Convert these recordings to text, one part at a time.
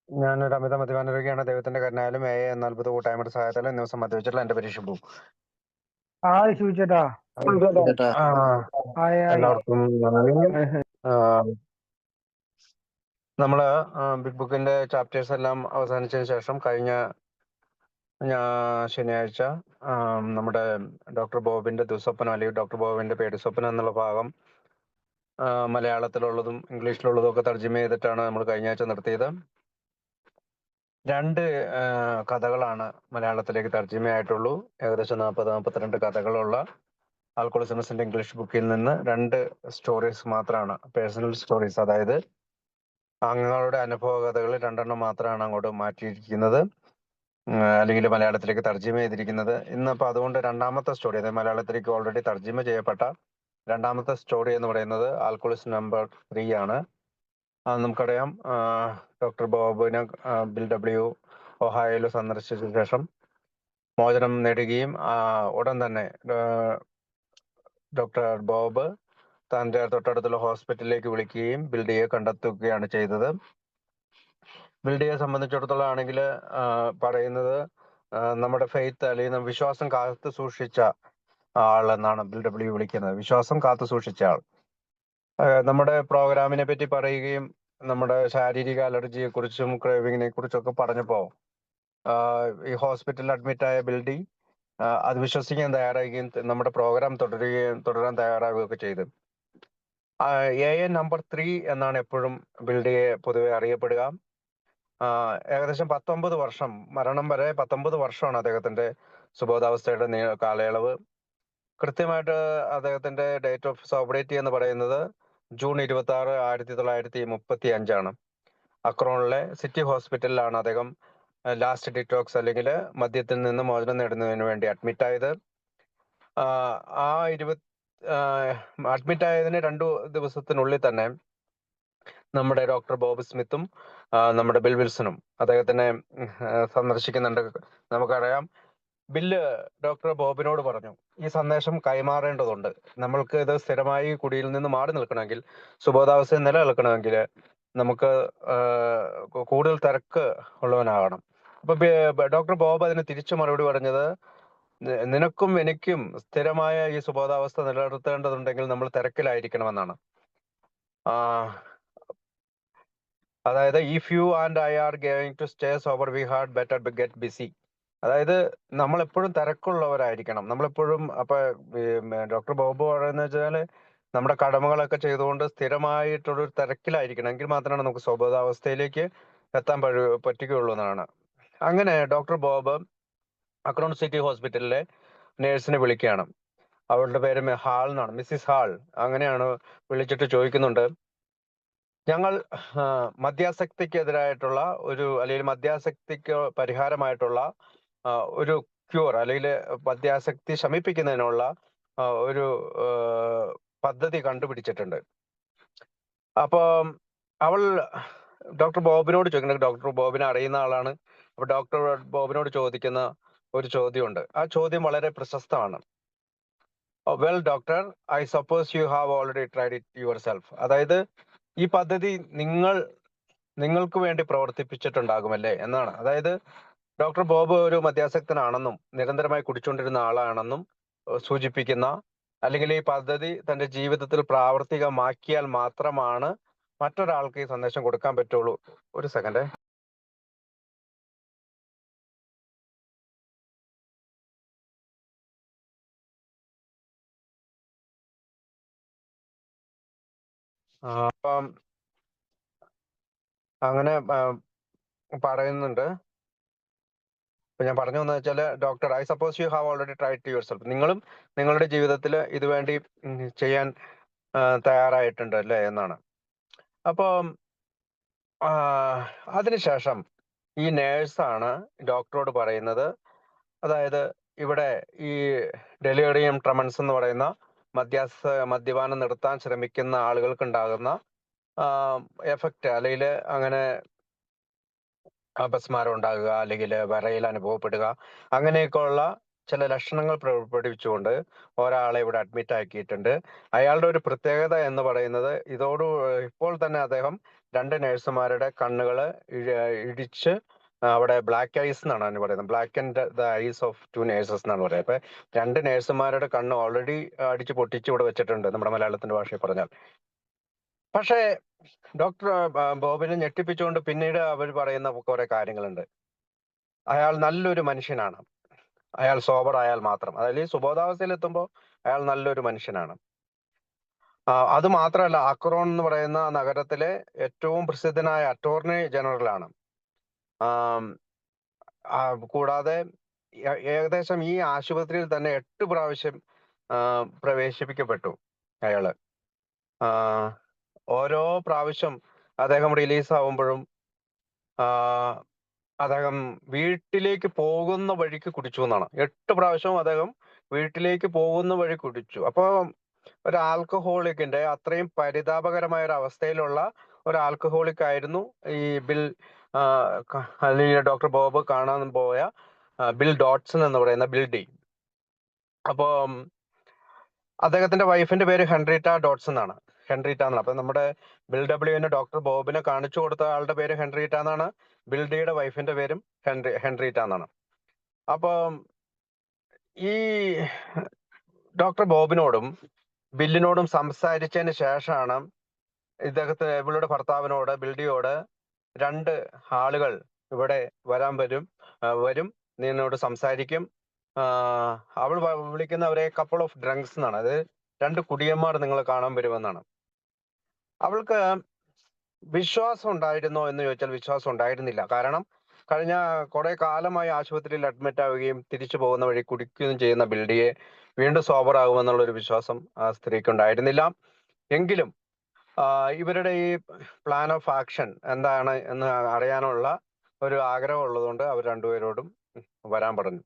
ഞാനൊരു അമിത മദ്യപാന രോഗിയാണ്. ദൈവത്തിന്റെ കരുണയാലും എന്ന അത്ഭുത കൂട്ടായ്മയുടെ സഹായത്താലും ഇന്ന് ദിവസം മദ്യപിച്ചിട്ടുള്ള എന്റെ പരീക്ഷ പോകും. ഹായ് സൂചേട്ടാ. ചേട്ടാ ഹായ് ഹായ്. എല്ലാവർക്കും നമ്മള് ബിഗ് ബുക്കിന്റെ ചാപ്റ്റേഴ്സ് എല്ലാം അവസാനിച്ചതിന് ശേഷം കഴിഞ്ഞ ശനിയാഴ്ച നമ്മുടെ ഡോക്ടർ ബോബിന്റെ ദുസ്വപ്നം അല്ലെങ്കിൽ ഡോക്ടർ ബോബിന്റെ പേടിസ്വപ്നം എന്നുള്ള ഭാഗം മലയാളത്തിലുള്ളതും ഇംഗ്ലീഷിലുള്ളതും ഒക്കെ തർജ്ജിമ ചെയ്തിട്ടാണ് നമ്മൾ കഴിഞ്ഞ ആഴ്ച നിർത്തിയത്. 2 കഥകളാണ് മലയാളത്തിലേക്ക് തർജ്ജിമയായിട്ടുള്ളൂ. ഏകദേശം 40-42 കഥകളുള്ള ആൽക്കോളിസമസിന്റെ ഇംഗ്ലീഷ് ബുക്കിൽ നിന്ന് 2 സ്റ്റോറീസ് മാത്രമാണ്, പേഴ്സണൽ സ്റ്റോറീസ്, അതായത് അംഗങ്ങളുടെ അനുഭവ കഥകൾ 2 മാത്രമാണ് അങ്ങോട്ട് മാറ്റിയിരിക്കുന്നത്, അല്ലെങ്കിൽ മലയാളത്തിലേക്ക് തർജ്ജിമ ചെയ്തിരിക്കുന്നത്. ഇന്നിപ്പോൾ അതുകൊണ്ട് രണ്ടാമത്തെ സ്റ്റോറി, അതായത് മലയാളത്തിലേക്ക് ഓൾറെഡി തർജ്ജിമ ചെയ്യപ്പെട്ട രണ്ടാമത്തെ സ്റ്റോറി എന്ന് പറയുന്നത് ആൽക്കോളിസ് നമ്പർ 3 ആണ്. നമുക്കറിയാം, ഡോക്ടർ ബോബിന് ബിൽ ഡബ്ല്യു ഒഹായോയിൽ സന്ദർശിച്ച ശേഷം മോചനം നേടുകയും ഉടൻ തന്നെ ഡോക്ടർ ബോബ് തൻ്റെ തൊട്ടടുത്തുള്ള ഹോസ്പിറ്റലിലേക്ക് വിളിക്കുകയും ബിൽഡിയെ കണ്ടെത്തുകയാണ് ചെയ്തത്. ബിൽഡിയെ സംബന്ധിച്ചിടത്തോളം ആണെങ്കിൽ പറയുന്നത് നമ്മുടെ ഫെയ്ത്ത് അല്ലെങ്കിൽ വിശ്വാസം കാത്തു സൂക്ഷിച്ച ആൾ എന്നാണ് ബിൽ ഡബ്ല്യു വിളിക്കുന്നത്. വിശ്വാസം കാത്തു സൂക്ഷിച്ച ആൾ. നമ്മുടെ പ്രോഗ്രാമിനെ പറ്റി പറയുകയും നമ്മുടെ ശാരീരിക അലർജിയെ കുറിച്ചും ക്രേവിങ്ങിനെ കുറിച്ചൊക്കെ പറഞ്ഞപ്പോൾ ഈ ഹോസ്പിറ്റലിൽ അഡ്മിറ്റായ ബിൽഡി അത് വിശ്വസിക്കാൻ തയ്യാറാകുകയും നമ്മുടെ പ്രോഗ്രാം തുടരാൻ തയ്യാറാവുകയൊക്കെ ചെയ്തു. AN നമ്പർ 3 എന്നാണ് എപ്പോഴും ബിൽഡിയെ പൊതുവെ അറിയപ്പെടുക. ഏകദേശം 19 വർഷം, മരണം വരെ 19 വർഷമാണ് അദ്ദേഹത്തിന്റെ സുബോധാവസ്ഥയുടെ കാലയളവ്. കൃത്യമായിട്ട് അദ്ദേഹത്തിന്റെ ഡേറ്റ് ഓഫ് സോബറേറ്റി എന്ന് പറയുന്നത് ജൂൺ 26, 1935 അക്രോണിലെ സിറ്റി ഹോസ്പിറ്റലിലാണ് അദ്ദേഹം ലാസ്റ്റ് ഡിറ്റോക്സ് അല്ലെങ്കിൽ മദ്യത്തിൽ നിന്ന് മോചനം നേടുന്നതിന് വേണ്ടി അഡ്മിറ്റായത്. അഡ്മിറ്റായതിന് 2 ദിവസത്തിനുള്ളിൽ തന്നെ നമ്മുടെ ഡോക്ടർ ബോബ് സ്മിത്തും നമ്മുടെ ബിൽ വിൽസണും അദ്ദേഹത്തിനെ സന്ദർശിക്കുന്നുണ്ട്. നമുക്കറിയാം, ബില്ല് ഡോക്ടർ ബോബിനോട് പറഞ്ഞു, ഈ സന്ദേശം കൈമാറേണ്ടതുണ്ട്. നമ്മൾക്ക് ഇത് സ്ഥിരമായി കുടിയിൽ നിന്ന് മാറി നിൽക്കണമെങ്കിൽ, സുബോധാവസ്ഥയിൽ നിലനിൽക്കണമെങ്കിൽ നമുക്ക് കൂടുതൽ തിരക്ക് ഉള്ളവനാകണം. അപ്പൊ ഡോക്ടർ ബോബ് അതിന് തിരിച്ചു മറുപടി പറഞ്ഞത്, നിനക്കും എനിക്കും സ്ഥിരമായ ഈ സുബോധാവസ്ഥ നിലനിർത്തേണ്ടതുണ്ടെങ്കിൽ നമ്മൾ തിരക്കിലായിരിക്കണമെന്നാണ്. അതായത് if you and I are going to stay sober we had better get busy. അതായത് നമ്മളെപ്പോഴും തിരക്കുള്ളവരായിരിക്കണം. നമ്മളെപ്പോഴും ഡോക്ടർ ബോബ് പറയുന്നത് വെച്ചാൽ നമ്മുടെ കടമകളൊക്കെ ചെയ്തുകൊണ്ട് സ്ഥിരമായിട്ടൊരു തിരക്കിലായിരിക്കണം. എങ്കിൽ മാത്രമാണ് നമുക്ക് സ്വബോധാവസ്ഥയിലേക്ക് എത്താൻ പറ്റുകയുള്ളൂ എന്നാണ്. അങ്ങനെ ഡോക്ടർ ബോബ് അക്രോൺ സിറ്റി ഹോസ്പിറ്റലിലെ നേഴ്സിനെ വിളിക്കുകയാണ്. അവളുടെ പേര് ഹാൾ എന്നാണ്, മിസ്സിസ് ഹാൾ. അങ്ങനെയാണ് വിളിച്ചിട്ട് ചോദിക്കുന്നുണ്ട്, ഞങ്ങൾ മദ്യാസക്തിക്കെതിരായിട്ടുള്ള അല്ലെങ്കിൽ മദ്യാസക്തിക്ക് പരിഹാരമായിട്ടുള്ള ഒരു ക്യൂർ അല്ലെങ്കിൽ മദ്യാസക്തി ശമിപ്പിക്കുന്നതിനുള്ള ഒരു പദ്ധതി കണ്ടുപിടിച്ചിട്ടുണ്ട്. അപ്പം അവൾ ഡോക്ടർ ബോബിനോട് ചോദിക്കുന്നത്, ഡോക്ടർ ബോബിനെ അറിയുന്ന ആളാണ്. അപ്പൊ ഡോക്ടർ ബോബിനോട് ചോദിക്കുന്ന ഒരു ചോദ്യമുണ്ട്. ആ ചോദ്യം വളരെ പ്രശസ്തമാണ്. Well doctor, I suppose you have already tried it your self. അതായത് ഈ പദ്ധതി നിങ്ങൾക്ക് വേണ്ടി പ്രവർത്തിപ്പിച്ചിട്ടുണ്ടാകുമല്ലേ എന്നാണ്. അതായത് ഡോക്ടർ ബോബ് ഒരു മദ്യാസക്തനാണെന്നും നിരന്തരമായി കുടിച്ചുകൊണ്ടിരുന്ന ആളാണെന്നും സൂചിപ്പിക്കുന്ന, അല്ലെങ്കിൽ ഈ പദ്ധതി തന്റെ ജീവിതത്തിൽ പ്രാവർത്തികമാക്കിയാൽ മാത്രമാണ് മറ്റൊരാൾക്ക് ഈ സന്ദേശം കൊടുക്കാൻ പറ്റുള്ളൂ. ഒരു സെക്കൻഡ്. അപ്പം അങ്ങനെ പറയുന്നുണ്ട്. ഇപ്പൊ ഞാൻ പറഞ്ഞു എന്ന് വെച്ചാൽ, doctor, I suppose you have already tried to യുവർ സെൽഫ്. നിങ്ങളും നിങ്ങളുടെ ജീവിതത്തിൽ ഇതുവേണ്ടി ചെയ്യാൻ തയ്യാറായിട്ടുണ്ട് അല്ലേ എന്നാണ്. അപ്പം അതിനുശേഷം ഈ നേഴ്സാണ് ഡോക്ടറോട് പറയുന്നത്, അതായത് ഇവിടെ ഈ ഡെലിറിയം ട്രെമൻസ് എന്ന് പറയുന്ന മദ്യപാനം നിർത്താൻ ശ്രമിക്കുന്ന ആളുകൾക്ക് ഉണ്ടാകുന്ന എഫക്റ്റ്, അല്ലെങ്കിൽ അങ്ങനെ അപസ്മാരം ഉണ്ടാകുക, അല്ലെങ്കിൽ വിറയൽ അനുഭവപ്പെടുക, അങ്ങനെയൊക്കെയുള്ള ചില ലക്ഷണങ്ങൾ പ്രകടിപ്പിച്ചുകൊണ്ട് ഒരാളെ ഇവിടെ അഡ്മിറ്റ് ആക്കിയിട്ടുണ്ട്. അയാളുടെ ഒരു പ്രത്യേകത എന്ന് പറയുന്നത്, ഇപ്പോൾ തന്നെ അദ്ദേഹം 2 നഴ്സുമാരുടെ കണ്ണുകൾ ഇടിച്ച് അവിടെ ബ്ലാക്ക് ഐസ് എന്നാണ് അതിന് പറയുന്നത്. Black and the eyes of 2 nurses എന്നാണ് പറയുന്നത്. അപ്പൊ 2 നഴ്സുമാരുടെ കണ്ണ് ഓൾറെഡി അടിച്ച് പൊട്ടിച്ച് ഇവിടെ വെച്ചിട്ടുണ്ട്, നമ്മുടെ മലയാളത്തിന്റെ ഭാഷയിൽ പറഞ്ഞാൽ. പക്ഷേ ഡോക്ടർ ബോബിനെ ഞെട്ടിപ്പിച്ചുകൊണ്ട് പിന്നീട് അവർ പറയുന്ന കുറെ കാര്യങ്ങളുണ്ട്. അയാൾ നല്ലൊരു മനുഷ്യനാണ്, അയാൾ സോബർ ആയാൽ മാത്രം, അതായത് ഈ സുബോധാവസ്ഥയിൽ എത്തുമ്പോൾ അയാൾ നല്ലൊരു മനുഷ്യനാണ്. അത് മാത്രമല്ല, അക്രോൺ എന്ന് പറയുന്ന നഗരത്തിലെ ഏറ്റവും പ്രസിദ്ധനായ അറ്റോർണി ജനറലാണ്. കൂടാതെ ഏകദേശം ഈ ആശുപത്രിയിൽ തന്നെ 8 പ്രാവശ്യം പ്രവേശിപ്പിക്കപ്പെട്ടു അയാള്. ഓരോ പ്രാവശ്യം അദ്ദേഹം റിലീസ് ആവുമ്പോഴും അദ്ദേഹം വീട്ടിലേക്ക് പോകുന്ന വഴിക്ക് കുടിച്ചു എന്നാണ്. 8 പ്രാവശ്യവും അദ്ദേഹം വീട്ടിലേക്ക് പോകുന്ന വഴി കുടിച്ചു. അപ്പൊ ഒരു ആൽക്കഹോളിക്കിന്റെ അത്രയും പരിതാപകരമായ ഒരു അവസ്ഥയിലുള്ള ഒരു ആൽക്കഹോളിക് ആയിരുന്നു ഈ ബിൽ അല്ലെങ്കിൽ ഡോക്ടർ ബോബ് കാണാൻ പോയ ബിൽ ഡോട്ട്സൺ എന്ന് പറയുന്ന ബിൽ ഡി. അപ്പോ അദ്ദേഹത്തിന്റെ വൈഫിന്റെ പേര് ഹെൻറിറ്റ ഡോട്ട്സൺ എന്നാണ്. ഹെൻറിറ്റ എന്നാണ്. അപ്പൊ നമ്മുടെ ബിൽ ഡബ്ല്യുവിന് ഡോക്ടർ ബോബിനെ കാണിച്ചു കൊടുത്ത ആളുടെ പേര് ഹെൻറിറ്റ എന്നാണ്. ബിൽ ഡിയുടെ വൈഫിന്റെ പേരും ഹെൻറിറ്റ എന്നാണ്. അപ്പൊ ഈ ഡോക്ടർ ബോബിനോടും ബില്ലിനോടും സംസാരിച്ചതിന് ശേഷമാണ് ഇവളുടെ ഭർത്താവിനോട്, ബിൽഡിയോട് 2 ആളുകൾ ഇവിടെ വരും, നിന്നോട് സംസാരിക്കും, അവൾ വിളിക്കുന്നവരെ കപ്പിൾ ഓഫ് ഡ്രങ്ക്സ് എന്നാണ്. അത് 2 കുടിയന്മാർ നിങ്ങൾ കാണാൻ വരുമെന്നാണ്. അവൾക്ക് വിശ്വാസം ഉണ്ടായിരുന്നോ എന്ന് ചോദിച്ചാൽ വിശ്വാസം ഉണ്ടായിരുന്നില്ല. കാരണം കഴിഞ്ഞ കുറെ കാലമായി ആശുപത്രിയിൽ അഡ്മിറ്റ് ആവുകയും തിരിച്ചു പോകുന്ന വഴി കുടിക്കുകയും ചെയ്യുന്ന ബിൽഡിയെ വീണ്ടും സോബർ ആകുമെന്നുള്ള ഒരു വിശ്വാസം ആ സ്ത്രീക്ക് ഉണ്ടായിരുന്നില്ല. എങ്കിലും ഇവരുടെ ഈ പ്ലാൻ ഓഫ് ആക്ഷൻ എന്താണ് എന്ന് അറിയാനുള്ള ഒരു ആഗ്രഹം ഉള്ളതുകൊണ്ട് അവർ 2 പേരോടും വരാൻ പറഞ്ഞു.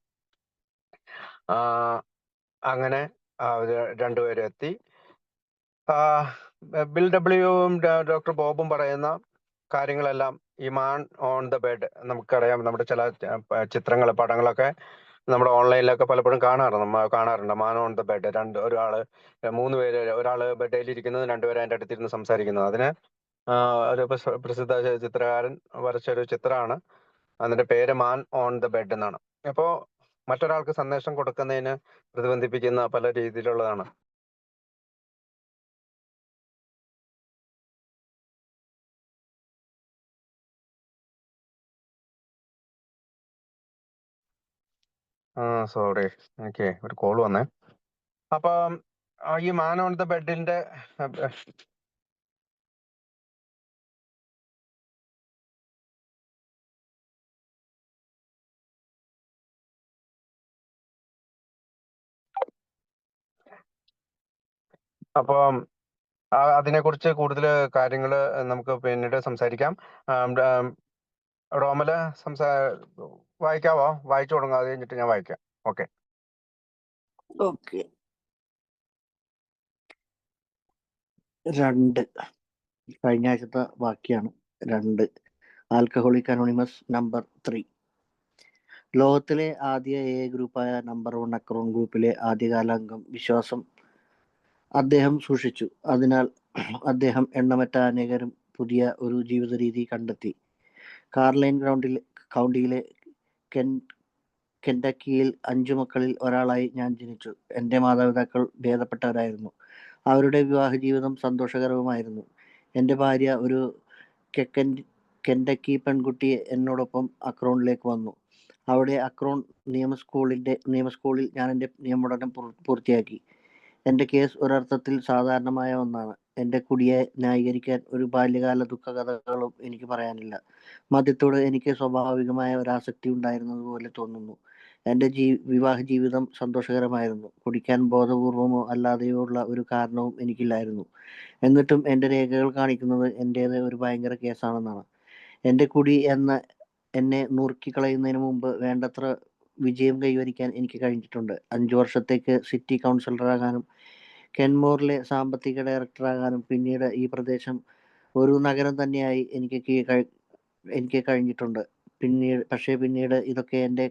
അങ്ങനെ അവര് 2 പേരും എത്തി. ബിൽ ഡബ്ല്യുവും ഡോക്ടർ ബോബും പറയുന്ന കാര്യങ്ങളെല്ലാം ഈ മാൻ ഓൺ ദ ബെഡ്, നമുക്കറിയാം, നമ്മുടെ ചില ചിത്രങ്ങൾ, പടങ്ങളൊക്കെ നമ്മുടെ ഓൺലൈനിലൊക്കെ പലപ്പോഴും കാണാറുണ്ട്. മാൻ ഓൺ ദ ബെഡ്, 3 പേര്, ഒരാള് ബെഡിൽ ഇരിക്കുന്നത്, 2 പേര് അതിന്റെ അടുത്തിരുന്ന് സംസാരിക്കുന്നത്. അതിന് ഒരു പ്രസിദ്ധ ചിത്രകാരൻ വരച്ചൊരു ചിത്രമാണ്. അതിന്റെ പേര് മാൻ ഓൺ ദ ബെഡ് എന്നാണ്. അപ്പോ മറ്റൊരാൾക്ക് സന്ദേശം കൊടുക്കുന്നതിന് പ്രതിബന്ധിപ്പിക്കുന്ന പല രീതിയിലുള്ളതാണ്. സോറി, എനിക്ക് ഒരു കോൾ വന്നേ. അപ്പം ഈ മാൻ ഓൺ ദ ബെഡിന്റെ അപ്പം അതിനെക്കുറിച്ച് കൂടുതൽ കാര്യങ്ങൾ നമുക്ക് പിന്നീട് സംസാരിക്കാം. റോമല് വായിക്കാവോ? വായിച്ചു തുടങ്ങാം, അത് കഴിഞ്ഞിട്ട് ഞാൻ വായിക്കാം. ഓക്കെ. ഓക്കെ. 2 കഴിഞ്ഞ ആഴ്ചത്തെ ബാക്കിയാണ്. 2 ആൽക്കഹോളിക് അനോണിമസ് നമ്പർ 3. ലോകത്തിലെ ആദ്യ എ ഗ്രൂപ്പായ നമ്പർ 1 അക്രോൺ ഗ്രൂപ്പിലെ ആദ്യകാല അംഗം വിശ്വാസം അദ്ദേഹം സൂക്ഷിച്ചു. അതിനാൽ അദ്ദേഹം എണ്ണമറ്റ അനേകരും പുതിയ ഒരു ജീവിത രീതി കണ്ടെത്തി. കാർലൈൻ കൗണ്ടിയിലെ കെൻഡക്കിയിൽ 5 മക്കളിൽ ഒരാളായി ഞാൻ ജനിച്ചു. എൻ്റെ മാതാപിതാക്കൾ ഭേദപ്പെട്ടവരായിരുന്നു. അവരുടെ വിവാഹ ജീവിതം സന്തോഷകരവുമായിരുന്നു. എൻ്റെ ഭാര്യ ഒരു കെൻഡക്കി പെൺകുട്ടിയെ എന്നോടൊപ്പം അക്രോണിലേക്ക് വന്നു. അവിടെ അക്രോൺ നിയമസ്കൂളിൽ ഞാൻ എൻ്റെ നിയമപഠനം പൂർത്തിയാക്കി. എൻ്റെ കേസ് ഒരർത്ഥത്തിൽ സാധാരണമായ ഒന്നാണ്. എൻ്റെ കുടിയെ ന്യായീകരിക്കാൻ ഒരു ബാല്യകാല ദുഃഖകഥകളും എനിക്ക് പറയാനില്ല. മദ്യത്തോട് എനിക്ക് സ്വാഭാവികമായ ഒരാസക്തി ഉണ്ടായിരുന്നതുപോലെ തോന്നുന്നു. എൻ്റെ വിവാഹ ജീവിതം സന്തോഷകരമായിരുന്നു. കുടിക്കാൻ ബോധപൂർവമോ അല്ലാതെയോ ഉള്ള ഒരു കാരണവും എനിക്കില്ലായിരുന്നു. എന്നിട്ടും എൻ്റെ രേഖകൾ കാണിക്കുന്നത് എൻ്റേത് ഒരു ഭയങ്കര കേസാണെന്നാണ്. എൻ്റെ കുടി എന്നെ നുറുക്കിക്കളയുന്നതിന് മുമ്പ് വേണ്ടത്ര വിജയം കൈവരിക്കാൻ എനിക്ക് കഴിഞ്ഞിട്ടുണ്ട്. 5 വർഷത്തേക്ക് സിറ്റി കൗൺസിലറാകാനും കെൻമോറിലെ സാമ്പത്തിക ഡയറക്ടറാകാനും പിന്നീട് ഈ പ്രദേശം ഒരു നഗരം തന്നെയായി എനിക്ക് കഴിഞ്ഞിട്ടുണ്ട്. പിന്നീട് ഇതൊക്കെ എൻ്റെ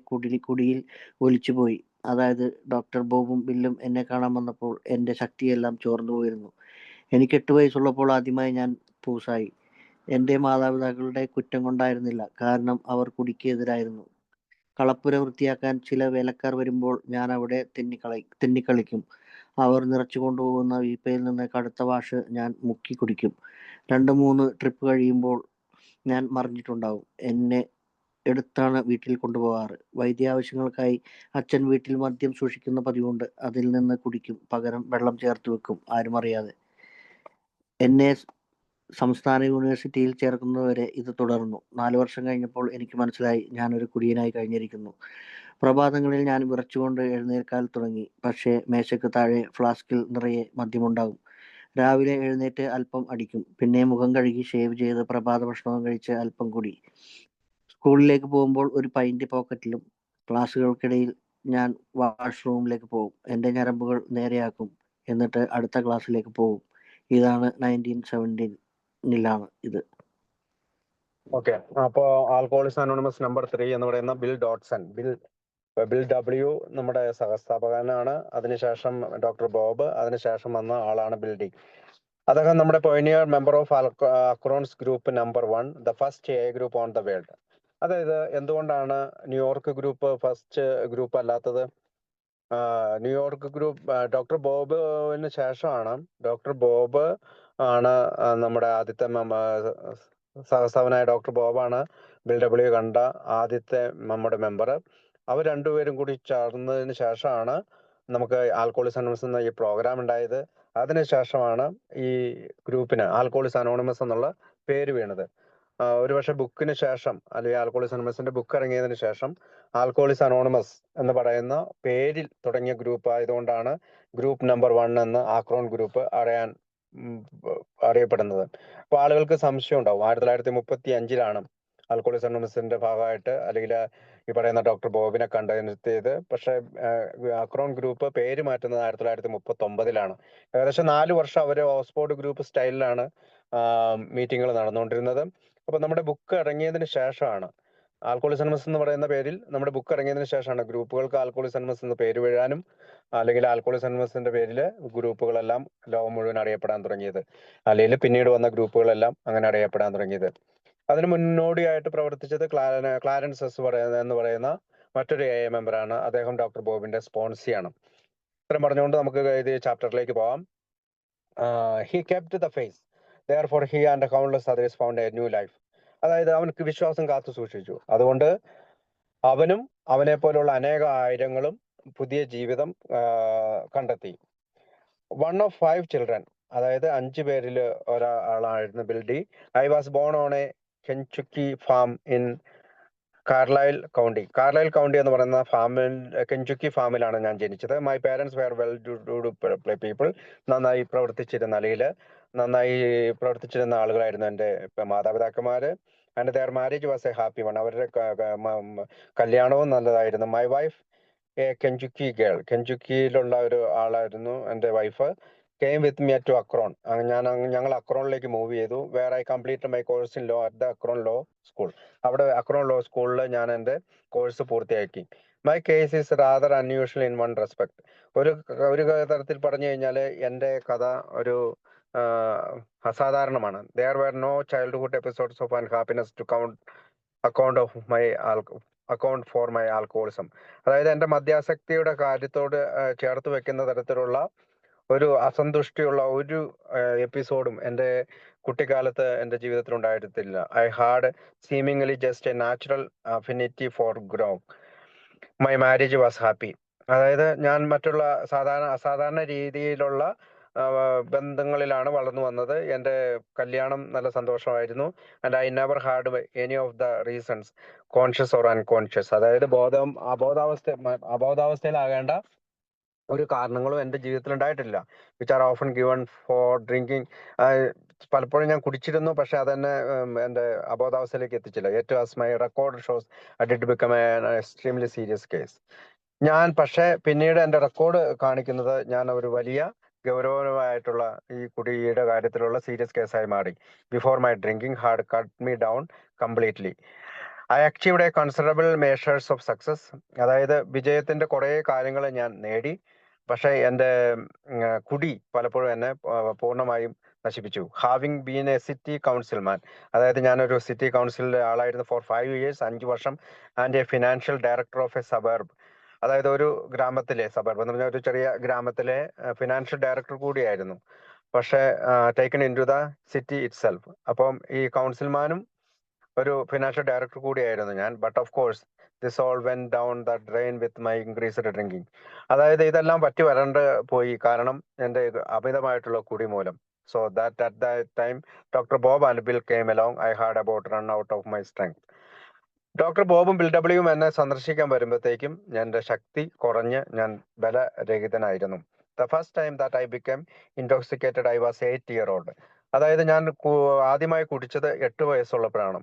കുടിയിൽ ഒലിച്ചുപോയി. അതായത് ഡോക്ടർ ബോബും ബില്ലും എന്നെ കാണാൻ വന്നപ്പോൾ എൻ്റെ ശക്തിയെല്ലാം ചോർന്നു പോയിരുന്നു. എനിക്ക് 8 വയസ്സുള്ളപ്പോൾ ആദ്യമായി ഞാൻ പൂസായി. എൻ്റെ മാതാപിതാക്കളുടെ കുറ്റം കൊണ്ടായിരുന്നില്ല, കാരണം അവർ കുടിക്കെതിരായിരുന്നു. കളപ്പുര വൃത്തിയാക്കാൻ ചില വേലക്കാർ വരുമ്പോൾ ഞാൻ അവിടെ തെന്നിക്കളിക്കും. അവർ നിറച്ചു കൊണ്ടുപോകുന്ന വീപ്പയിൽ നിന്ന് കടുത്ത വാഷ് ഞാൻ മുക്കി കുടിക്കും. 2-3 ട്രിപ്പ് കഴിയുമ്പോൾ ഞാൻ മറിഞ്ഞിട്ടുണ്ടാവും. എന്നെ എടുത്താണ് വീട്ടിൽ കൊണ്ടുപോകാറ്. വൈദ്യാവശ്യങ്ങൾക്കായി അച്ഛൻ വീട്ടിൽ മദ്യം സൂക്ഷിക്കുന്ന പതിവുണ്ട്. അതിൽ നിന്ന് കുടിക്കും. പകരം വെള്ളം ചേർത്ത് വെക്കും, ആരും അറിയാതെ. എന്നെ സംസ്ഥാന യൂണിവേഴ്സിറ്റിയിൽ ചേർക്കുന്നതുവരെ ഇത് തുടർന്നു. 4 വർഷം കഴിഞ്ഞപ്പോൾ എനിക്ക് മനസ്സിലായി, ഞാനൊരു കുടിയനായി കഴിഞ്ഞിരിക്കുന്നു. പ്രഭാതങ്ങളിൽ ഞാൻ വിറച്ചുകൊണ്ട് എഴുന്നേൽക്കാൻ തുടങ്ങി. പക്ഷേ മേശയ്ക്ക് താഴെ ഫ്ലാസ്കിൽ നിറയെ മദ്യമുണ്ടാകും. രാവിലെ എഴുന്നേറ്റ് അല്പം അടിക്കും. പിന്നെ മുഖം കഴുകി ഷേവ് ചെയ്ത് പ്രഭാത ഭക്ഷണവും കഴിച്ച് അല്പം കൂടി. സ്കൂളിലേക്ക് പോകുമ്പോൾ ഒരു പൈന്റ് പോക്കറ്റിലും. ക്ലാസ്സുകൾക്കിടയിൽ ഞാൻ വാഷ്റൂമിലേക്ക് പോകും. എൻ്റെ ഞരമ്പുകൾ നേരെയാക്കും. എന്നിട്ട് അടുത്ത ക്ലാസ്സിലേക്ക് പോകും. ഇതാണ് 1917-ലാണ് ഇത്. ഓക്കെ. അപ്പോൾ ആൽക്കഹോളിക്സ് അനോണിമസ് നമ്പർ 3 എന്ന് പറയുന്ന ബിൽ ഡോട്ട്സൺ, ബിൽ ഡബ്ല്യു നമ്മുടെ സഹസ്ഥാപകനാണ്. അതിനുശേഷം ഡോക്ടർ ബോബ്, അതിനുശേഷം വന്ന ആളാണ് ബിൽ ഡി. അദ്ദേഹം നമ്മുടെ pioneer member of Akron's group number 1, the first A group on the world. അതായത് എന്തുകൊണ്ടാണ് ന്യൂയോർക്ക് ഗ്രൂപ്പ് ഫസ്റ്റ് ഗ്രൂപ്പ് അല്ലാത്തത്? ന്യൂയോർക്ക് ഗ്രൂപ്പ് ഡോക്ടർ ബോബിന് ശേഷമാണ്. ഡോക്ടർ ബോബ് ആണ് നമ്മുടെ ആദ്യത്തെ സഹസ്ഥാപനായ ഡോക്ടർ ബോബാണ് ബിൽ ഡബ്ല്യു കണ്ട ആദ്യത്തെ നമ്മുടെ മെമ്പർ. അവർ രണ്ടുപേരും കൂടി ചേർന്നതിന് ശേഷമാണ് നമുക്ക് ആൽക്കഹോളിക്സ് അനോണിമസ് എന്ന ഈ പ്രോഗ്രാം ഉണ്ടായത്. അതിനുശേഷമാണ് ഈ ഗ്രൂപ്പിന് ആൽക്കഹോളിക്സ് അനോണിമസ് എന്നുള്ള പേര് വീണത്. ഒരുപക്ഷെ ബുക്കിന് ശേഷം, അല്ലെങ്കിൽ ആൽക്കഹോളിക്സ് അനോണിമസിന്റെ ബുക്ക് ഇറങ്ങിയതിന് ശേഷം ആൽക്കഹോളിക്സ് അനോണിമസ് എന്ന് പറയുന്ന പേരിൽ തുടങ്ങിയ ഗ്രൂപ്പ് ആയതുകൊണ്ടാണ് ഗ്രൂപ്പ് നമ്പർ 1 എന്ന് ആക്രോൺ ഗ്രൂപ്പ് അറിയപ്പെടുന്നത്. അപ്പോൾ ആളുകൾക്ക് സംശയം ഉണ്ടാവും, 1935-ലാണ് ആൽക്കഹോളിക്സ് അനോണിമസിന്റെ ഭാഗമായിട്ട് അല്ലെങ്കിൽ ഈ പറയുന്ന ഡോക്ടർ ബോബിനെ കണ്ടെത്തിയത്. പക്ഷെ അക്രോൺ ഗ്രൂപ്പ് പേര് മാറ്റുന്നത് 1939-ലാണ്. ഏകദേശം 4 വർഷം അവർ ഓക്സ്ഫോർഡ് ഗ്രൂപ്പ് സ്റ്റൈലിലാണ് മീറ്റിങ്ങുകൾ നടന്നുകൊണ്ടിരുന്നത്. അപ്പൊ നമ്മുടെ ബുക്ക് ഇറങ്ങിയതിന് ശേഷമാണ്, ആൽക്കഹോളിക്സ് അനോണിമസ് എന്ന് പറയുന്ന പേരിൽ നമ്മുടെ ബുക്ക് ഇറങ്ങിയതിന് ശേഷമാണ് ഗ്രൂപ്പുകൾക്ക് ആൽക്കഹോളിക്സ് അനോണിമസ് എന്ന് പേര് വീഴാനും, അല്ലെങ്കിൽ ആൽക്കഹോളിക്സ് അനോണിമസിന്റെ പേരിൽ ഗ്രൂപ്പുകളെല്ലാം ലോകം മുഴുവൻ അറിയപ്പെടാൻ തുടങ്ങിയത്, അല്ലെങ്കിൽ പിന്നീട് വന്ന ഗ്രൂപ്പുകളെല്ലാം അങ്ങനെ അറിയപ്പെടാൻ തുടങ്ങിയത്. അതിന് മുന്നോടിയായിട്ട് പ്രവർത്തിച്ചത് ക്ലാരൻസ് എന്ന് പറയുന്ന മറ്റൊരു എ മെമ്പറാണ്. അദ്ദേഹം ഡോക്ടർ ബോബിന്റെ സ്പോൺസിയാണ്. ഇത്രയും പറഞ്ഞുകൊണ്ട് നമുക്ക് ഇത് ചാപ്റ്ററിലേക്ക് പോവാം. He kept the face, therefore he and countless others found a new life. അതായത് അവനക്ക് വിശ്വാസം കാത്തു സൂക്ഷിച്ചു, അതുകൊണ്ട് അവനും അവനെ പോലുള്ള അനേക ആയിരങ്ങളും പുതിയ ജീവിതം കണ്ടെത്തി. 1 of 5 children, അതായത് 5 പേരിൽ ഒരാളായിരുന്നു Bill D. I was born on a Kentucky farm in Carlisle County എന്ന് പറയുന്ന ഫാമിൽ, കെൻചുക്കി ഫാമിലാണ് ഞാൻ ജനിച്ചത്. My parents were well to people. നന്നായി പ്രവർത്തിച്ചിരുന്ന ആളുകളായിരുന്നു എൻ്റെ മാതാപിതാക്കന്മാര്. And their marriage was a happy one. അവരുടെ കല്യാണവും നല്ലതായിരുന്നു. My wife a Kentucky girl, കെൻചുക്കിയിലുള്ള ഒരു ആളായിരുന്നു എൻ്റെ wife. Came with me to Akron. ഞങ്ങൾ അക്രോണിലേക്ക് മൂവ് ചെയ്തു. Where I complete my course in law at the Akron law school. അവിടെ അക്രോൺ ലോ സ്കൂളിൽ ഞാൻ എൻ്റെ കോഴ്സ് പൂർത്തിയാക്കി. My case is rather unusual in one respect. ഒരു തരത്തിൽ പറഞ്ഞു കഴിഞ്ഞാൽ എൻ്റെ കഥ ഒരു അസാധാരണമാണ്. There were no childhood episodes of unhappiness to account for my alcoholism. അതായത് എൻ്റെ മദ്യാസക്തിയുടെ കാര്യത്തോട് ചേർത്ത് വെക്കുന്ന തരത്തിലുള്ള ഒരു അസന്തുഷ്ടിയുള്ള ഒരു എപ്പിസോഡും എൻ്റെ കുട്ടിക്കാലത്ത് എൻ്റെ ജീവിതത്തിൽ ഉണ്ടായിരുന്നില്ല. I had seemingly just a natural affinity for grow. My marriage was happy. അതായത് ഞാൻ മറ്റുള്ള അസാധാരണ രീതിയിലുള്ള ബന്ധങ്ങളിലാണ് വളർന്നു വന്നത്. എൻ്റെ കല്യാണം നല്ല സന്തോഷമായിരുന്നു. And I never had any of the reasons conscious or unconscious. അതായത് അബോധാവസ്ഥയിലാകേണ്ട ഒരു കാരണങ്ങളും എൻ്റെ ജീവിതത്തിൽ ഉണ്ടായിട്ടില്ല. Which are often given for drinking. പലപ്പോഴും ഞാൻ കുടിച്ചിരുന്നു, പക്ഷെ അതെന്നെ എൻ്റെ അബോധാവസ്ഥയിലേക്ക് എത്തിച്ചില്ല. ഏറ്റവും as my record shows I did become A extremely serious case. പക്ഷേ പിന്നീട് എൻ്റെ റെക്കോർഡ് കാണിക്കുന്നത് ഞാൻ ഒരു വലിയ ഗൗരവമായിട്ടുള്ള ഈ കുടിയുടെ കാര്യത്തിലുള്ള സീരിയസ് കേസായി മാറി. Before my drinking had cut me down completely. I achieved A considerable measures of success. അതായത് വിജയത്തിന്റെ കുറേ കാര്യങ്ങൾ ഞാൻ നേടി. പക്ഷേ എൻ്റെ കുടി പലപ്പോഴും എന്നെ പൂർണ്ണമായും നശിപ്പിച്ചു. ഹാവിംഗ് ബീൻ എ സിറ്റി കൗൺസിൽമാൻ, അതായത് ഞാനൊരു സിറ്റി കൗൺസിലിലെ ആളായിരുന്നു ഫോർ 5 years, 5 വർഷം, and A financial director of A suburb, അതായത് ഒരു ഗ്രാമത്തിലെ, സബർബ് എന്ന് പറഞ്ഞാൽ ഒരു ചെറിയ ഗ്രാമത്തിലെ ഫിനാൻഷ്യൽ ഡയറക്ടർ കൂടിയായിരുന്നു. പക്ഷേ taken into the city itself. അപ്പം ഈ കൗൺസിൽമാനും ഒരു ഫിനാൻഷ്യൽ ഡയറക്ടർ കൂടിയായിരുന്നു ഞാൻ. But of course this all went down the drain with my increased drinking. അതായത് ഇതെല്ലാം പറ്റി വരണ്ട് പോയി, കാരണം എൻ്റെ അമിതമായിട്ടുള്ള കുടി മൂലം. So that at that time doctor Bob and Bill came along. I had about run out of my strength. Doctor ബോബും ബിൽ ഡബ്ല്യുവും എന്നെ സന്ദർശിക്കാൻ വരുമ്പോഴത്തേക്കും എൻ്റെ ശക്തി കുറഞ്ഞ് ഞാൻ ബലരഹിതനായിരുന്നു. The first time that I became intoxicated I was 8 years old. അതായത് ഞാൻ ആദ്യമായി കുടിച്ചത് 8 വയസ്സുള്ളപ്പോഴാണ്.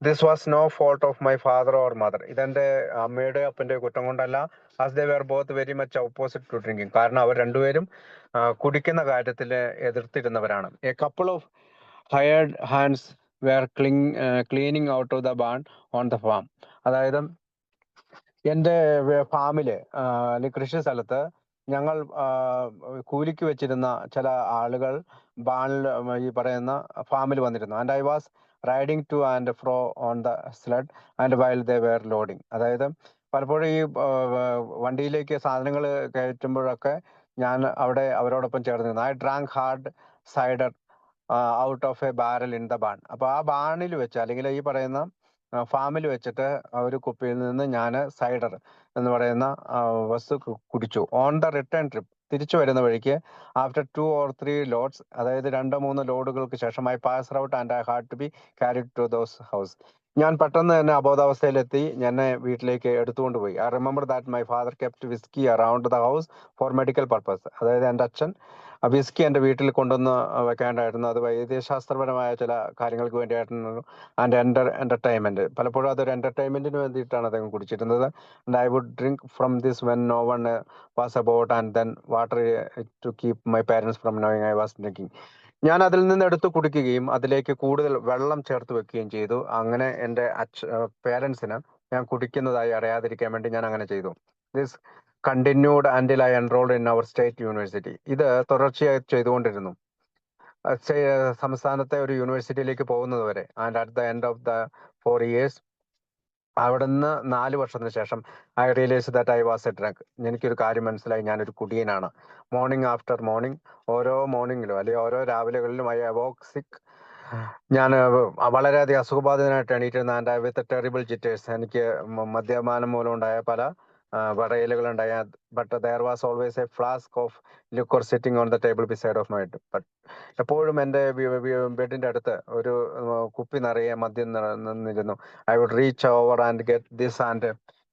This was no fault of my father or mother. ഇതെന്റെ അമ്മയുടെ അപ്പന്റെ കുറ്റം കൊണ്ടല്ല. As they were both very much opposite to drinking. കാരണം അവർ രണ്ടുപേരും കുടിക്കുന്ന കാര്യത്തിൽ എതിർത്തിരുന്നവരാണ്. A couple of hired hands were cleaning out of the barn on the farm. അതായത് എൻ്റെ ഫാമില് അല്ലെങ്കിൽ കൃഷി സ്ഥലത്ത് ഞങ്ങൾ കൂലിക്ക് വെച്ചിരുന്ന ചില ആളുകൾ ബാണിൽ, ഈ പറയുന്ന ഫാമിൽ വന്നിരുന്നു. And I was riding two and fro on the slut and while they were loading. അതായത് പലപ്പോഴും ഈ വണ്ടിയിലേക്ക് സാധനങ്ങൾ കയറ്റുമ്പോഴൊക്കെ ഞാൻ അവിടെ അവരോടൊപ്പം ചേർന്നിരുന്നു. I drank hard cider out of A barrel in the barn. അപ്പോൾ ആ ബാണിൽ വെച്ച്, അല്ലെങ്കിൽ ഈ പറയുന്ന ഫാമിൽ വെച്ചിട്ട് ഒരു കുപ്പിയിൽ നിന്ന് ഞാൻ സൈഡർ എന്ന് പറയുന്ന വസ്തു കുടിച്ചു. ഓൺ ദ റിട്ടേൺ ട്രിപ്പ്, തിരിച്ചു വരുന്ന വഴിക്ക്, ആഫ്റ്റർ 2 or 3 loads, അതായത് 2-3 ലോഡുകൾക്ക് ശേഷം, I pass out and I had to be carried to those house. ഞാൻ പെട്ടെന്ന് തന്നെ അബോധാവസ്ഥയിലെത്തി. എന്നെ വീട്ടിലേക്ക് എടുത്തുകൊണ്ട് പോയി. I remember that my father kept whisky around the house for medical purpose. അതായത് എൻ്റെ അച്ഛൻ വിസ്കി എൻ്റെ വീട്ടിൽ കൊണ്ടുവന്ന് വെക്കേണ്ടായിരുന്നു. അത് വൈദ്യശാസ്ത്രപരമായ ചില കാര്യങ്ങൾക്ക് വേണ്ടിയായിരുന്നു. ആൻഡ് എന്റർടൈൻമെന്റ്, പലപ്പോഴും അതൊരു എന്റർടൈൻമെന്റിന് വേണ്ടിയിട്ടാണ് അദ്ദേഹം കുടിച്ചിരുന്നത്. And I would drink from this when no one was about, and then water to keep my parents from knowing I was drinking. ഞാൻ അതിൽ നിന്ന് എടുത്ത് കുടിക്കുകയും അതിലേക്ക് കൂടുതൽ വെള്ളം ചേർത്ത് വെക്കുകയും ചെയ്തു. അങ്ങനെ എൻ്റെ പേരൻസിന് ഞാൻ കുടിക്കുന്നതായി അറിയാതിരിക്കാൻ വേണ്ടി ഞാൻ അങ്ങനെ ചെയ്തു. This continued until I enrolled in our state university. ഇത് തുടർച്ചയായി ചെയ്തുകൊണ്ടിരുന്നു സംസ്ഥാനത്തെ ഒരു യൂണിവേഴ്സിറ്റിയിലേക്ക് പോകുന്നത് വരെ. And at the end of the 4 years, അവിടുന്ന് 4 വർഷത്തിന് ശേഷം I realise that I was a drunk. എനിക്കൊരു കാര്യം മനസ്സിലായി, ഞാനൊരു കുടിയനാണ്. മോർണിംഗ് ആഫ്റ്റർ മോർണിംഗ്, ഓരോ മോർണിംഗിലും അല്ലെങ്കിൽ ഓരോ രാവിലെകളിലും ഐ അവോക്ക് സിക്ക്. ഞാൻ വളരെയധികം അസുഖബാധിതനായിട്ട് എണീറ്റിരുന്ന. ആൻഡ് വിത്ത് ടെറിബിൾ ജിറ്റേഴ്സ്, എനിക്ക് മദ്യപാനം മൂലം ഉണ്ടായ പല വടയലുകളുണ്ടായ. But there was always a flask of liquor sitting on the table beside of my bed. But എപ്പോഴും എൻ്റെ ബെഡിൻ്റെ അടുത്ത് ഒരു കുപ്പി നിറയെ മദ്യം നിന്നിരുന്നു. I would reach over and get this and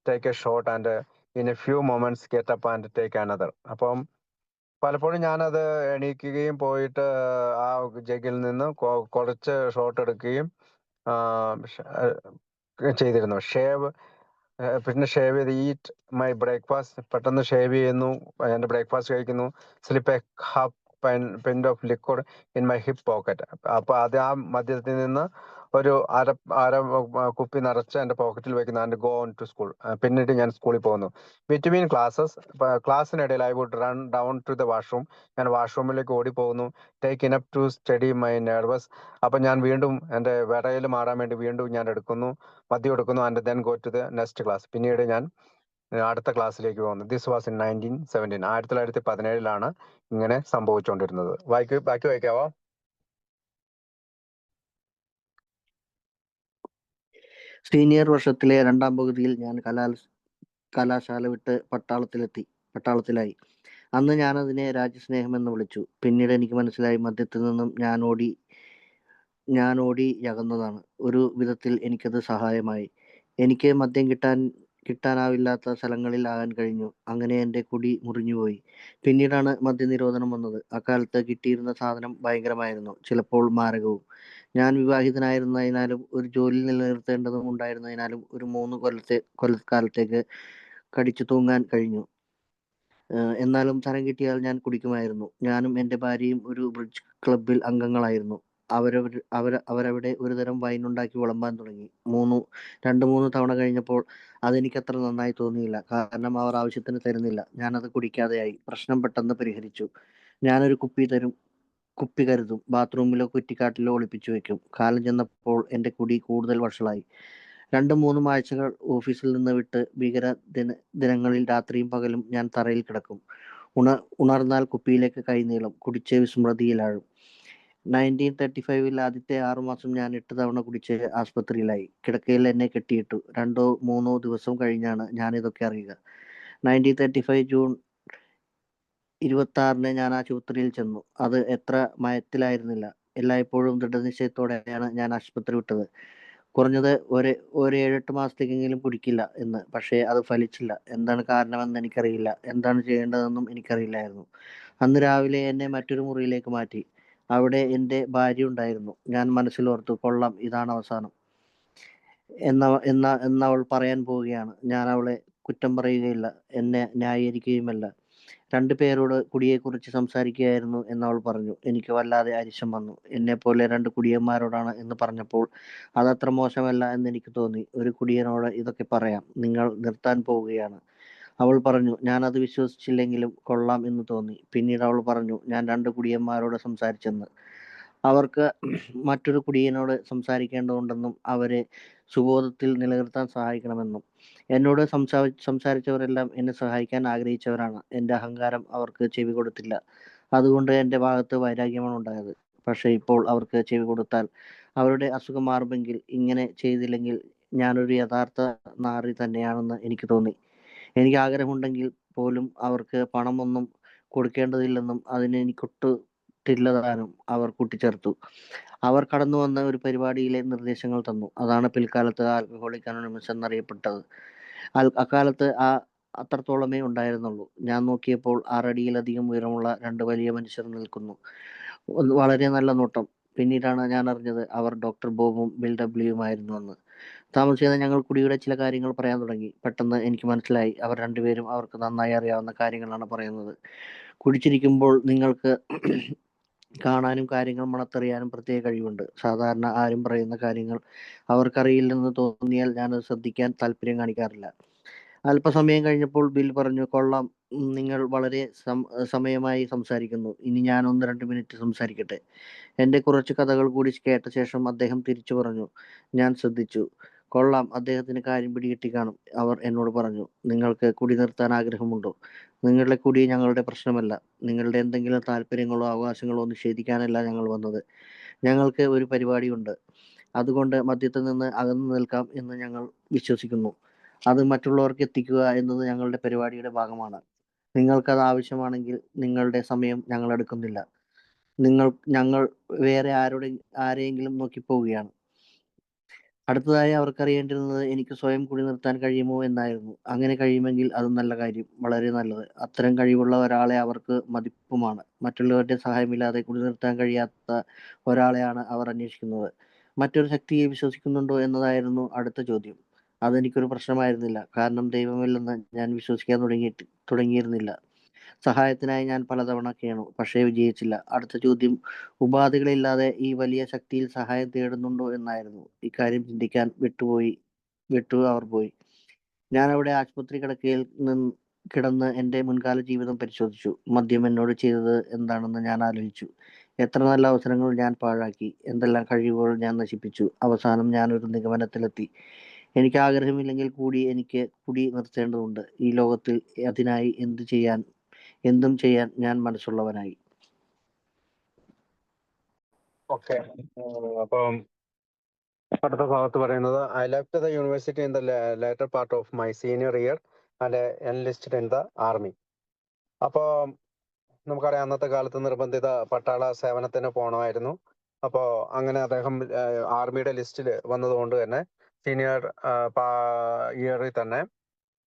take a shot and in a few moments get up and take another. അപ്പം പലപ്പോഴും ഞാനത് എണീക്കുകയും പോയിട്ട് ആ ജഗ്ഗിൽ നിന്ന് കുറച്ച് ഷോട്ട് എടുക്കുകയും ചെയ്തിരുന്നു. പിന്നെ ഷേവ് ചെയ്ത് ഈറ്റ് മൈ ബ്രേക്ക്ഫാസ്റ്റ്, പെട്ടെന്ന് ഷേവ് ചെയ്യുന്നു, എൻ്റെ ബ്രേക്ക്ഫാസ്റ്റ് കഴിക്കുന്നു. Slip A half പെൻഡ് of liquid in my hip pocket. അപ്പോൾ അത് ആ മദ്യത്തിൽ നിന്ന് ഒരു അര കുപ്പി നിറച്ച് എൻ്റെ പോക്കറ്റിൽ വെക്കുന്നു. And go on to school. പിന്നീട് ഞാൻ സ്കൂളിൽ പോകുന്നു. ബിറ്റ്വീൻ ക്ലാസ്സിനിടയിൽ I would run down to the washroom. ഞാൻ വാഷ്റൂമിലേക്ക് ഓടിപ്പോകുന്നു. Take enough to steady my nerves. അപ്പം ഞാൻ വീണ്ടും എൻ്റെ വിറയൽ മാറാൻ വേണ്ടി വീണ്ടും ഞാൻ മദ്യം എടുക്കുന്നു. And then go to the next class. പിന്നീട് ഞാൻ അടുത്ത ക്ലാസ്സിലേക്ക് പോകുന്നു. This was in 1917. 1917 ഇങ്ങനെ സംഭവിച്ചുകൊണ്ടിരുന്നത്. ബാക്കി വായിക്കാവോ? സീനിയർ വർഷത്തിലെ 2ാം പകുതിയിൽ ഞാൻ കലാശാല വിട്ട് പട്ടാളത്തിലായി. അന്ന് ഞാനതിനെ രാജ്യസ്നേഹം എന്ന് വിളിച്ചു. പിന്നീട് എനിക്ക് മനസ്സിലായി, മദ്യത്തിൽ നിന്നും ഞാൻ ഓടി അകന്നതാണ്. ഒരു വിധത്തിൽ എനിക്കത് സഹായമായി. എനിക്ക് മദ്യം കിട്ടാനാവില്ലാത്ത സ്ഥലങ്ങളിൽ ആകാൻ കഴിഞ്ഞു. അങ്ങനെ എൻ്റെ കുടി മുറിഞ്ഞുപോയി. പിന്നീടാണ് മദ്യനിരോധനം വന്നത്. അക്കാലത്ത് കിട്ടിയിരുന്ന സാധനം ഭയങ്കരമായിരുന്നു, ചിലപ്പോൾ മാരകവും. ഞാൻ വിവാഹിതനായിരുന്നതിനാലും ഒരു ജോലി നിലനിർത്തേണ്ടതും ഉണ്ടായിരുന്നതിനാലും ഒരു 3 കൊല്ലക്കാലത്തേക്ക് കടിച്ചു തൂങ്ങാൻ കഴിഞ്ഞു. എന്നാലും തരം കിട്ടിയാൽ ഞാൻ കുടിക്കുമായിരുന്നു. ഞാനും എൻ്റെ ഭാര്യയും ഒരു ബ്രിഡ്ജ് ക്ലബ്ബിൽ അംഗങ്ങളായിരുന്നു. അവരവിടെ ഒരുതരം വൈൻ ഉണ്ടാക്കി വിളമ്പാൻ തുടങ്ങി. 2-3 തവണ കഴിഞ്ഞപ്പോൾ അതെനിക്കത്ര നന്നായി തോന്നിയില്ല. കാരണം അവർ ആവശ്യത്തിന് തരുന്നില്ല. ഞാനത് കുടിക്കാതെയായി. പ്രശ്നം പെട്ടെന്ന് പരിഹരിച്ചു. ഞാനൊരു കുപ്പി കരുതും. ബാത്റൂമിലോ കുറ്റിക്കാട്ടിലോ ഒളിപ്പിച്ചു വെക്കും. കാലം ചെന്നപ്പോൾ എൻ്റെ കുടി കൂടുതൽ വഷളായി. 2-3 ആഴ്ചകൾ ഓഫീസിൽ നിന്ന് വിട്ട് ദിനങ്ങളിൽ രാത്രിയും പകലും ഞാൻ തറയിൽ കിടക്കും. ഉണർന്നാൽ കുപ്പിയിലേക്ക് കൈനീളും. കുടിച്ച് വിസ്മൃതിയിലാഴും. 1935 ആദ്യത്തെ 6 മാസം ഞാൻ 8 തവണ കുടിച്ച് ആസ്പത്രിയിലായി. കിടക്കയിൽ എന്നെ കെട്ടിയിട്ടു. 2-3 ദിവസം കഴിഞ്ഞാണ് ഞാൻ ഇതൊക്കെ അറിയുക. 1935 ജൂൺ 26 ഞാൻ ആശുപത്രിയിൽ ചെന്നു. അത് എത്ര മയത്തിലായിരുന്നില്ല. എല്ലായ്പ്പോഴും ദൃഢനിശ്ചയത്തോടെയാണ് ഞാൻ ആശുപത്രി വിട്ടത്. കുറഞ്ഞത് ഒരു 7-8 മാസത്തേക്കെങ്കിലും കുടിക്കില്ല എന്ന്. പക്ഷേ അത് ഫലിച്ചില്ല. എന്താണ് കാരണമെന്ന് എനിക്കറിയില്ല. എന്താണ് ചെയ്യേണ്ടതെന്നും എനിക്കറിയില്ലായിരുന്നു. അന്ന് രാവിലെ എന്നെ മറ്റൊരു മുറിയിലേക്ക് മാറ്റി. അവിടെ എൻ്റെ ഭാര്യ ഉണ്ടായിരുന്നു. ഞാൻ മനസ്സിലോർത്തു, കൊള്ളാം, ഇതാണ് അവസാനം എന്നവൾ പറയാൻ പോവുകയാണ്. ഞാൻ അവളെ കുറ്റം പറയുകയില്ല, എന്നെ ന്യായീകരിക്കുകയുമല്ല. 2 പേരോട് കുടിയെക്കുറിച്ച് സംസാരിക്കുകയായിരുന്നു എന്നവൾ പറഞ്ഞു. എനിക്ക് വല്ലാതെ അരിശം വന്നു. എന്നെപ്പോലെ 2 കുടിയന്മാരോടാണ് എന്ന് പറഞ്ഞപ്പോൾ അതത്ര മോശമല്ല എന്നെനിക്ക് തോന്നി. ഒരു കുടിയനോട് ഇതൊക്കെ പറയാം. നിങ്ങൾ നിർത്താൻ പോവുകയാണ്. അവൾ പറഞ്ഞു. ഞാനത് വിശ്വസിച്ചില്ലെങ്കിലും കൊള്ളാം എന്ന് തോന്നി. പിന്നീട് അവൾ പറഞ്ഞു, ഞാൻ 2 കുടിയന്മാരോട് സംസാരിച്ചെന്ന്. അവർക്ക് മറ്റൊരു കുടിയനോട് സംസാരിക്കേണ്ടതുണ്ടെന്നും അവരെ സുബോധത്തിൽ നിലനിർത്താൻ സഹായിക്കണമെന്നും. എന്നോട് സംസാരിച്ചവരെല്ലാം എന്നെ സഹായിക്കാൻ ആഗ്രഹിച്ചവരാണ്. എൻ്റെ അഹങ്കാരം അവർക്ക് ചെവി കൊടുത്തില്ല. അതുകൊണ്ട് എൻ്റെ ഭാഗത്ത് വൈരാഗ്യമാണ് ഉണ്ടായത്. പക്ഷേ ഇപ്പോൾ അവർക്ക് ചെവി കൊടുത്താൽ അവരുടെ അസുഖം മാറുമെങ്കിൽ, ഇങ്ങനെ ചെയ്തില്ലെങ്കിൽ ഞാനൊരു യഥാർത്ഥ നാറി തന്നെയാണെന്ന് എനിക്ക് തോന്നി. എനിക്ക് ആഗ്രഹമുണ്ടെങ്കിൽ പോലും അവർക്ക് പണമൊന്നും കൊടുക്കേണ്ടതില്ലെന്നും അതിനെനിക്കൊട്ടില്ലതാനും അവർ കൂട്ടിച്ചേർത്തു. അവർ കടന്നു വന്ന ഒരു പരിപാടിയിലെ നിർദ്ദേശങ്ങൾ തന്നു. അതാണ് പിൽക്കാലത്ത് ആൽക്കഹോളിക് അനോണിമസ് എന്നറിയപ്പെട്ടത്. അക്കാലത്ത് അത്രത്തോളമേ ഉണ്ടായിരുന്നുള്ളൂ. ഞാൻ നോക്കിയപ്പോൾ 6 അടിയിലധികം ഉയരമുള്ള 2 വലിയ മനുഷ്യർ നിൽക്കുന്നു. വളരെ നല്ല നോട്ടം. പിന്നീടാണ് ഞാൻ അറിഞ്ഞത് അവർ ഡോക്ടർ ബോബും ബിൽ ഡബ്ല്യുമായിരുന്നു എന്ന്. താമസിയാതെ ഞങ്ങൾ കുടിയുടെ ചില കാര്യങ്ങൾ പറയാൻ തുടങ്ങി. പെട്ടെന്ന് എനിക്ക് മനസ്സിലായി, അവർ 2 പേരും അവർക്ക് നന്നായി അറിയാവുന്ന കാര്യങ്ങളാണ് പറയുന്നത്. കുടിച്ചിരിക്കുമ്പോൾ നിങ്ങൾക്ക് കാണാനും കാര്യങ്ങൾ മണത്തറിയാനും പ്രത്യേക കഴിവുണ്ട്. സാധാരണ ആരും പറയുന്ന കാര്യങ്ങൾ അവർക്കറിയില്ലെന്ന് തോന്നിയാൽ ഞാനത് ശ്രദ്ധിക്കാൻ താല്പര്യം കാണിക്കാറില്ല. അല്പസമയം കഴിഞ്ഞപ്പോൾ ബിൽ പറഞ്ഞു, കൊള്ളാം, നിങ്ങൾ വളരെ സമയമായി സംസാരിക്കുന്നു. ഇനി ഞാൻ 1-2 മിനിറ്റ് സംസാരിക്കട്ടെ. എൻ്റെ കുറച്ച് കഥകൾ കൂടി കേട്ട ശേഷം അദ്ദേഹം തിരിച്ചു പറഞ്ഞു. ഞാൻ ശ്രദ്ധിച്ചു. കൊള്ളാം, അദ്ദേഹത്തിന് കാര്യം പിടികിട്ടി കാണും. അവർ എന്നോട് പറഞ്ഞു, നിങ്ങൾക്ക് കുടി നിർത്താൻ ആഗ്രഹമുണ്ടോ? നിങ്ങളുടെ കുടി ഞങ്ങളുടെ പ്രശ്നമല്ല. നിങ്ങളുടെ എന്തെങ്കിലും താല്പര്യങ്ങളോ അവകാശങ്ങളോ നിഷേധിക്കാനല്ല ഞങ്ങൾ വന്നത്. ഞങ്ങൾക്ക് ഒരു പരിപാടിയുണ്ട്. അതുകൊണ്ട് മദ്യത്തിൽ നിന്ന് അകന്നു നിൽക്കാം എന്ന് ഞങ്ങൾ വിശ്വസിക്കുന്നു. അത് മറ്റുള്ളവർക്ക് എത്തിക്കുക എന്നത് ഞങ്ങളുടെ പരിപാടിയുടെ ഭാഗമാണ്. നിങ്ങൾക്കത് ആവശ്യമാണെങ്കിൽ നിങ്ങളുടെ സമയം ഞങ്ങൾ എടുക്കുന്നില്ല. ഞങ്ങൾ വേറെ ആരെയെങ്കിലും നോക്കിപ്പോവുകയാണ്. അടുത്തതായി അവർക്കറിയേണ്ടിരുന്നത് എനിക്ക് സ്വയം കുടി നിർത്താൻ കഴിയുമോ എന്നായിരുന്നു. അങ്ങനെ കഴിയുമെങ്കിൽ അതും നല്ല കാര്യം, വളരെ നല്ലത്. അത്തരം കഴിവുള്ള ഒരാളെ അവർക്ക് മതിപ്പുമാണ്. മറ്റുള്ളവരുടെ സഹായമില്ലാതെ കുടി നിർത്താൻ കഴിയാത്ത ഒരാളെയാണ് അവർ അന്വേഷിക്കുന്നത്. മറ്റൊരു ശക്തിയെ വിശ്വസിക്കുന്നുണ്ടോ എന്നതായിരുന്നു അടുത്ത ചോദ്യം. അതെനിക്കൊരു പ്രശ്നമായിരുന്നില്ല. കാരണം ദൈവമില്ലെന്ന് ഞാൻ വിശ്വസിക്കാൻ തുടങ്ങിയിരുന്നില്ല. സഹായത്തിനായി ഞാൻ പലതവണ കേണു, പക്ഷേ വിജയിച്ചില്ല. അടുത്ത ചോദ്യം ഉപാധികളില്ലാതെ ഈ വലിയ ശക്തിയിൽ സഹായം തേടുന്നുണ്ടോ എന്നായിരുന്നു. ഇക്കാര്യം ചിന്തിക്കാൻ അവർ പോയി. ഞാൻ അവിടെ ആശുപത്രി കിടക്കയിൽ കിടന്ന് എൻ്റെ മുൻകാല ജീവിതം പരിശോധിച്ചു. മദ്യം എന്നോട് ചെയ്തത് എന്താണെന്ന് ഞാൻ ആലോചിച്ചു. എത്ര നല്ല അവസരങ്ങൾ ഞാൻ പാഴാക്കി, എന്തെല്ലാം കഴിവുകൾ ഞാൻ നശിപ്പിച്ചു. അവസാനം ഞാനൊരു നിഗമനത്തിലെത്തി. എനിക്ക് ആഗ്രഹമില്ലെങ്കിൽ കൂടി എനിക്ക് കുടി നിർത്തേണ്ടതുണ്ട്. ഈ ലോകത്തിൽ അതിനായി എന്തും ചെയ്യാൻ ഞാൻ മനസ്സുള്ളവനായി. ഓക്കെ. അപ്പം അടുത്ത ഭാഗത്ത് പറയുന്നത്, I left the university in the later part of my senior year and enlisted in the army. അപ്പോൾ നമുക്കറിയാം, അന്നത്തെ കാലത്ത് നിർബന്ധിത പട്ടാള സേവനത്തിന് പോകണമായിരുന്നു. അപ്പോൾ അങ്ങനെ അദ്ദേഹം ആർമിയുടെ ലിസ്റ്റിൽ വന്നതുകൊണ്ട് തന്നെ സീനിയർ ഇയറിൽ തന്നെ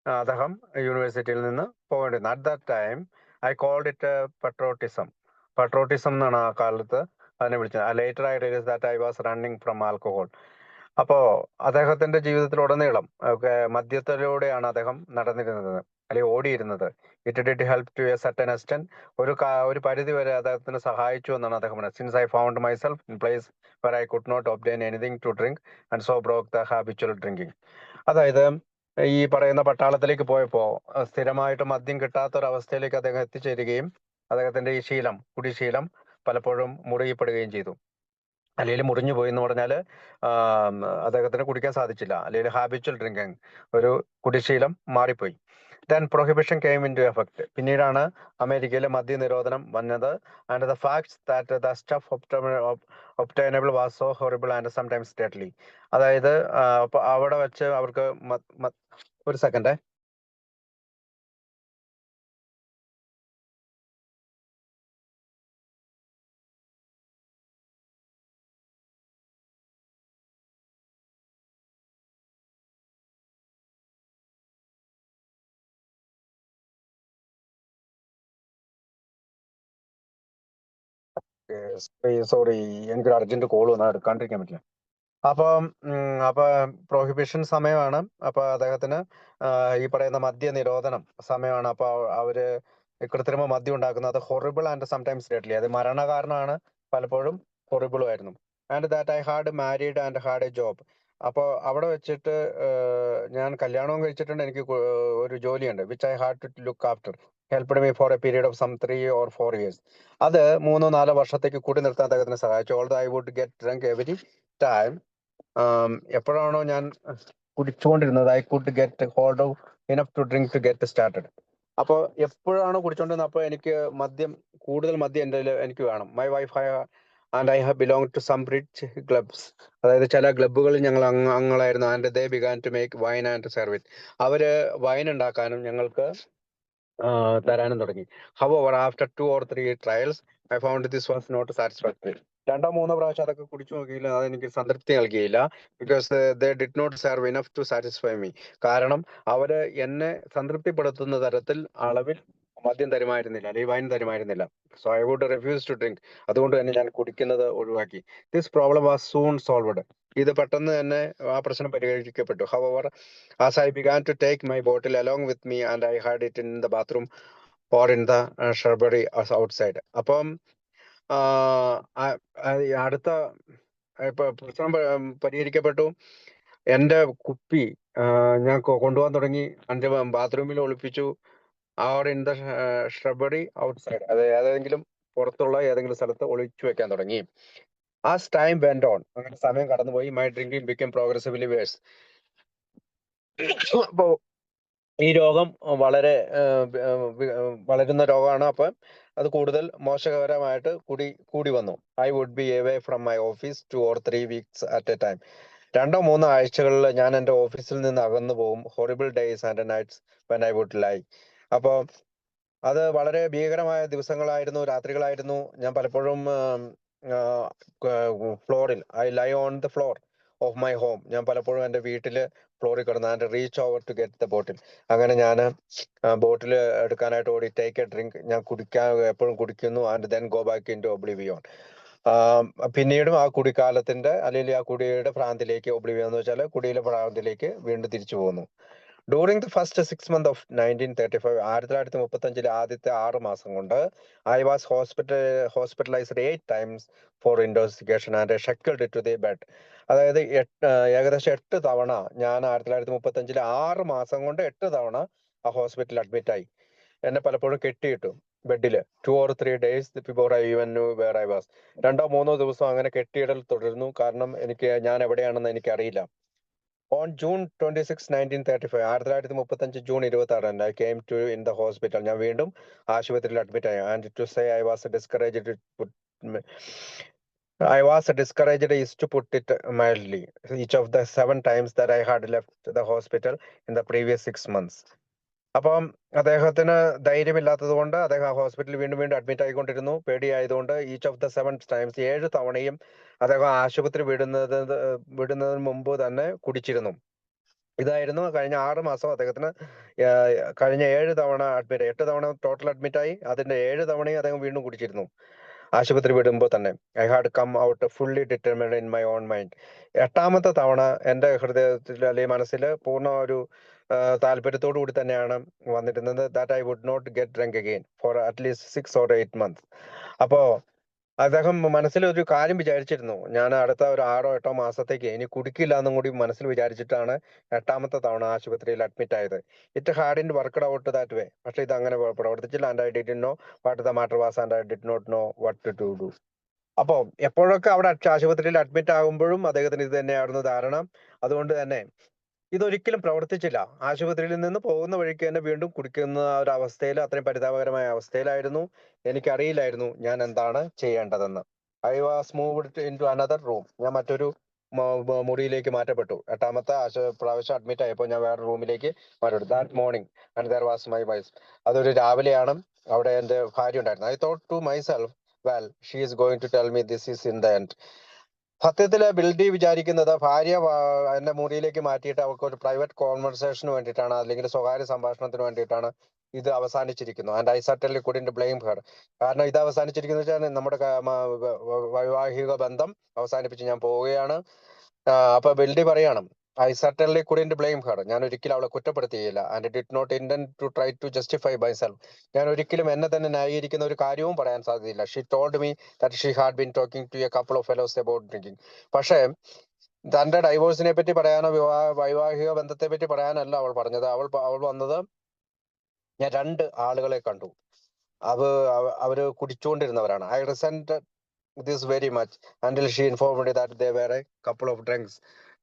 അദ്ദേഹം യൂണിവേഴ്സിറ്റിയിൽ നിന്ന് പോകേണ്ടിരുന്നു. At that time I called it patriotism എന്നാണ് ആ കാലത്ത് അതിനെ വിളിച്ചത്. Later I realise that I was running from alcohol. അപ്പോൾ അദ്ദേഹത്തിന്റെ ജീവിതത്തിലുടനീളം മദ്യത്തിലൂടെയാണ് അദ്ദേഹം നടന്നിരുന്നത്, അല്ലെങ്കിൽ ഓടിയിരുന്നത്. It did help to a certain extent. ഒരു പരിധി വരെ അദ്ദേഹത്തിന് സഹായിച്ചു എന്നാണ് അദ്ദേഹം പറഞ്ഞത്. Since I found myself in place where I could not obtain anything to drink and so broke the habitual drinking. അതായത് ഈ പറയുന്ന പട്ടാളത്തിലേക്ക് പോയപ്പോൾ സ്ഥിരമായിട്ട് മദ്യം കിട്ടാത്തൊരവസ്ഥയിലേക്ക് അദ്ദേഹം എത്തിച്ചേരുകയും അദ്ദേഹത്തിന്റെ ഈ കുടിശീലം പലപ്പോഴും മുറിയപ്പെടുകയും ചെയ്തു. അല്ലെങ്കിൽ മുറിഞ്ഞു പോയി എന്ന് പറഞ്ഞാൽ അദ്ദേഹത്തിന് കുടിക്കാൻ സാധിച്ചില്ല. അല്ലെങ്കിൽ ഹാബിച്വൽ ഡ്രിങ്കിങ്, ഒരു കുടിശീലം മാറിപ്പോയി. Then prohibition came in to effect. പിന്നീടാണ് അമേരിക്കയിലെ മദ്യനിരോധനം വന്നത്. And the facts that the stuff obtainable was so horrible and sometimes deadly. അതായത് അവിടെ വെച്ച് അവർക്ക് ഒരു സെക്കൻഡ്. സോറി, എനിക്കൊരു അർജന്റ് കോൾ വന്നാൽ എടുക്കാണ്ടിരിക്കാൻ പറ്റില്ല. അപ്പം പ്രൊഹിബിഷൻ സമയമാണ്. അപ്പൊ അദ്ദേഹത്തിന് ഈ പറയുന്ന മദ്യനിരോധനം സമയമാണ്. അപ്പൊ അവര് കൃത്രിമ മദ്യം ഉണ്ടാക്കുന്നത് ഹൊറിബിൾ ആൻഡ് സംടൈംസ് ഡെഡ്ലി, അത് മരണകാരണമാണ്, പലപ്പോഴും ഹൊറിബിളും ആയിരുന്നു. And that I had married and had a job. അപ്പോൾ അവിടെ വെച്ചിട്ട് ഞാൻ കല്യാണവും കഴിച്ചിട്ടുണ്ട്, എനിക്ക് ഒരു ജോലിയുണ്ട്. Which I had to look after, helped me for a period of some 3 or 4 years. അത് 3-4 വർഷത്തേക്ക് കൂടി നിർത്താൻ അദ്ദേഹത്തിന് സഹായിച്ചു. Although I would get drunk every time. എപ്പോഴാണോ ഞാൻ കുടിച്ചുകൊണ്ടിരുന്നത്, I could get hold enough to drink to get started. അപ്പോൾ എപ്പോഴാണോ കുടിച്ചുകൊണ്ടിരുന്നത് അപ്പോൾ എനിക്ക് കൂടുതൽ മദ്യം എനിക്ക് വേണം. My wife and I have belong to some rich clubs. അതായത് ചില ക്ലബ്ബുകളിൽ ഞങ്ങൾ അംഗങ്ങളായിരുന്നു. And they began to make wine and serve it. അവര് വൈൻ ഉണ്ടാക്കാനും ഞങ്ങൾക്ക് തരാനും തുടങ്ങി. However after 2 or 3 trials I found this was not satisfactory. 2-3 പ്രാവശ്യം അതൊക്കെ കുടിച്ചു നോക്കിയില്ല, അതെനിക്ക് സംതൃപ്തി നൽകിയില്ല. Because they did not serve enough to satisfy me. കാരണം അവര് എന്നെ സംതൃപ്തിപ്പെടുത്തുന്ന തരത്തിൽ അളവിൽ മദ്യം തരുമായിരുന്നില്ല, അല്ലെങ്കിൽ വൈൻ തരുമായിരുന്നില്ല. So I would refuse to drink. അതുകൊണ്ട് തന്നെ ഞാൻ കുടിക്കുന്നത് ഒഴിവാക്കി. This problem was soon solved. ഇത് പെട്ടെന്ന് തന്നെ ആ പ്രശ്നം പരിഹരിക്കപ്പെട്ടു. However as I began to take my bottle along with me and I had it in the bathroom or in the shrubbery outside. അപ്പം അടുത്ത ഇപ്പൊ പ്രശ്നം പരിഹരിക്കപ്പെട്ടു. എന്റെ കുപ്പി ഞാൻ കൊണ്ടുപോകാൻ തുടങ്ങി. എന്റെ ബാത്റൂമിൽ ഒളിപ്പിച്ചു. or in the shrubbery outside, അത് ഏതെങ്കിലും പുറത്തുള്ള ഏതെങ്കിലും സ്ഥലത്ത് ഒളിച്ചു വെക്കാൻ തുടങ്ങി. As time went on, അങ്ങനെ സമയം കടന്നുപോയി. My drinking became progressively worse. അപ്പോ ഈ രോഗം വളരുന്ന രോഗമാണ്. അപ്പം അത് കൂടുതൽ മോശകരമായിട്ട് കൂടി വന്നു. I would be away from my office 2 or 3 weeks at a time. 2-3 ആഴ്ചകളിൽ ഞാൻ എൻ്റെ ഓഫീസിൽ നിന്ന് അകന്നു പോകും. Horrible days and nights when I would lie. അപ്പോൾ അത് വളരെ ഭീകരമായ ദിവസങ്ങളായിരുന്നു, രാത്രികളായിരുന്നു. ഞാൻ പലപ്പോഴും ഫ്ലോറിൽ, I lie on the floor of my home. ഞാൻ പലപ്പോഴും എൻ്റെ വീട്ടില് ഫ്ലോറിൽ കിടന്നു. And reach over to get the bottle. അങ്ങനെ ഞാൻ ബോട്ടിൽ എടുക്കാനായിട്ട് ഓടി. ടേക്ക് എ ഡ്രിങ്ക്, ഞാൻ എപ്പോഴും കുടിക്കുന്നു. And then go back in to oblivion. പിന്നീടും ആ കുടിക്കാലത്തിന്റെ, അല്ലെങ്കിൽ ആ കുടിയുടെ ഭ്രാന്തിലേക്ക്, ഒബ്ലിവിയോൺ എന്ന് വെച്ചാൽ കുടിയിലെ ഭ്രാന്തിലേക്ക് വീണ്ടും തിരിച്ചു പോകുന്നു. During the first 6 months of 1935, 1935 ആദ്യത്തെ 6 മാസം കൊണ്ട് I was hospitalized 8 times for intoxication and shackled to the bed. അതായത് ഏകദേശം 8 തവണ ഞാൻ 1935 6 മാസം കൊണ്ട് 8 തവണ ആ ഹോസ്പിറ്റലിൽ അഡ്മിറ്റായി. എന്നെ പലപ്പോഴും കെട്ടിയിട്ടു ബെഡില്. 2 or 3 days before I even knew where I was. 2-3 ദിവസം അങ്ങനെ കെട്ടിയിടൽ തുടർന്നു. കാരണം ഞാൻ എവിടെയാണെന്ന് എനിക്കറിയില്ല. On June 26, 1935, 1935 June 26, I came to in the hospital. ഞാൻ വീണ്ടും ആശുപത്രിയിൽ അഡ്മിറ്റ് ആയി. And to say I was discouraged is to put it mildly. Each of the 7 times that I had left the hospital in the previous 6 months. അപ്പം അദ്ദേഹത്തിന് ധൈര്യമില്ലാത്തത് കൊണ്ട് അദ്ദേഹം ആ ഹോസ്പിറ്റലിൽ വീണ്ടും അഡ്മിറ്റ് ആയിക്കൊണ്ടിരുന്നു. പേടിയായതുകൊണ്ട് ഈച്ച് ഓഫ് ദ 7 times 7 തവണയും അദ്ദേഹം ആശുപത്രി വിടുന്നതിന് മുമ്പ് തന്നെ കുടിച്ചിരുന്നു. ഇതായിരുന്നു കഴിഞ്ഞ 6 മാസം അദ്ദേഹത്തിന്. കഴിഞ്ഞ 7 തവണ 8 തവണ ടോട്ടൽ അഡ്മിറ്റായി. അതിന്റെ 7 തവണയും അദ്ദേഹം വീണ്ടും കുടിച്ചിരുന്നു ആശുപത്രി വിടുമ്പോൾ തന്നെ. I had come out fully determined in my own mind. 8ാമത്തെ തവണ എൻ്റെ ഹൃദയത്തിൽ, അല്ലെങ്കിൽ മനസ്സിൽ പൂർണ്ണ ഒരു താല്പര്യത്തോടു കൂടി തന്നെയാണ് വന്നിരുന്നത്. That I would not get drunk again for at least 6 or 8 months. അപ്പോ അദ്ദേഹം മനസ്സിൽ ഒരു കാര്യം വിചാരിച്ചിരുന്നു. ഞാൻ അടുത്ത ഒരു 6 8 മാസത്തേക്ക് ഇനി കുടിക്കില്ല എന്നും കൂടി മനസ്സിൽ വിചാരിച്ചിട്ടാണ് 8ാമത്തെ തവണ ആശുപത്രിയിൽ അഡ്മിറ്റ് ആയത്. It hadn't worked out that way. പക്ഷെ ഇത് അങ്ങനെ പ്രവർത്തിച്ചില്ല. And I did know what the matter was and I did not know what to do. അപ്പൊ എപ്പോഴൊക്കെ അവിടെ ആശുപത്രിയിൽ അഡ്മിറ്റ് ആകുമ്പോഴും അദ്ദേഹത്തിന് ഇത് തന്നെയായിരുന്നു ധാരണ. അതുകൊണ്ട് തന്നെ ഇതൊരിക്കലും പ്രവർത്തിച്ചില്ല. ആശുപത്രിയിൽ നിന്ന് പോകുന്ന വഴിക്ക് തന്നെ വീണ്ടും കുടിക്കുന്ന ഒരു അവസ്ഥയിൽ, അത്രയും പരിതാപകരമായ അവസ്ഥയിലായിരുന്നു. എനിക്കറിയില്ലായിരുന്നു ഞാൻ എന്താണ് ചെയ്യേണ്ടതെന്ന്. I was moved into another room. ഞാൻ മറ്റൊരു മുറിയിലേക്ക് മാറ്റപ്പെട്ടു. 8ാമത്തെ പ്രാവശ്യം അഡ്മിറ്റ് ആയപ്പോൾ ഞാൻ വേറെ റൂമിലേക്ക് മാറ്റപ്പെട്ടു. That morning and there was my wife. അതൊരു രാവിലെയാണ്. അവിടെ എന്റെ ഭാര്യ ഉണ്ടായിരുന്നു. I thought to myself, well she is going to tell me this is in the end. സത്യത്തില് ബിൽഡി വിചാരിക്കുന്നത് ഭാര്യ എന്നെ മുറിയിലേക്ക് മാറ്റിയിട്ട് അവർക്ക് ഒരു പ്രൈവറ്റ് കോൺവെർസേഷന് വേണ്ടിയിട്ടാണ്, അല്ലെങ്കിൽ സ്വകാര്യ സംഭാഷണത്തിന് വേണ്ടിയിട്ടാണ് ഇത് അവസാനിച്ചിരിക്കുന്നു. And I certainly couldn't blame her. കാരണം ഇത് അവസാനിച്ചിരിക്കുന്നത് വെച്ചാൽ നമ്മുടെ വൈവാഹിക ബന്ധം അവസാനിപ്പിച്ച് ഞാൻ പോവുകയാണ്. അപ്പൊ ബിൽഡി പറയാണ്, I certainly couldn't blame her. ഞാൻ ഒരിക്കലും അവളെ കുറ്റപ്പെടുത്തുകയില്ല. And did not intend to try to justify myself. ഞാൻ ഒരിക്കലും എന്നെ തന്നെ ന്യായീകരിക്കുന്ന ഒരു കാര്യവും പറയാൻ സാധ്യതയില്ല. She told me that she had been talking to a couple of fellows about drinking. പക്ഷേ തന്റെ ഡൈവോഴ്സിനെ പറ്റി പറയാനോ വൈവാഹിക ബന്ധത്തെ പറ്റി പറയാനല്ല അവൾ പറഞ്ഞത്. അവൾ വന്നത്, ഞാൻ 2 ആളുകളെ കണ്ടു. അവര് കുടിച്ചുകൊണ്ടിരുന്നവരാണ്. I resent this very much until she informed that they were a couple of drinks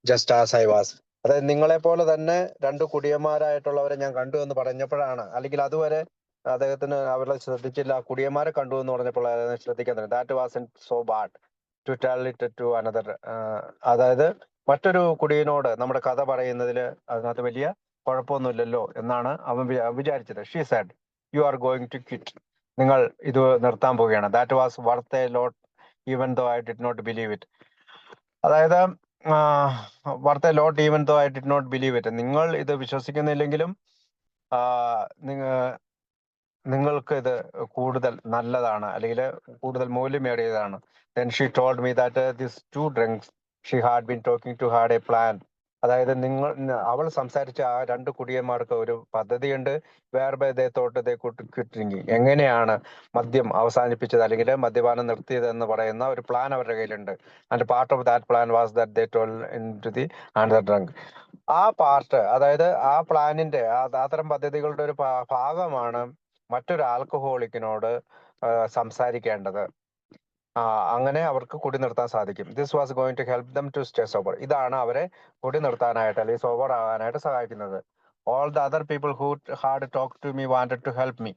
just as I was. അതായത് നിങ്ങളെ പോലെ തന്നെ 2 കുടിയന്മാരായിട്ടുള്ളവരെ ഞാൻ കണ്ടു എന്ന് പറഞ്ഞപ്പോഴാണ്, അല്ലെങ്കിൽ അതുവരെ അദ്ദേഹത്തിന് അവരെ ശ്രദ്ധിച്ചില്ല. കുടിയന്മാരെ കണ്ടു എന്ന് പറഞ്ഞപ്പോൾ ശ്രദ്ധിക്കാൻ തന്നെ. That was so bad to tell it to another. അതായത് മറ്റൊരു കുടിയനോട് നമ്മുടെ കഥ പറയുന്നതിൽ അതിനകത്ത് വലിയ കുഴപ്പമൊന്നുമില്ലല്ലോ എന്നാണ് അവൻ വിചാരിച്ചത്. She said, you are going to quit. നിങ്ങൾ ഇത് നിർത്താൻ പോവുകയാണ്. That was worth a lot even though I did not believe it. അതായത് worth a lot even though I did not believe it. നിങ്ങൾ ഇത് വിശ്വസിക്കുന്നില്ലെങ്കിലും നിങ്ങൾക്ക് ഇത് കൂടുതൽ നല്ലതാണ്, അല്ലെങ്കിൽ കൂടുതൽ മൂല്യമേറിയതാണ്. Then she told me that these 2 drinks she had been talking to had a plan. അതായത് അവൾ സംസാരിച്ച ആ 2 കുടിയന്മാർക്ക് ഒരു പദ്ധതിയുണ്ട്. whereby they thought they could quit drinking. എങ്ങനെയാണ് മദ്യം അവസാനിപ്പിച്ചത് അല്ലെങ്കിൽ മദ്യപാനം നിർത്തിയത് എന്ന് പറയുന്ന ഒരു പ്ലാൻ അവരുടെ കയ്യിലുണ്ട്. And part of that plan was that they told into the another drunk. ആ പാർട്ട്, അതായത് ആ പ്ലാനിന്റെ അത്തരം പദ്ധതികളുടെ ഒരു ഭാഗമാണ് മറ്റൊരു ആൽക്കഹോളിക്കിനോട് സംസാരിക്കേണ്ടത്. അങ്ങനെ അവർക്ക് കുടി നിർത്താൻ സാധിക്കും. This was going to help them to stay sober. ഇതാണ് അവരെ കുടി നിർത്താനായിട്ട് അല്ലെങ്കിൽ സോബർ ആകാനായിട്ട് സഹായിക്കുന്നത്. All the other people who had talk to me wanted to help me.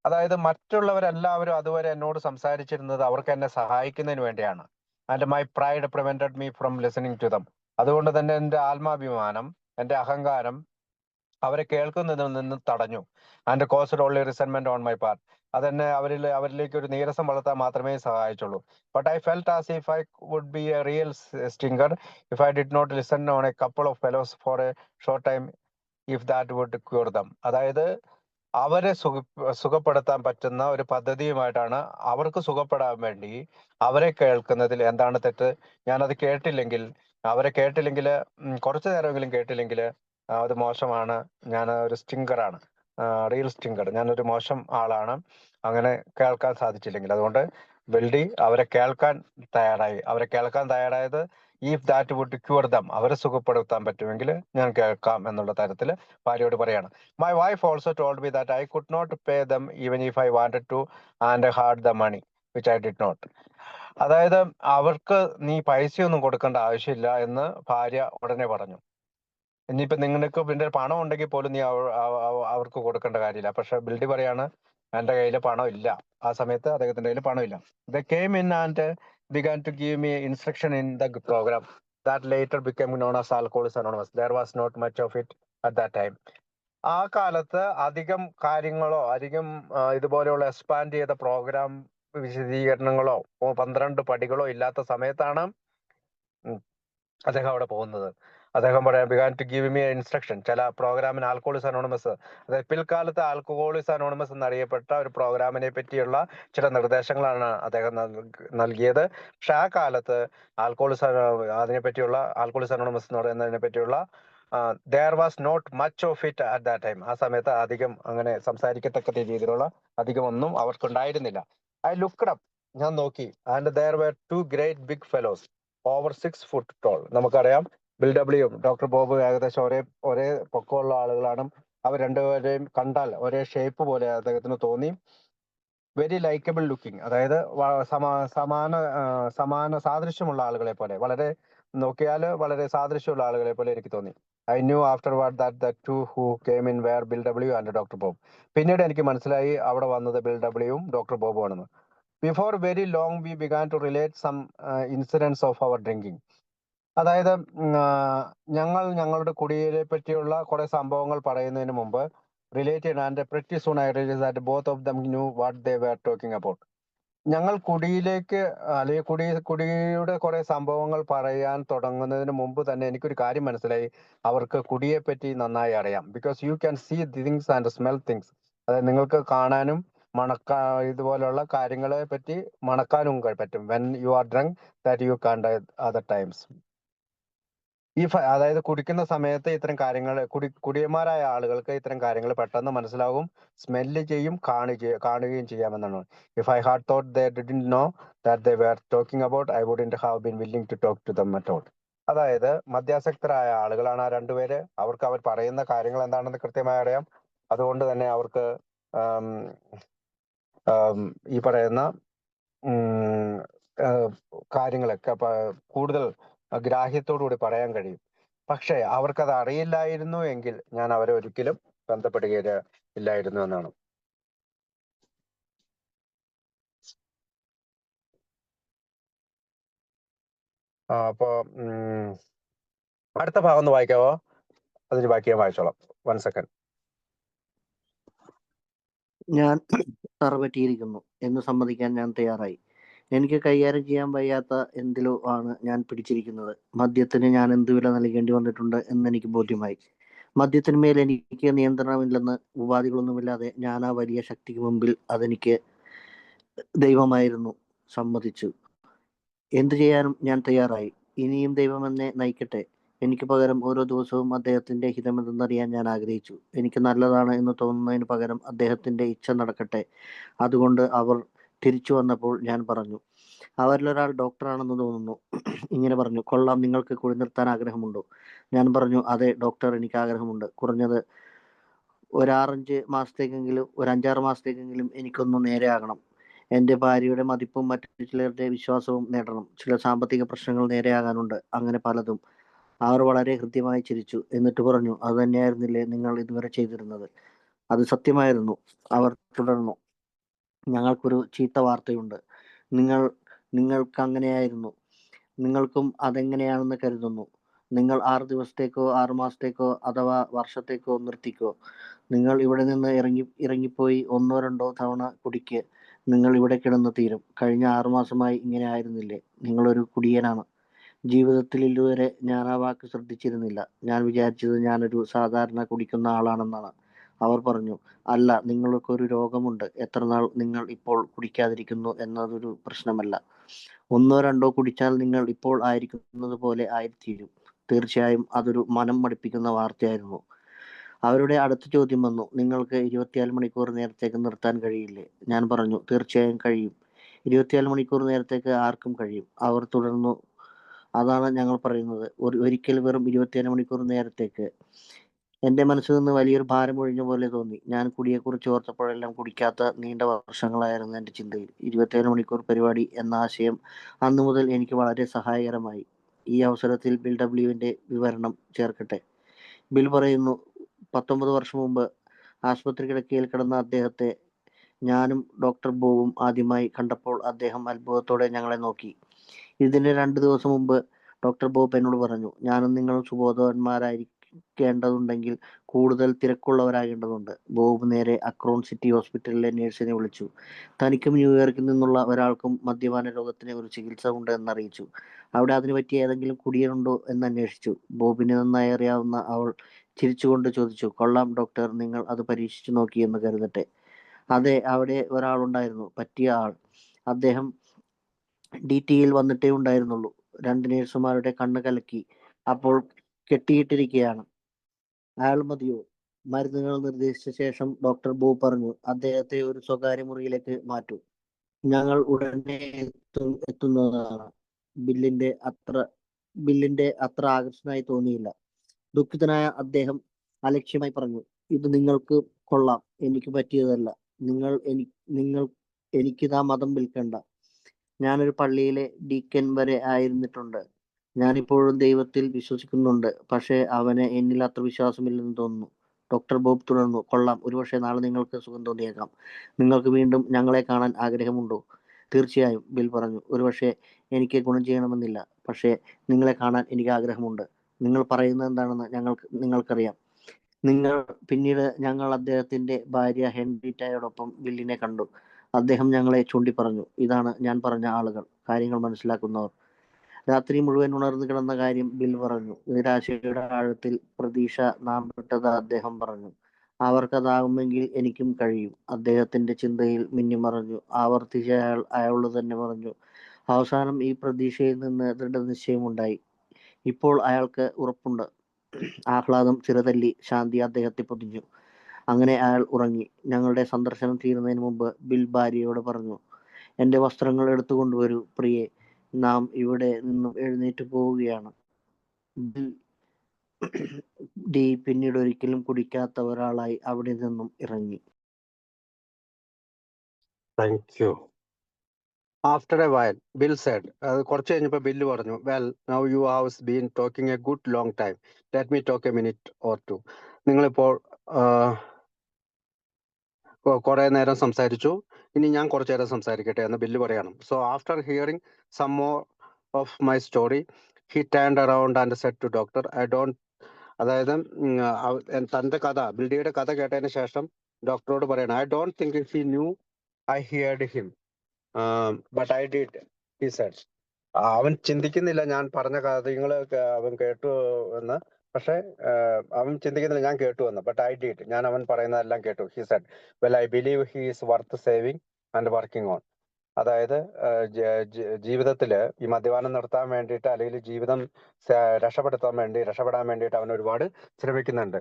അതായത് മറ്റുള്ളവരെല്ലാവരും അതുവരെ എന്നോട് സംസാരിച്ചിരുന്നത് അവർക്ക് എന്നെ സഹായിക്കുന്നതിന് വേണ്ടിയാണ്. And my pride prevented me from listening to them. അതുകൊണ്ട് തന്നെ എന്റെ ആത്മാഭിമാനം, എന്റെ അഹങ്കാരം അവരെ കേൾക്കുന്നതിൽ നിന്ന് തടഞ്ഞു. And caused only resentment on my part. അതെന്നെ അവരിലേക്ക് ഒരു നീരസം വളർത്താൻ മാത്രമേ സഹായിച്ചുള്ളൂ. But I felt as if I would be a real stinker if I did not listen on a couple of fellows for a short time if that would cure them. അതായത് അവരെ സുഖപ്പെടുത്താൻ പറ്റുന്ന ഒരു പദ്ധതിയുമായിട്ടാണ്, അവർക്ക് സുഖപ്പെടാൻ വേണ്ടി അവരെ കേൾക്കുന്നതിൽ എന്താണ് തെറ്റ്? ഞാനത് കേട്ടില്ലെങ്കിൽ, അവരെ കേട്ടില്ലെങ്കിൽ, കുറച്ചു നേരമെങ്കിലും കേട്ടില്ലെങ്കിൽ അത് മോശമാണ്. ഞാൻ ഒരു സ്റ്റിങ്കറാണ്, റിയൽ സ്റ്റിങ്കർ. ഞാനൊരു മോശം ആളാണ് അങ്ങനെ കേൾക്കാൻ സാധിച്ചില്ലെങ്കിൽ. അതുകൊണ്ട് വെൽഡി അവരെ കേൾക്കാൻ തയ്യാറായത് if that would cure them, അവരെ സുഖപ്പെടുത്താൻ പറ്റുമെങ്കിൽ ഞാൻ കേൾക്കാം എന്നുള്ള തരത്തിൽ ഭാര്യയോട് പറയാണ്. My wife also told me that I could not pay them even if I wanted to and had the money which I did not. അതായത് അവർക്ക് നീ പൈസയൊന്നും കൊടുക്കേണ്ട ആവശ്യമില്ല എന്ന് ഭാര്യ ഉടനെ പറഞ്ഞു. ഇനിയിപ്പോ നിങ്ങൾക്ക് പിന്നെ പണം ഉണ്ടെങ്കിൽ പോലും നീ അവർക്ക് കൊടുക്കേണ്ട കാര്യമില്ല. പക്ഷെ ബിൽഡി പറയാണ്, എന്റെ കയ്യിൽ പണം ഇല്ല. ആ സമയത്ത് അദ്ദേഹത്തിന്റെ കയ്യിൽ പണമില്ല. They came in and began to give me instruction in the program that later became known as Alcoholics Anonymous. There was not much of it at that time. ആ കാലത്ത് അധികം കാര്യങ്ങളോ ഇതുപോലെയുള്ള എക്സ്പാൻഡ് ചെയ്ത പ്രോഗ്രാം വിശദീകരണങ്ങളോ 12 പടികളോ ഇല്ലാത്ത സമയത്താണ് അദ്ദേഹം അവിടെ പോകുന്നത്. അദ്ദേഹം പറയാം, began to give me instruction. ചില പ്രോഗ്രാമിന് ആൽക്കഹോളിക്സ് അനോണിമസ്, അതായത് പിൽക്കാലത്ത് ആൽക്കഹോളിക്സ് അനോണിമസ് എന്നറിയപ്പെട്ട ഒരു പ്രോഗ്രാമിനെ പറ്റിയുള്ള ചില നിർദ്ദേശങ്ങളാണ് അദ്ദേഹം നൽകിയത്. പക്ഷെ ആ കാലത്ത് ആൽക്കഹോളിക്സ് അനോണിമസ് എന്ന് പറയുന്നതിനെ പറ്റിയുള്ള there was not much of it at that time. ആ സമയത്ത് അധികം അങ്ങനെ സംസാരിക്കത്തക്ക രീതിയിലുള്ള അധികം ഒന്നും അവർക്കുണ്ടായിരുന്നില്ല. I looked up ഞാൻ നോക്കി. And there were two great big fellows over 6 foot tall. നമുക്കറിയാം ബിൽ ഡബ്ല്യു ഡോക്ടർ ബോബ് ഏകദേശം ഒരേ പൊക്കമുള്ള ആളുകളാണ്. അവർ രണ്ടുപേരെയും കണ്ടാൽ ഒരേ ഷേപ്പ് പോലെ അദ്ദേഹത്തിന് തോന്നി. വെരി ലൈക്കബിൾ ലുക്കിംഗ്, അതായത് സമാന സാദൃശ്യമുള്ള ആളുകളെ പോലെ, വളരെ നോക്കിയാൽ വളരെ സാദൃശ്യമുള്ള ആളുകളെ പോലെ എനിക്ക് തോന്നി. I new after what that the two who came in wear bill W and doctor Bob. പിന്നീട് എനിക്ക് മനസ്സിലായി അവിടെ വന്നത് ബിൽ ഡബ്ല്യുവും ഡോക്ടർ ബോബും ആണെന്ന്. Before very long we began to relate some incidents of our drinking. അതായത് ഞങ്ങളുടെ കുടിയെ പറ്റിയുള്ള കുറെ സംഭവങ്ങൾ പറയുന്നതിന് മുമ്പ് related and pretty soon I realised that both of them knew what they were talking about. ഞങ്ങൾ കുടിയിലേക്ക് അല്ലെങ്കിൽ കുടിയുടെ കുറെ സംഭവങ്ങൾ പറയാൻ തുടങ്ങുന്നതിന് മുമ്പ് തന്നെ എനിക്കൊരു കാര്യം മനസ്സിലായി. അവർക്ക് കുടിയെ പറ്റി നന്നായി അറിയാം. Because you can see things and smell things. അതായത് നിങ്ങൾക്ക് കാണാനും ഇതുപോലുള്ള കാര്യങ്ങളെ പറ്റി മണക്കാനും പറ്റും. When you are drunk that you can't other times. അതായത് കുടിക്കുന്ന സമയത്ത് ഇത്തരം കാര്യങ്ങൾ കുടിയന്മാരായ ആളുകൾക്ക് ഇത്തരം കാര്യങ്ങൾ പെട്ടെന്ന് മനസ്സിലാവും, സ്മെല്ല് ചെയ്യും, കാണുകയും ചെയ്യാമെന്നാണ്. If I had thought they didn't know that they were talking about, I wouldn't have been willing to talk to them at all. അതായത് മദ്യാസക്തരായ ആളുകളാണ് ആ രണ്ടുപേര്. അവർക്ക് അവർ പറയുന്ന കാര്യങ്ങൾ എന്താണെന്ന് കൃത്യമായി അറിയാം. അതുകൊണ്ട് തന്നെ അവർക്ക് ഈ പറയുന്ന കാര്യങ്ങളൊക്കെ കൂടുതൽ ഗ്രാഹ്യത്തോടുകൂടി പറയാൻ കഴിയും. പക്ഷേ അവർക്കത് അറിയില്ലായിരുന്നു എങ്കിൽ ഞാൻ അവരെ ഒരിക്കലും ബന്ധപ്പെടുകയില്ലായിരുന്നു എന്നാണ്. അപ്പോ അടുത്ത ഭാഗം ഒന്ന് വായിക്കാവോ? അതിന് ബാക്കി ഞാൻ വായിച്ചോളാം. 1 second. ഞാൻ തറ പറ്റിയിരിക്കുന്നു എന്ന് സമ്മതിക്കാൻ ഞാൻ തയ്യാറായി. എനിക്ക് കൈകാര്യം ചെയ്യാൻ വയ്യാത്ത എന്തിലോ ആണ് ഞാൻ പിടിച്ചിരിക്കുന്നത്. മദ്യത്തിന് ഞാൻ എന്ത് വില നൽകേണ്ടി വന്നിട്ടുണ്ട് എന്നെനിക്ക് ബോധ്യമായി. മദ്യത്തിന്മേൽ എനിക്ക് നിയന്ത്രണമില്ലെന്ന് ഉപാധികളൊന്നുമില്ലാതെ ഞാൻ ആ വലിയ ശക്തിക്ക് മുമ്പിൽ അതെനിക്ക് ദൈവമായിരുന്നു സമ്മതിച്ചു. എന്തു ചെയ്യാനും ഞാൻ തയ്യാറായി. ഇനിയും ദൈവം എന്നെ നയിക്കട്ടെ. എനിക്ക് പകരം ഓരോ ദിവസവും അദ്ദേഹത്തിന്റെ ഹിതമെന്തെന്നറിയാൻ ഞാൻ ആഗ്രഹിച്ചു. എനിക്ക് നല്ലതാണ് എന്ന് തോന്നുന്നതിന് പകരം അദ്ദേഹത്തിന്റെ ഇച്ഛ നടക്കട്ടെ. അതുകൊണ്ട് അവർ തിരിച്ചു വന്നപ്പോൾ ഞാൻ പറഞ്ഞു, അവരിലൊരാൾ ഡോക്ടറാണെന്ന് തോന്നുന്നു. ഇങ്ങനെ പറഞ്ഞു, കൊള്ളാം, നിങ്ങൾക്ക് കുടി നിർത്താൻ ആഗ്രഹമുണ്ടോ? ഞാൻ പറഞ്ഞു, അതെ ഡോക്ടർ, എനിക്ക് ആഗ്രഹമുണ്ട്. കുറഞ്ഞത് ഒരു 5-6 മാസത്തേക്കെങ്കിലും എനിക്കൊന്ന് നേരെയാകണം. എൻ്റെ ഭാര്യയുടെ മതിപ്പും മറ്റു ചിലരുടെ വിശ്വാസവും നേടണം. ചില സാമ്പത്തിക പ്രശ്നങ്ങൾ നേരെയാകാനുണ്ട്. അങ്ങനെ പലതും. അവർ വളരെ ഹൃദ്യമായി ചിരിച്ചു. എന്നിട്ട് പറഞ്ഞു, അത് തന്നെയായിരുന്നില്ലേ നിങ്ങൾ ഇതുവരെ ചെയ്തിരുന്നത്? അത് സത്യമായിരുന്നു. അവർ തുടർന്നു, ഞങ്ങൾക്കൊരു ചീത്ത വാർത്തയുണ്ട്. നിങ്ങൾക്ക് അങ്ങനെയായിരുന്നു. നിങ്ങൾക്കും അതെങ്ങനെയാണെന്ന് കരുതുന്നു. നിങ്ങൾ 6 ദിവസത്തേക്കോ 6 മാസത്തേക്കോ അഥവാ വർഷത്തേക്കോ നിർത്തിക്കോ. നിങ്ങൾ ഇവിടെ നിന്ന് ഇറങ്ങിപ്പോയി 1-2 തവണ കുടിക്ക്. നിങ്ങൾ ഇവിടെ കിടന്നു തീരും. കഴിഞ്ഞ 6 മാസമായി ഇങ്ങനെ ആയിരുന്നില്ലേ? നിങ്ങളൊരു കുടിയനാണ്. ജീവിതത്തിൽ ഇതുവരെ ഞാൻ ആ വാക്ക് ശ്രദ്ധിച്ചിരുന്നില്ല. ഞാൻ വിചാരിച്ചത് ഞാനൊരു സാധാരണ കുടിക്കുന്ന ആളാണെന്നാണ്. അവർ പറഞ്ഞു, അല്ല, നിങ്ങൾക്കൊരു രോഗമുണ്ട്. എത്രനാൾ നിങ്ങൾ ഇപ്പോൾ കുടിക്കാതിരിക്കുന്നു എന്നതൊരു പ്രശ്നമല്ല. 1-2 കുടിച്ചാൽ നിങ്ങൾ ഇപ്പോൾ ആയിരിക്കുന്നത് പോലെ ആയിത്തീരും. തീർച്ചയായും അതൊരു മനം മടുപ്പിക്കുന്ന വാർത്തയായിരുന്നു. അവരുടെ അടുത്ത ചോദ്യം വന്നു, നിങ്ങൾക്ക് 24 മണിക്കൂർ നേരത്തേക്ക് നിർത്താൻ കഴിയില്ലേ? ഞാൻ പറഞ്ഞു, തീർച്ചയായും കഴിയും. 24 മണിക്കൂർ നേരത്തേക്ക് ആർക്കും കഴിയും. അവർ തുടർന്നു, അതാണ് ഞങ്ങൾ പറയുന്നത്, ഒരിക്കൽ വെറും 24 മണിക്കൂർ നേരത്തേക്ക്. എൻ്റെ മനസ്സിൽ നിന്ന് വലിയൊരു ഭാരം ഒഴിഞ്ഞ പോലെ തോന്നി. ഞാൻ കുടിയെക്കുറിച്ച് ഓർത്തപ്പോഴെല്ലാം കുടിക്കാത്ത നീണ്ട വർഷങ്ങളായിരുന്നു എൻ്റെ ചിന്തയിൽ. 24 മണിക്കൂർ പരിപാടി എന്ന ആശയം അന്നു മുതൽ എനിക്ക് വളരെ സഹായകരമായി. ഈ അവസരത്തിൽ ബിൽ ഡബ്ല്യുവിൻ്റെ വിവരണം ചേർക്കട്ടെ. ബിൽ പറയുന്നു, 19 വർഷം മുമ്പ് ആശുപത്രി കിടക്കയിൽ കിടന്ന അദ്ദേഹത്തെ ഞാനും ഡോക്ടർ ബോബും ആദ്യമായി കണ്ടപ്പോൾ അദ്ദേഹം അത്ഭുതത്തോടെ ഞങ്ങളെ നോക്കി. ഇതിന് 2 ദിവസം മുമ്പ് ഡോക്ടർ ബോബ് എന്നോട് പറഞ്ഞു, ഞാനും നിങ്ങളും സുബോധവാന്മാരായിരിക്കേണ്ടതുണ്ടെങ്കിൽ കൂടുതൽ തിരക്കുള്ളവരാകേണ്ടതുണ്ട്. ബോബ് നേരെ അക്രോൺ സിറ്റി ഹോസ്പിറ്റലിലെ നേഴ്സിനെ വിളിച്ചു. തനിക്കും ന്യൂയോർക്കിൽ നിന്നുള്ള ഒരാൾക്കും മദ്യപാന രോഗത്തിന് ഒരു ചികിത്സ ഉണ്ട് എന്നറിയിച്ചു. അവിടെ അതിന് പറ്റിയ ഏതെങ്കിലും കുടിയനുണ്ടോ എന്ന് അന്വേഷിച്ചു. ബോബിനെ നന്നായി അറിയാവുന്ന അവൾ ചിരിച്ചുകൊണ്ട് ചോദിച്ചു, കൊള്ളാം ഡോക്ടർ, നിങ്ങൾ അത് പരീക്ഷിച്ചു നോക്കി എന്ന് കരുതട്ടെ. അതെ, അവിടെ ഒരാളുണ്ടായിരുന്നു, പറ്റിയ ആൾ. അദ്ദേഹം DTയിൽ വന്നിട്ടേ ഉണ്ടായിരുന്നുള്ളൂ. 2 നേഴ്സുമാരുടെ കണ്ണ് കലക്കി. അപ്പോൾ കെട്ടിയിട്ടിരിക്കുകയാണ്. അയാൾ മതിയോ? മരുന്നുകൾ നിർദ്ദേശിച്ച ശേഷം ഡോക്ടർ ബോബ് പറഞ്ഞു, അദ്ദേഹത്തെ ഒരു സ്വകാര്യ മുറിയിലേക്ക് മാറ്റൂ. ഞങ്ങൾ ഉടനെ എത്തുന്നതാണ്. ബില്ലിന്റെ അത്ര ആകർഷകനായി തോന്നിയില്ല. ദുഃഖിതനായ അദ്ദേഹം അലക്ഷ്യമായി പറഞ്ഞു, ഇത് നിങ്ങൾക്ക് കൊള്ളാം, എനിക്ക് പറ്റിയതല്ല. നിങ്ങൾ എനിക്കിതാ മതം വിൽക്കണ്ട. ഞാനൊരു പള്ളിയിലെ ഡീക്കൻ വരെ ആയിരുന്നിട്ടുണ്ട്. ഞാനിപ്പോഴും ദൈവത്തിൽ വിശ്വസിക്കുന്നുണ്ട്. പക്ഷേ അവന് എന്നിൽ അത്ര വിശ്വാസമില്ലെന്ന് തോന്നുന്നു. ഡോക്ടർ ബോബ് തുടർന്നു. കൊള്ളാം, ഒരുപക്ഷെ നാളെ നിങ്ങൾക്ക് സുഖം തോന്നിയേക്കാം. നിങ്ങൾക്ക് വീണ്ടും ഞങ്ങളെ കാണാൻ ആഗ്രഹമുണ്ടോ? തീർച്ചയായും, ബിൽ പറഞ്ഞു. ഒരുപക്ഷെ എനിക്ക് ഗുണം ചെയ്യണമെന്നില്ല, പക്ഷേ നിങ്ങളെ കാണാൻ എനിക്ക് ആഗ്രഹമുണ്ട്. നിങ്ങൾ പറയുന്നത് എന്താണെന്ന് നിങ്ങൾക്കറിയാം. പിന്നീട് ഞങ്ങൾ അദ്ദേഹത്തിന്റെ ഭാര്യ ഹെൻറിറ്റയോടൊപ്പം ബില്ലിനെ കണ്ടു. അദ്ദേഹം ഞങ്ങളെ ചൂണ്ടിപ്പറഞ്ഞു. ഇതാണ് ഞാൻ പറഞ്ഞ ആളുകൾ, കാര്യങ്ങൾ മനസ്സിലാക്കുന്നവർ. രാത്രി മുഴുവൻ ഉണർന്നു കിടന്ന കാര്യം ബിൽ പറഞ്ഞു. നിരാശയുടെ ആഴത്തിൽ പ്രതീക്ഷ നാം വിട്ടത് അദ്ദേഹം പറഞ്ഞു. അവർക്കതാകുമെങ്കിൽ എനിക്കും കഴിയും. അദ്ദേഹത്തിന്റെ ചിന്തയിൽ മിന്നിമറഞ്ഞു. ആവർത്തിച്ച് അയാളോട് തന്നെ പറഞ്ഞു. അവസാനം ഈ പ്രതീക്ഷയിൽ നിന്ന് ദൃഢനിശ്ചയമുണ്ടായി. ഇപ്പോൾ അയാൾക്ക് ഉറപ്പുണ്ട്. ആഹ്ലാദം ചിറതല്ലി ശാന്തി അദ്ദേഹത്തെ പൊതിഞ്ഞു. അങ്ങനെ അയാൾ ഉറങ്ങി. ഞങ്ങളുടെ സന്ദർശനം തീരുന്നതിന് മുമ്പ് ബിൽ ഭാര്യയോട് പറഞ്ഞു, എന്റെ വസ്ത്രങ്ങൾ എടുത്തുകൊണ്ടുവരൂ പ്രിയെ, നാം ഇവിടെ നിന്നും എഴുന്നേറ്റ് പോവുകയാണ്. ബിൽ ഡി പിന്നീട് ഒരിക്കലും കുടിക്കാത്ത ഒരാളായി അവിടെ നിന്നും ഇറങ്ങി. Thank you. After a while Bill said, കുറച്ച് കഴിഞ്ഞപ്പോൾ ബില്ല് പറഞ്ഞു, well now you have been talking a good long time, let me talk a minute or two. നിങ്ങളിപ്പോൾ കുറെ നേരം സംസാരിച്ചു, ഇനി ഞാൻ കുറച്ചു നേരം സംസാരിക്കട്ടെ എന്ന് ബില്ല് പറയണം. So after hearing some more of my story he turned around and said to doctor, I don't, അതായത് തന്റെ കഥ, ബിൽഡിയുടെ കഥ കേട്ടതിന് ശേഷം ഡോക്ടറോട് പറയണം, I don't think he knew I heard him but I did, he said. അവൻ ചിന്തിക്കുന്നില്ല ഞാൻ പറഞ്ഞ കാര്യങ്ങൾ അവൻ കേട്ടു എന്ന്, പക്ഷെ അവൻ ചിന്തിക്കുന്നില്ല ഞാൻ കേട്ടു എന്ന്. ബട്ട് ഐ ഡിഡ്, ഞാൻ അവൻ പറയുന്നതെല്ലാം കേട്ടു. He said, well I believe he is worth saving and working on. അതായത് ജീവിതത്തില് ഈ മദ്യപാനം നിർത്താൻ വേണ്ടിയിട്ട്, അല്ലെങ്കിൽ ജീവിതം രക്ഷപ്പെടാൻ വേണ്ടിയിട്ട് അവൻ ഒരുപാട് ശ്രമിക്കുന്നുണ്ട്.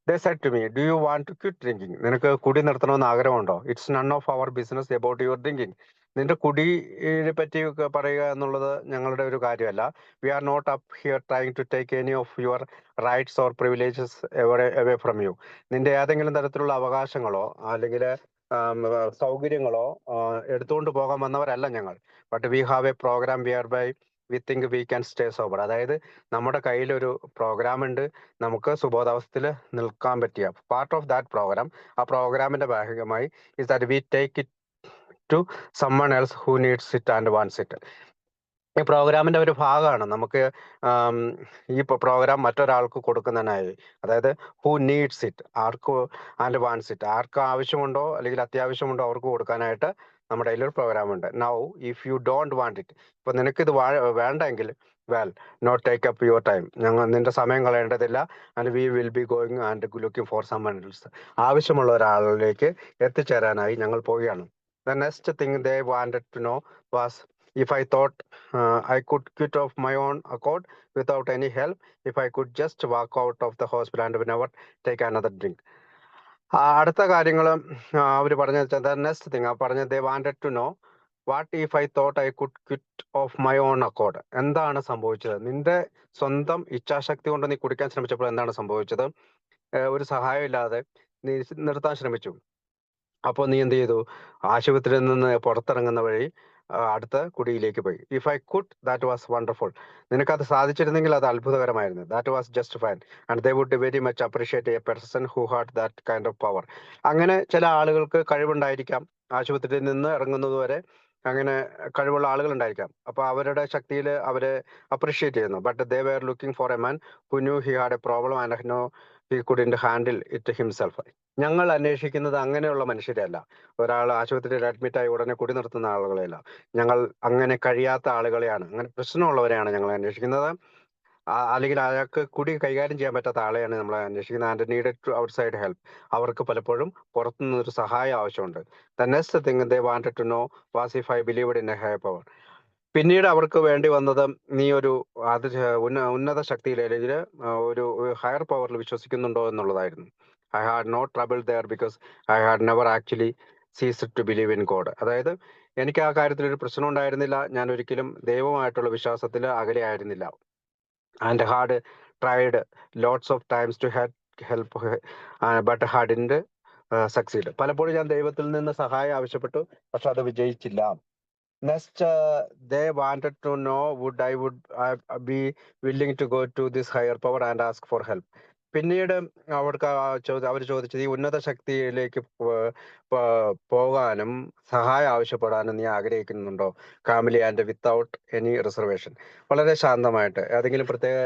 They said to me, do you want to quit drinking? നിനക്ക് കുടി നിർത്തണമെന്ന് ആഗ്രഹമുണ്ടോ? It's none of our business about your drinking. നിന്റെ കുടിയെ പറ്റി പറയുക എന്നുള്ളത് ഞങ്ങളുടെ ഒരു കാര്യമല്ല. We are not up here trying to take any of your rights or privileges away from you. നിന്റെ ഏതെങ്കിലും തരത്തിലുള്ള അവകാശങ്ങളോ അല്ലെങ്കിൽ സൗകര്യങ്ങളോ എടുത്തുകൊണ്ട് പോകാൻ വന്നവരല്ല ഞങ്ങൾ. But we have a programme whereby we think we can stay sober. അതായത് നമ്മുടെ കയ്യിലൊരു പ്രോഗ്രാം ഉണ്ട്, നമുക്ക് സുബോധാവസ്ഥയിൽ നിൽക്കാൻ പറ്റിയ പാർട്ട് ഓഫ് ദാറ്റ് പ്രോഗ്രാം. ആ പ്രോഗ്രാമിന്റെ ഭാഗമായി is that we take it to someone else who needs it and wants it. ഈ പ്രോഗ്രാമിന്റെ ഒരു ഭാഗമാണ് നമുക്ക് ഈ പ്രോഗ്രാം മറ്റൊരാൾക്ക് കൊടുക്കുന്നതിനായി. അതായത് ഹു നീഡ്സ് ഇറ്റ്, ആർക്ക് ആൻഡ് വാണ്ട്സ് ഇറ്റ്, ആർക്ക് ആവശ്യമുണ്ടോ അല്ലെങ്കിൽ അത്യാവശ്യമുണ്ടോ അവർക്ക് കൊടുക്കാനായിട്ട് നമ്മുടെ കയ്യിലൊരു പ്രോഗ്രാം ഉണ്ട്. Now if you don't want it, ഇപ്പൊ നിനക്കിത് വേണ്ടെങ്കിൽ, well not take up your time, ഞങ്ങൾ നിന്റെ സമയം കളയേണ്ടതില്ല. And we will be going and looking for someone else. ആവശ്യമുള്ള ഒരാളിലേക്ക് എത്തിച്ചേരാനായി ഞങ്ങൾ പോവുകയാണ്. The next thing they wanted to know was if I thought I could quit of my own accord without any help, if I could just walk out of the hospital and never take another drink. അടുത്ത കാര്യങ്ങൾ അവർ പറഞ്ഞ next thing പറഞ്ഞ they wanted to know what if I thought I could quit of my own accord. എന്താണ് സംഭവിച്ചത്? നിന്റെ സ്വന്തം ഇച്ഛാശക്തി കൊണ്ട് നീ കുടിക്കാൻ ശ്രമിച്ചപ്പോൾ എന്താണ് സംഭവിച്ചത്? ഒരു സഹായം ഇല്ലാതെ നീ നിർത്താൻ ശ്രമിച്ചു. അപ്പോൾ നീ എന്ത് ചെയ്തു? ആശുപത്രിയിൽ നിന്ന് പുറത്തിറങ്ങുന്ന വഴി അടുത്ത കുടിയിലേക്ക് പോയി. If I could that was wonderful. നിനക്കത് സാധിച്ചിരുന്നെങ്കിൽ അത് അത്ഭുതകരമായിരുന്നു. That was just fine and they would very much appreciate a person who had that kind of power. അങ്ങനെ ചില ആളുകൾക്ക് കഴിവുണ്ടായിരിക്കാം, ആശുപത്രിയിൽ നിന്ന് ഇറങ്ങുന്നത് വരെ അങ്ങനെ കഴിവുള്ള ആളുകൾ ഉണ്ടായിരിക്കാം. അപ്പൊ അവരുടെ ശക്തിയിൽ അവരെ അപ്രീഷിയേറ്റ് ചെയ്യുന്നു. But they were looking for a man who knew he had a problem and know he couldn't handle it himself. ഞങ്ങൾ അന്വേഷിക്കുന്നത് അങ്ങനെയുള്ള മനുഷ്യരെയല്ല. ഒരാൾ ആശുപത്രിയിൽ അഡ്മിറ്റ് ആയി ഉടനെ കുടി നിർത്തുന്ന ആളുകളെയല്ല. ഞങ്ങൾ അങ്ങനെ കഴിയാത്ത ആളുകളെയാണ്, അങ്ങനെ പ്രശ്നമുള്ളവരെയാണ് ഞങ്ങൾ അന്വേഷിക്കുന്നത്. അല്ലെങ്കിൽ അയാൾക്ക് കുടി കൈകാര്യം ചെയ്യാൻ പറ്റാത്ത ആളെയാണ് നമ്മൾ അന്വേഷിക്കുന്നത്. And needed to outside help. അവർക്ക് പലപ്പോഴും പുറത്തുനിന്നൊരു സഹായം ആവശ്യമുണ്ട്. The next thing they wanted to know was if I believed in a higher power. പിന്നീട് അവർക്ക് വേണ്ടി വന്നത് നീ ഒരു ഉന്നത ശക്തിയിൽ അല്ലെങ്കിൽ ഒരു ഹയർ പവറിൽ വിശ്വസിക്കുന്നുണ്ടോ എന്നുള്ളതായിരുന്നു. I had no trouble there because I had never actually ceased to believe in God. അതായത് എനിക്ക് ആ കാര്യത്തിൽ ഒരു പ്രശ്നം ഉണ്ടായിരുന്നില്ല. ഞാൻ ഒരിക്കലും ദൈവമായിട്ടുള്ള വിശ്വാസത്തിൽ അകലെയായിരുന്നില്ല. And had tried lots of times to help but hadn't succeed. പലപ്പോഴും ഞാൻ ദൈവത്തിൽ നിന്ന് സഹായം ആവശ്യപ്പെട്ടു, പക്ഷെ അത് വിജയിച്ചില്ല. Next, they wanted to know would I be willing to go to this higher power and ask for help. പിന്നീട് അവർക്ക് അവർ ചോദിച്ചത്, ഈ ഉന്നത ശക്തിയിലേക്ക് പോകാനും സഹായം ആവശ്യപ്പെടാനും നീ ആഗ്രഹിക്കുന്നുണ്ടോ? Camille and without any reservation. വളരെ ശാന്തമായിട്ട്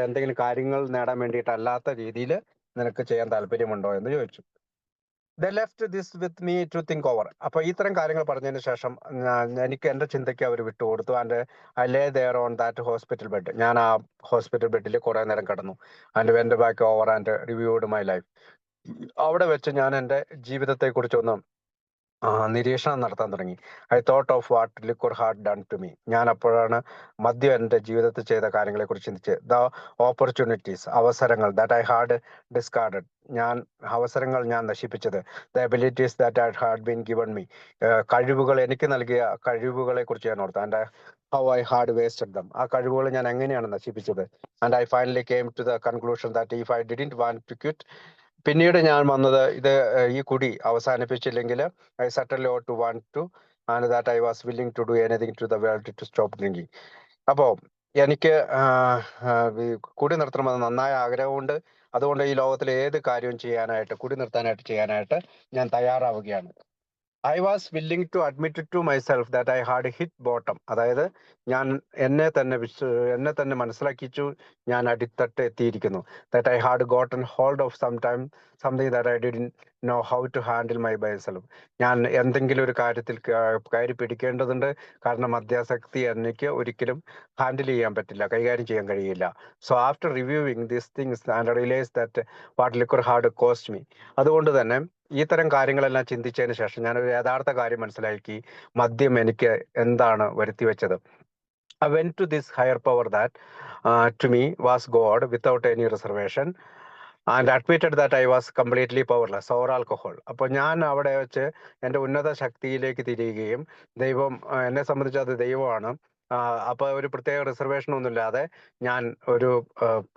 എന്തെങ്കിലും കാര്യങ്ങൾ നേടാൻ വേണ്ടിയിട്ടല്ലാത്ത രീതിയിൽ നിനക്ക് ചെയ്യാൻ താല്പര്യമുണ്ടോ എന്ന് ചോദിച്ചു. They left this with me to think over. അപ്പൊ ഇത്തരം കാര്യങ്ങൾ പറഞ്ഞതിന് ശേഷം എനിക്ക് എന്റെ ചിന്തയ്ക്ക് അവർ വിട്ടുകൊടുത്തു. And I lay there on that hospital bed. ഞാൻ ആ ഹോസ്പിറ്റൽ ബെഡിൽ കുറെ നേരം കിടന്നു. And went back over and reviewed my life. അവിടെ വെച്ച് ഞാൻ എന്റെ ജീവിതത്തെ കുറിച്ചൊന്ന് നിരീക്ഷണം നടത്താൻ തുടങ്ങി. I thought of what liquor had done to me. ഞാൻ അപ്പോഴാണ് മദ്യം എൻ്റെ ജീവിതത്തിൽ ചെയ്ത കാര്യങ്ങളെ കുറിച്ച് ചിന്തിച്ച്. ദ ഓപ്പർച്യൂണിറ്റീസ്, അവസരങ്ങൾ, ദാറ്റ് ഐ ഹാഡ് ഡിസ്കാർഡഡ്, അവസരങ്ങൾ ഞാൻ നശിപ്പിച്ചത്. The abilities that I had been given me, കഴിവുകൾ, എനിക്ക് നൽകിയ കഴിവുകളെ കുറിച്ച് ഞാൻ ഓർത്തു. And how I had wasted them, ആ കഴിവുകൾ ഞാൻ എങ്ങനെയാണ് നശിപ്പിച്ചത്. And I finally came to the conclusion that if I didn't want to quit. പിന്നീട് ഞാൻ വന്നത്, ഈ കുടി അവസാനിപ്പിച്ചില്ലെങ്കിൽ ഐ സർട്ടൻലി ought to want to, and that I was willing to do anything to the world to stop drinking. അപ്പോൾ എനിക്ക് ഈ കുടി നിർത്തണമെന്ന് നന്നായ ആഗ്രഹമുണ്ട്. അതുകൊണ്ട് ഈ ലോകത്തിലെ ഏത് കാര്യവും കുടി ചെയ്യാനായിട്ട് ഞാൻ തയ്യാറാവുകയാണ്. I was willing to admit to myself that I had hit bottom. അതായത് ഞാൻ എന്നെ തന്നെ മനസ്സിലാക്കിച്ചു, ഞാൻ അടിത്തട്ട് എത്തിയിരിക്കുന്നു. That I had gotten hold of something that I didn't know how to handle my myself. ഞാൻ എന്തെങ്കിലും ഒരു കാര്യത്തിൽ കയറി പിടിക്കേണ്ടതുണ്ട്. കാരണം മദ്യാസക്തി എനിക്ക് ഒരിക്കലും കൈകാര്യം ചെയ്യാൻ കഴിയില്ല. So after reviewing these things and realise that what liquor had cost me. അതുകൊണ്ട് തന്നെ ഇത്തരം കാര്യങ്ങളെല്ലാം ചിന്തിച്ചതിന് ശേഷം ഞാനൊരു യഥാർത്ഥ കാര്യം മനസ്സിലാക്കി. മദ്യം എനിക്ക് എന്താണ് വരുത്തിവെച്ചത്. I went to this higher power that to me was God without any reservation and admitted that I was completely powerless over alcohol. അപ്പോൾ ഞാൻ അവിടെ വെച്ച് എൻ്റെ ഉന്നത ശക്തിയിലേക്ക് തിരിയുകയും ദൈവം എന്നെ സംബന്ധിച്ച് അത് ദൈവമാണ്. അപ്പോൾ ഒരു പ്രത്യേക റിസർവേഷൻ ഒന്നുമില്ലാതെ ഞാൻ ഒരു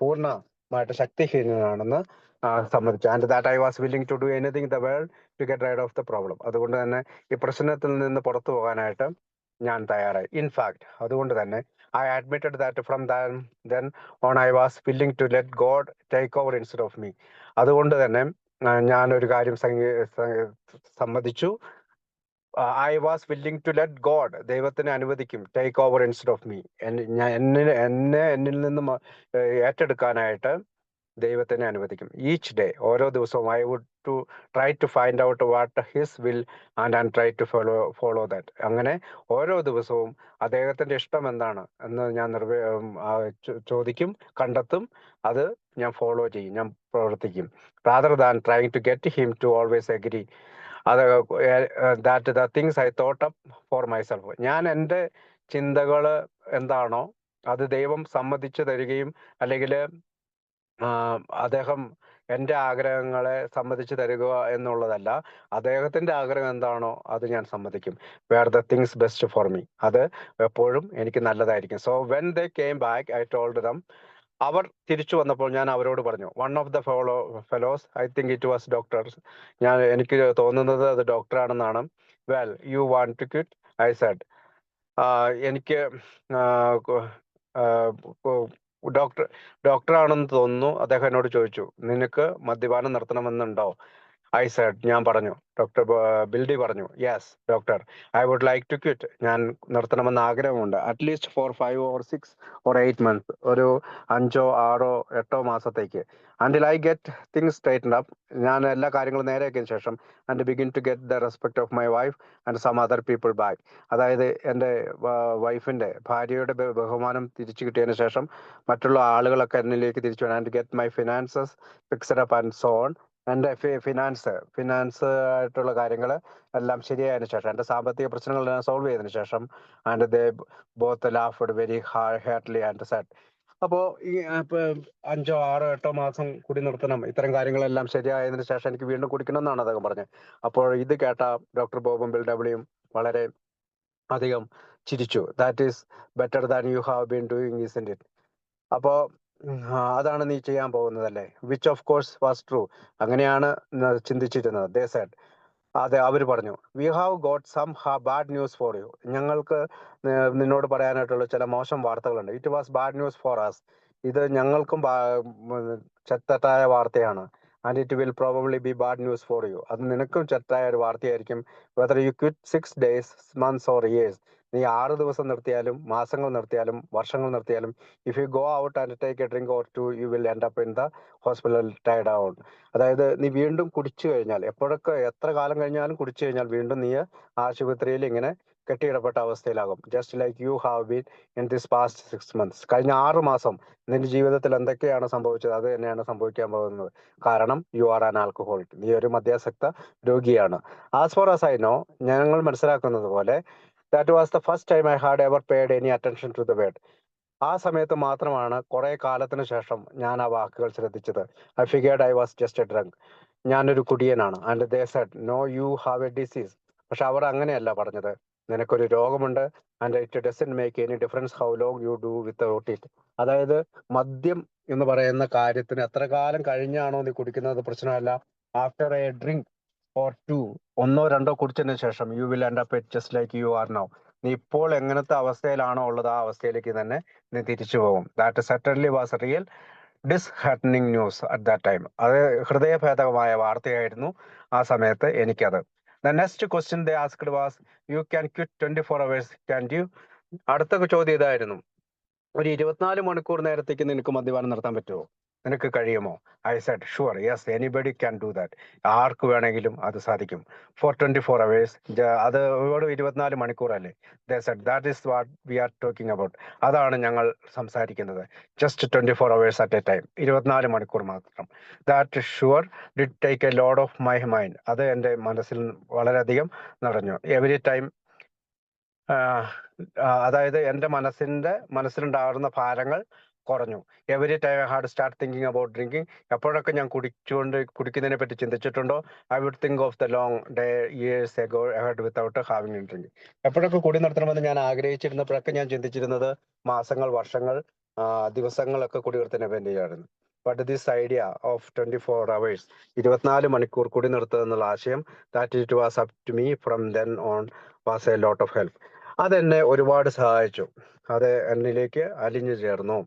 പൂർണ്ണമായിട്ട് ശക്തിഹീനനാണെന്ന് സമ്മതിച്ചു. And that I was willing to do anything the world to get rid of the problem. അതുകൊണ്ട് തന്നെ ഈ പ്രശ്നത്തിൽ നിന്ന് പുറത്തു പോകാനായിട്ട് ഞാൻ തയ്യാറായി. ഇൻഫാക്ട് അതുകൊണ്ട് തന്നെ I admitted that from then on I was willing to let God take over instead of me. അതുകൊണ്ട് തന്നെ ഞാൻ ഒരു കാര്യം സമ്മതിച്ചു. I was willing to let God, ദൈവത്തിന് അനുവദിക്കും, take over instead of me, എന്നിൽ നിന്നും ഏറ്റെടുക്കാനായിട്ട് ദൈവത്തിനെ അനുവദിക്കും. ഈച്ച് ഡേ, ഓരോ ദിവസവും I would to try to find out what his will and try to follow that. അങ്ങനെ ഓരോ ദിവസവും അദ്ദേഹത്തിന്റെ ഇഷ്ടം എന്താണ് എന്ന് ഞാൻ ചോദിക്കും, കണ്ടെത്തും, അത് ഞാൻ ഫോളോ ചെയ്യും, ഞാൻ പ്രവർത്തിക്കും. Rather than trying to get him to always agree that the things I thought up for myself. ഞാൻ എൻ്റെ ചിന്തകൾ എന്താണോ അത് ദൈവം സമ്മതിച്ചു തരികയും അല്ലെങ്കിൽ അദ്ദേഹം എൻ്റെ ആഗ്രഹങ്ങളെ സമ്മതിച്ചു തരിക എന്നുള്ളതല്ല, അദ്ദേഹത്തിന്റെ ആഗ്രഹം എന്താണോ അത് ഞാൻ സമ്മതിക്കും. Where the things best for me, അത് എപ്പോഴും എനിക്ക് നല്ലതായിരിക്കും. So when they came back I told them. അവർ തിരിച്ചു വന്നപ്പോൾ ഞാൻ അവരോട് പറഞ്ഞു, one of the fellows, I think it was doctor, എനിക്ക് തോന്നുന്നത് അത് ഡോക്ടറാണെന്നാണ്. Well you want to quit, I said. എനിക്ക് ഡോക്ടറാണെന്ന് തോന്നുന്നു. അദ്ദേഹം എന്നോട് ചോദിച്ചു, നിനക്ക് മദ്യപാനം നിർത്തണമെന്നുണ്ടോ? ഐ സെഡ്, ഞാൻ പറഞ്ഞു. ഡോക്ടർ ബിൽഡി പറഞ്ഞു, yes doctor, I would like to quit. ഞാൻ നിർത്തണമെന്ന് ആഗ്രഹമുണ്ട്. At least for 5 or 6 or 8 months, ഒരു 5 or 8 മാസത്തേക്ക്. Until I get things straightened up, ഞാൻ എല്ലാ കാര്യങ്ങളും നേരെയാക്കിയതിനു ശേഷം, and begin to get the respect of my wife and some other people back. അതായത് എൻ്റെ ഭാര്യയുടെ ബഹുമാനം തിരിച്ചു കിട്ടിയതിനു ശേഷം മറ്റുള്ള ആളുകളൊക്കെ എന്നിലേക്ക് തിരിച്ചു വരാൻ, and get my finances fixed up and so on. എൻ്റെ ഫിനാൻസ് ആയിട്ടുള്ള കാര്യങ്ങൾ എല്ലാം ശരിയായതിനു ശേഷം, എൻ്റെ സാമ്പത്തിക പ്രശ്നങ്ങളെല്ലാം സോൾവ് ചെയ്തതിനു ശേഷം, and they both laughed very Hartley and sad. അപ്പോൾ ഈ 5 or 8 മാസം കുടി നിർത്തണം, ഇത്തരം കാര്യങ്ങളെല്ലാം ശരിയായതിനു ശേഷം എനിക്ക് വീണ്ടും കുടിക്കണം എന്നാണ് അദ്ദേഹം പറഞ്ഞത്. അപ്പോൾ ഇത് കേട്ട ഡോക്ടർ ബോബും ബിൽഡബ്ലിയും വളരെ അധികം ചിരിച്ചു. That is better than you have been doing isn't it. അപ്പോൾ അതാണ് നീ ചെയ്യാൻ പോകുന്നതല്ലേ, which of course was true. അങ്ങനെയാണ് ചിന്തിച്ചിരുന്നത്. ദേ സെഡ്, അതെ, അവർ പറഞ്ഞു, we have got some bad news for you. ഞങ്ങൾക്ക് നിന്നോട് പറയാനായിട്ടുള്ള ചില മോശം വാർത്തകളുണ്ട്. It was bad news for us. ഇത് ഞങ്ങൾക്കും തെറ്റായ വാർത്തയാണ്. And it will probably be bad news for you. അത് നിനക്കും തെറ്റായ ഒരു വാർത്തയായിരിക്കും. Whether you quit 6 days, months or years. നീ 6 ദിവസം നിർത്തിയാലും മാസങ്ങൾ നിർത്തിയാലും വർഷങ്ങൾ നിർത്തിയാലും, if you go out and take a drink or two, you will end up in the hospital tied out. അതായത് നീ വീണ്ടും കുടിച്ചു കഴിഞ്ഞാൽ, എപ്പോഴൊക്കെ എത്ര കാലം കഴിഞ്ഞാലും കുടിച്ചു കഴിഞ്ഞാൽ വീണ്ടും നീ ആശുപത്രിയിൽ ഇങ്ങനെ കെട്ടിയിടപ്പെട്ട അവസ്ഥയിലാകും. Just like you have been in this past 6 months. കഴിഞ്ഞ 6 മാസം നിന്റെ ജീവിതത്തിൽ എന്തൊക്കെയാണ് സംഭവിച്ചത് അത് തന്നെയാണ് സംഭവിക്കാൻ പോകുന്നത്. കാരണം യു ആർ ആൻ ആൽക്കഹോളിക്. നീ ഒരു മദ്യാസക്ത രോഗിയാണ്. As far as I know, ഞങ്ങൾ മനസ്സിലാക്കുന്നത് പോലെ, that was the first time I had ever paid any attention to the word. ആ സമയത്ത് മാത്രമാണ് കുറെ കാലത്തിന് ശേഷം ഞാൻ ആ വാക്കുകൾ ശ്രദ്ധിച്ചത്. I figured I was just a drunk. ഞാനൊരു കുടിയനാണ്. And they said, no you have a disease. പക്ഷെ അവർ അങ്ങനെയല്ല പറഞ്ഞത്, നിനക്കൊരു രോഗമുണ്ട്. And it doesn't make any difference how long you do without it. അതായത് മദ്യം എന്ന് പറയുന്ന കാര്യത്തിന് എത്ര കാലം കഴിഞ്ഞാണോ നീ കുടിക്കുന്നത് പ്രശ്നമല്ല. After a drink or two, ഒന്നോ രണ്ടോ കുടിച്ചതിന് ശേഷം you will end up it just like you are now. നീ ഇപ്പോൾ എങ്ങനത്തെ അവസ്ഥയിലാണോ ഉള്ളത് ആ അവസ്ഥയിലേക്ക് തന്നെ നീ തിരിച്ചു പോകും. That certainly was real ഡിസ്ഹാർട്ടനിങ് news at that time. അത് ഹൃദയഭേദകമായ വാർത്തയായിരുന്നു ആ സമയത്ത് എനിക്കത്. The next question they asked was, you can quit 24 hours, can you? അടുത്ത ചോദ്യം ഇതായിരുന്നു, ഒരു 24 മണിക്കൂർ നേരത്തേക്ക് നിനക്ക് മദ്യപാനം നടത്താൻ പറ്റുമോ? നിനക്ക് കഴിയുമോ? I said, sure, yes, anybody can do that. ആർക്ക് വേണമെങ്കിലും അത് സാധിക്കും. ഫോർ 24 hours, അത് 24 മണിക്കൂറല്ലേ? They said, that is what we are talking about. അതാണ് ഞങ്ങൾ സംസാരിക്കുന്നത്. Just 24 hours at a time, 24 മണിക്കൂർ മാത്രം. That sure did take a load of my mind. അത് എൻ്റെ മനസ്സിൽ വളരെയധികം നിറഞ്ഞു. എവറി ടൈം, അതായത് എൻ്റെ മനസ്സിലുണ്ടാകുന്ന ഭാരങ്ങൾ കുറഞ്ഞു. Every time I had start thinking about drinking. എപ്പോഴൊക്കെ ഞാൻ കുടിക്കുന്നതിനെ പറ്റി ചിന്തിച്ചിട്ടുണ്ടോ, I would think of the long day years ago I had without having a drink. എപ്പോഴൊക്കെ കുടി നിർത്തണമെന്ന് ഞാൻ ആഗ്രഹിച്ചിരുന്നപ്പോഴൊക്കെ ഞാൻ ചിന്തിച്ചിരുന്നത് മാസങ്ങൾ, വർഷങ്ങൾ, ദിവസങ്ങളൊക്കെ കുടി നിർത്തുന്നതിനെ പറ്റിയായിരുന്നു. But this idea of 24 hours, 24 മണിക്കൂർ കുടി നിർത്തുക എന്നുള്ള ആശയം, that it was up to me from then on was a lot of help. അതെന്നെ ഒരുപാട് സഹായിച്ചു. അത് എന്നിലേക്ക് അലിഞ്ഞു ചേർന്നു.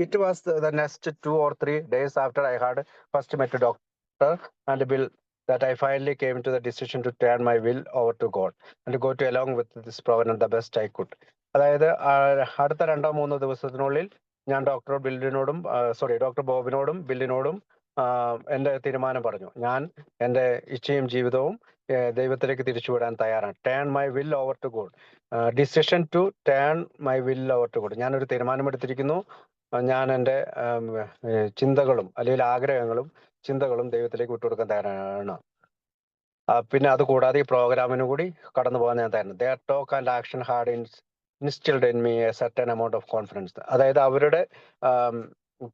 It was the next 2 or 3 days after I had first met a doctor and Bill that I finally came to the decision to turn my will over to God and go to along with this program the best I could. അതായത് അടുത്ത 2-3 ദിവസത്തിനുള്ളിൽ ഞാൻ doctor ബോബിനോടും ബില്ലിനോടും എൻ്റെ തീരുമാനം പറഞ്ഞു. ഞാൻ എൻ്റെ ഇച്ഛയും ജീവിതവും ദൈവത്തിലേക്ക് തിരിച്ചുവിടാൻ തയ്യാറാണ്. Turn my will over to God. Decision to turn my will over to God. ഞാനൊരു തീരുമാനമെടുത്തിരിക്കുന്നു. ഞാൻ എൻ്റെ ചിന്തകളും അല്ലെങ്കിൽ ആഗ്രഹങ്ങളും ചിന്തകളും ദൈവത്തിലേക്ക് വിട്ടുകൊടുക്കാൻ തയ്യാറാണ്. പിന്നെ അത് കൂടാതെ ഈ പ്രോഗ്രാമിന് കൂടി കടന്നു പോകാൻ ഞാൻ തയ്യാറാണ്. Their talk and action had instilled in me a certain amount of confidence. അതായത് അവരുടെ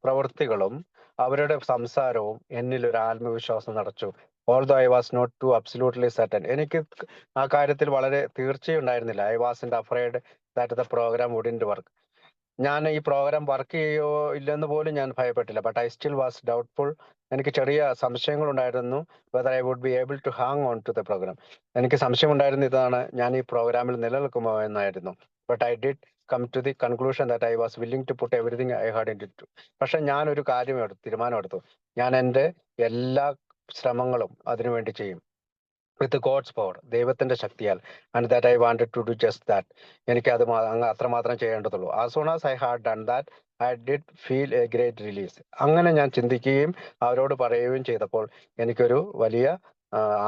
പ്രവൃത്തികളും അവരുടെ സംസാരവും എന്നിൽ ഒരു ആത്മവിശ്വാസം നിറച്ചു. Although I was not too absolutely certain. എനിക്ക് ആ കാര്യത്തിൽ വളരെ തീർച്ചയുണ്ടായിരുന്നില്ല. I was in afraid that the program wouldn't work. ഞാൻ ഈ പ്രോഗ്രാം വർക്ക് ചെയ്യോ ഇല്ലെന്ന് പോലും ഞാൻ ഭയപ്പെട്ടില്ല. But I still was doubtful. എനിക്ക് ചെറിയ സംശയങ്ങളുണ്ടായിരുന്നു. Whether I would be able to hang on to the programme. എനിക്ക് സംശയമുണ്ടായിരുന്നു, ഇതാണ് ഞാൻ ഈ പ്രോഗ്രാമിൽ നിലനിൽക്കുമോ എന്നായിരുന്നു. But I did come to the conclusion that I was willing to put everything I had in to. പക്ഷെ ഞാനൊരു തീരുമാനമെടുത്തു. ഞാൻ എൻ്റെ എല്ലാ ശ്രമങ്ങളും അതിനുവേണ്ടി ചെയ്യും. വിത്ത് ഗോഡ്സ് പവർ, ദൈവത്തിന്റെ ശക്തിയാൽ. And that I wanted to do just that. എനിക്ക് അത് അത്രമാത്രം ചെയ്യേണ്ടതുള്ളൂ. As soon as I had done that I did feel a great release. അങ്ങനെ ഞാൻ ചിന്തിക്കുകയും അവരോട് പറയുകയും ചെയ്തപ്പോൾ എനിക്കൊരു വലിയ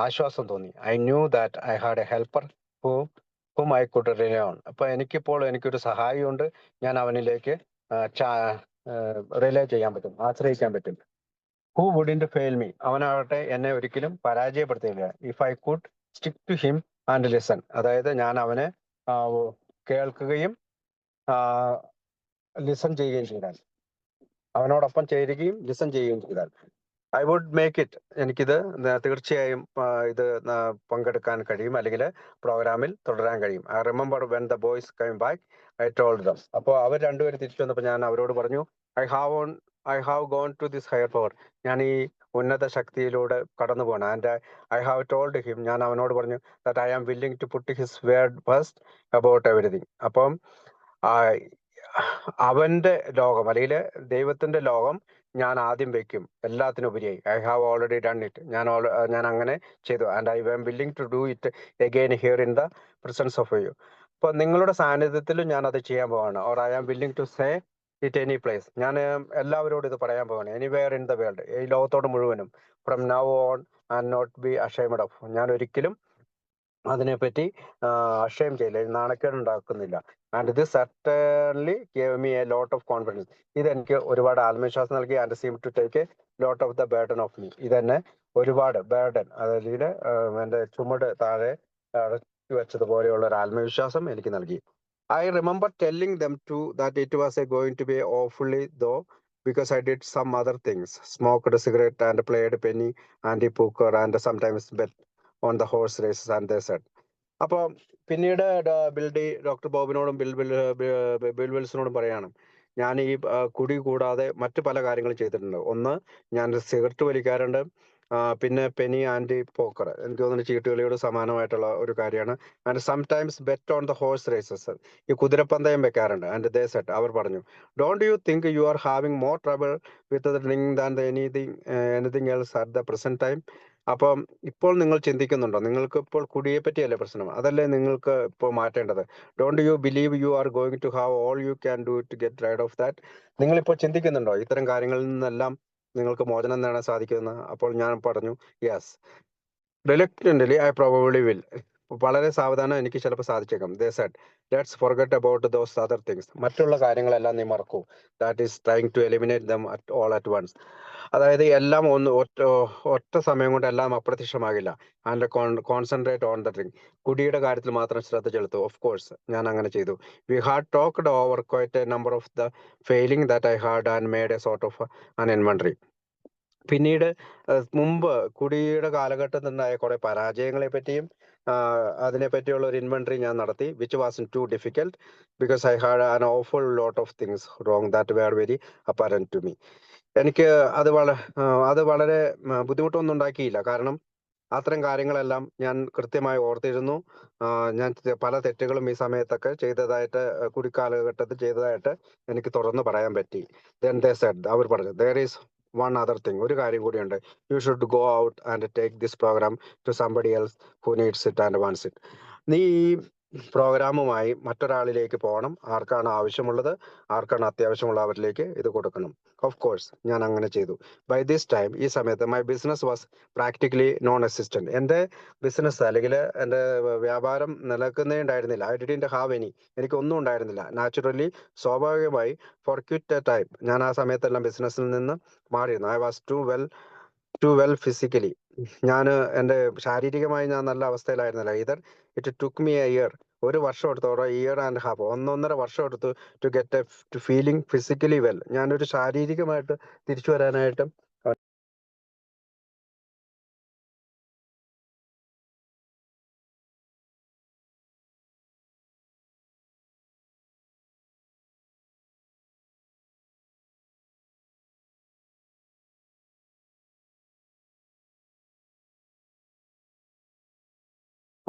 ആശ്വാസം തോന്നി. I knew that I had A helper whom I could rely on. അപ്പൊ എനിക്കൊരു സഹായിയുണ്ട്. ഞാൻ അവനിലേക്ക് റിലേ ചെയ്യാൻ പറ്റും, ആശ്രയിക്കാൻ പറ്റും. Who wouldn't fail me. അവനാവട്ടെ എന്നെ ഒരിക്കലും പരാജയപ്പെടുത്തിയില്ല. If I could stick to him and listen. അതായത് ഞാൻ അവനെ കേൾക്കുകയും ലിസൺ ചെയ്യുകയും ചെയ്താൽ, അവനോടൊപ്പം ചേരുകയും ലിസൺ ചെയ്യുകയും ചെയ്താൽ. I would make it. എനിക്കിത് തീർച്ചയായും ഇത് പങ്കെടുക്കാൻ കഴിയും, അല്ലെങ്കിൽ പ്രോഗ്രാമിൽ തുടരാൻ കഴിയും. I remember when the boys came back I told them. അപ്പോൾ അവർ രണ്ടുപേരും തിരിച്ചു വന്നപ്പോൾ ഞാൻ അവരോട് പറഞ്ഞു, I have gone to this higher power. ഞാൻ ഈ ഉന്നത ശക്തിയിലൂടെ കടന്നു പോകണം. And I have told him, ഞാൻ അവനോട് പറഞ്ഞു, that I am willing to put his word first about everything. അപ്പം അവന്റെ ലോകം അല്ലെങ്കിൽ ദൈവത്തിന്റെ ലോകം ഞാൻ ആദ്യം വെക്കും എല്ലാത്തിനുപരിയായി. I have already done it. ഞാൻ അങ്ങനെ ചെയ്തു. And I am willing to do it again here in the presence of you. അപ്പൊ നിങ്ങളുടെ സാന്നിധ്യത്തിലും ഞാൻ അത് ചെയ്യാൻ പോവാണ്. Or I am willing to say it any place. ഞാൻ എല്ലാവരോടും ഇത് പറയാൻ പോവാണ്. എനിവെയർ ഇൻ ദ വേൾഡ്, ഈ ലോകത്തോട് മുഴുവനും. From now on and not be ashamed of. ഞാൻ ഒരിക്കലും അതിനെപ്പറ്റി അഷയം ചെയ്യില്ല, നാണക്കേട് ഉണ്ടാക്കുന്നില്ല. And this certainly gave me a lot of confidence. ഇതെനിക്ക് ഒരുപാട് ആത്മവിശ്വാസം നൽകി. And seem to take a lot of the burden off me. ഇതെന്നെ ഒരുപാട് ബേർഡൻ, അതായത് എൻ്റെ ചുമട് താഴെ അടച്ചു വെച്ചതുപോലെയുള്ള ഒരു ആത്മവിശ്വാസം എനിക്ക് നൽകി. I remember telling them to that it was going to be awfully though because I did some other things, smoked a cigarette and played penny and poker and sometimes bet on the horse races and they said. അപ്പോൾ പിന്നീട് doctor ബോബിനോടും bill വിൽസനോടും പറയാണ്, ഞാൻ ഈ കുടി കൂടാതെ മറ്റു പല കാര്യങ്ങളും ചെയ്തിട്ടുണ്ട്. ഒന്ന്, ഞാൻ സിഗരറ്റ് വലിക്കാറുണ്ട്. പിന്നെ പെനി ആൻഡ് പോക്കർ, എനിക്ക് തോന്നുന്നു ചീട്ടുകളിയോട് സമാനമായിട്ടുള്ള ഒരു കാര്യമാണ്. And sometimes bet on the horse races, ഈ കുതിരപ്പന്തയം വെക്കാറുണ്ട്. ആൻഡ് ദേ സെഡ്, അവർ പറഞ്ഞു, don't you think you are having more trouble with the drink than anything else at the present time. അപ്പം ഇപ്പോൾ നിങ്ങൾ ചിന്തിക്കുന്നുണ്ടോ, നിങ്ങൾക്ക് ഇപ്പോൾ കുടിയെ പറ്റിയല്ലേ പ്രശ്നം, അതല്ലേ നിങ്ങൾക്ക് ഇപ്പോൾ മാറ്റേണ്ടത്? Don't you believe you are going to have all you can do to get rid of that? നിങ്ങളിപ്പോൾ ചിന്തിക്കുന്നുണ്ടോ ഇത്തരം കാര്യങ്ങളിൽ നിന്നെല്ലാം നിങ്ങൾക്ക് മോചനം നേടാൻ സാധിക്കുമെന്ന്? അപ്പോൾ ഞാൻ പറഞ്ഞു, yes, reluctantly I probably will. വളരെ സാവധാനം എനിക്ക് ചിലപ്പോൾ സാധിച്ചേക്കാം. They said, let's forget about those other things. മറ്റുള്ള കാര്യങ്ങളെല്ലാം നീ മറക്കൂ. That is trying to eliminate them all at once. അതായത് എല്ലാം ഒറ്റ സമയം കൊണ്ട് എല്ലാം അപ്രത്യക്ഷമാകില്ല. And concentrate on the drink. കുടിയുടെ കാര്യത്തിൽ മാത്രം ശ്രദ്ധ ചെലുത്തു. ഓഫ് കോഴ്സ് ഞാൻ അങ്ങനെ ചെയ്തു. We had talked over quite a number of the failing that I had and made A sort of an inventory. പിന്നീട് മുമ്പ് കുടിയുടെ കാലഘട്ടത്തിലുണ്ടായ കുറെ പരാജയങ്ങളെ പറ്റിയും അതിനെ പറ്റിയുള്ള ഒരു ഇൻവെന്ററി ഞാൻ നടത്തി. Which was too difficult because I had an awful lot of things wrong that were very apparent to me. എനിക്ക് അത് വളരെ ബുദ്ധിമുട്ടൊന്നും ഉണ്ടാക്കിയില്ല. കാരണം അത്തരം കാര്യങ്ങളെല്ലാം ഞാൻ കൃത്യമായി ഓർത്തിരുന്നു. ഞാൻ പല തെറ്റുകളും ഈ സമയത്തൊക്കെ ചെയ്തതായിട്ട്, കുടിക്കാലഘട്ടത്തിൽ ചെയ്തതായിട്ട് എനിക്ക് തുറന്നു പറയാൻ പറ്റി. Then they said, അവർ പറഞ്ഞു, there is one other thing, ഒരു കാര്യം കൂടിയുണ്ട്. You should go out and take this program to somebody else who needs it and wants it. നീ ഈ പ്രോഗ്രാമുമായി മറ്റൊരാളിലേക്ക് പോകണം. ആർക്കാണ് ആവശ്യമുള്ളത്, ആർക്കാണ് അത്യാവശ്യമുള്ളവരിലേക്ക് ഇത് കൊടുക്കണം. ഓഫ് കോഴ്സ് ഞാൻ അങ്ങനെ ചെയ്തു. ബൈ ദിസ് ടൈം, ഈ സമയത്ത് my business was practically non existent. എൻ്റെ ബിസിനസ് അല്ലെങ്കിൽ എൻ്റെ വ്യാപാരം നിലനിൽക്കുന്നേ ഉണ്ടായിരുന്നില്ല. ഐ ഡിഡ്ന്റ് ഹാവ് എനി, എനിക്കൊന്നും ഉണ്ടായിരുന്നില്ല. നാച്ചുറലി, സ്വാഭാവികമായി, ഫോർ ക്വിറ്റ് എ ടൈം, ഞാൻ ആ സമയത്തെല്ലാം ബിസിനസ്സിൽ നിന്ന് മാറിയിരുന്നു. I was too well physically. ഞാൻ എൻ്റെ ശാരീരികമായി ഞാൻ നല്ല അവസ്ഥയിലായിരുന്നില്ല. Either it took me a year, ഒരു വർഷം എടുത്തു, ഓരോ ഇയർ ആൻഡ് ഹാഫ്, 1.5 വർഷം എടുത്തു to get a feeling physically well. ഞാനൊരു ശാരീരികമായിട്ട് തിരിച്ചു വരാനായിട്ട്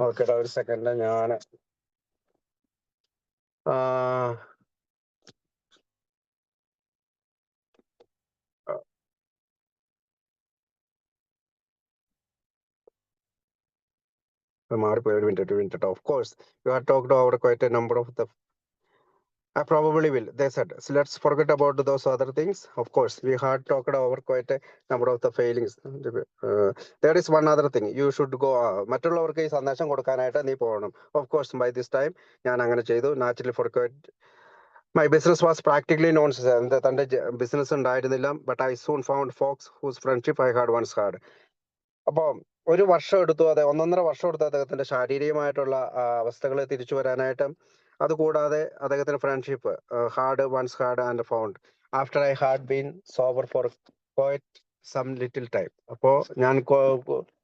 ഓക്കേടാ, ഒരു സെക്കൻഡ്. ഞാൻ മാറിപ്പോയി. ഒരു minute. Of course you have talked over quite a number of the I probably will, they said. So let's forget about those other things. Of course, we had talked over quite a number of the failings. There is one other thing. You should go. മറ്റുള്ളവർക്ക് ഈ സന്ദേശം കൊടുക്കാനായിട്ട് നീ പോകണം. Of course, by this time, ഞാൻ അങ്ങനെ ചെയ്തു. Naturally, for quite my business was practically non-existent. തന്റെ ബിസിനസ് ഉണ്ടായിരുന്നില്ല. But I soon found folks whose friendship I had once had. അപ്പോൾ ഒരു വർഷം എടുത്തു, 1.5 വർഷം എടുത്തു അദ്ദേഹത്തിന്റെ ശാരീരികമായിട്ടുള്ള അവസ്ഥകൾ തിരിച്ചു വരാനായിട്ട്. അതുകൂടാതെ അദ്ദേഹത്തിന്റെ friendship hard and found after I had been sober for quite some little time. അപ്പോൾ ഞാൻ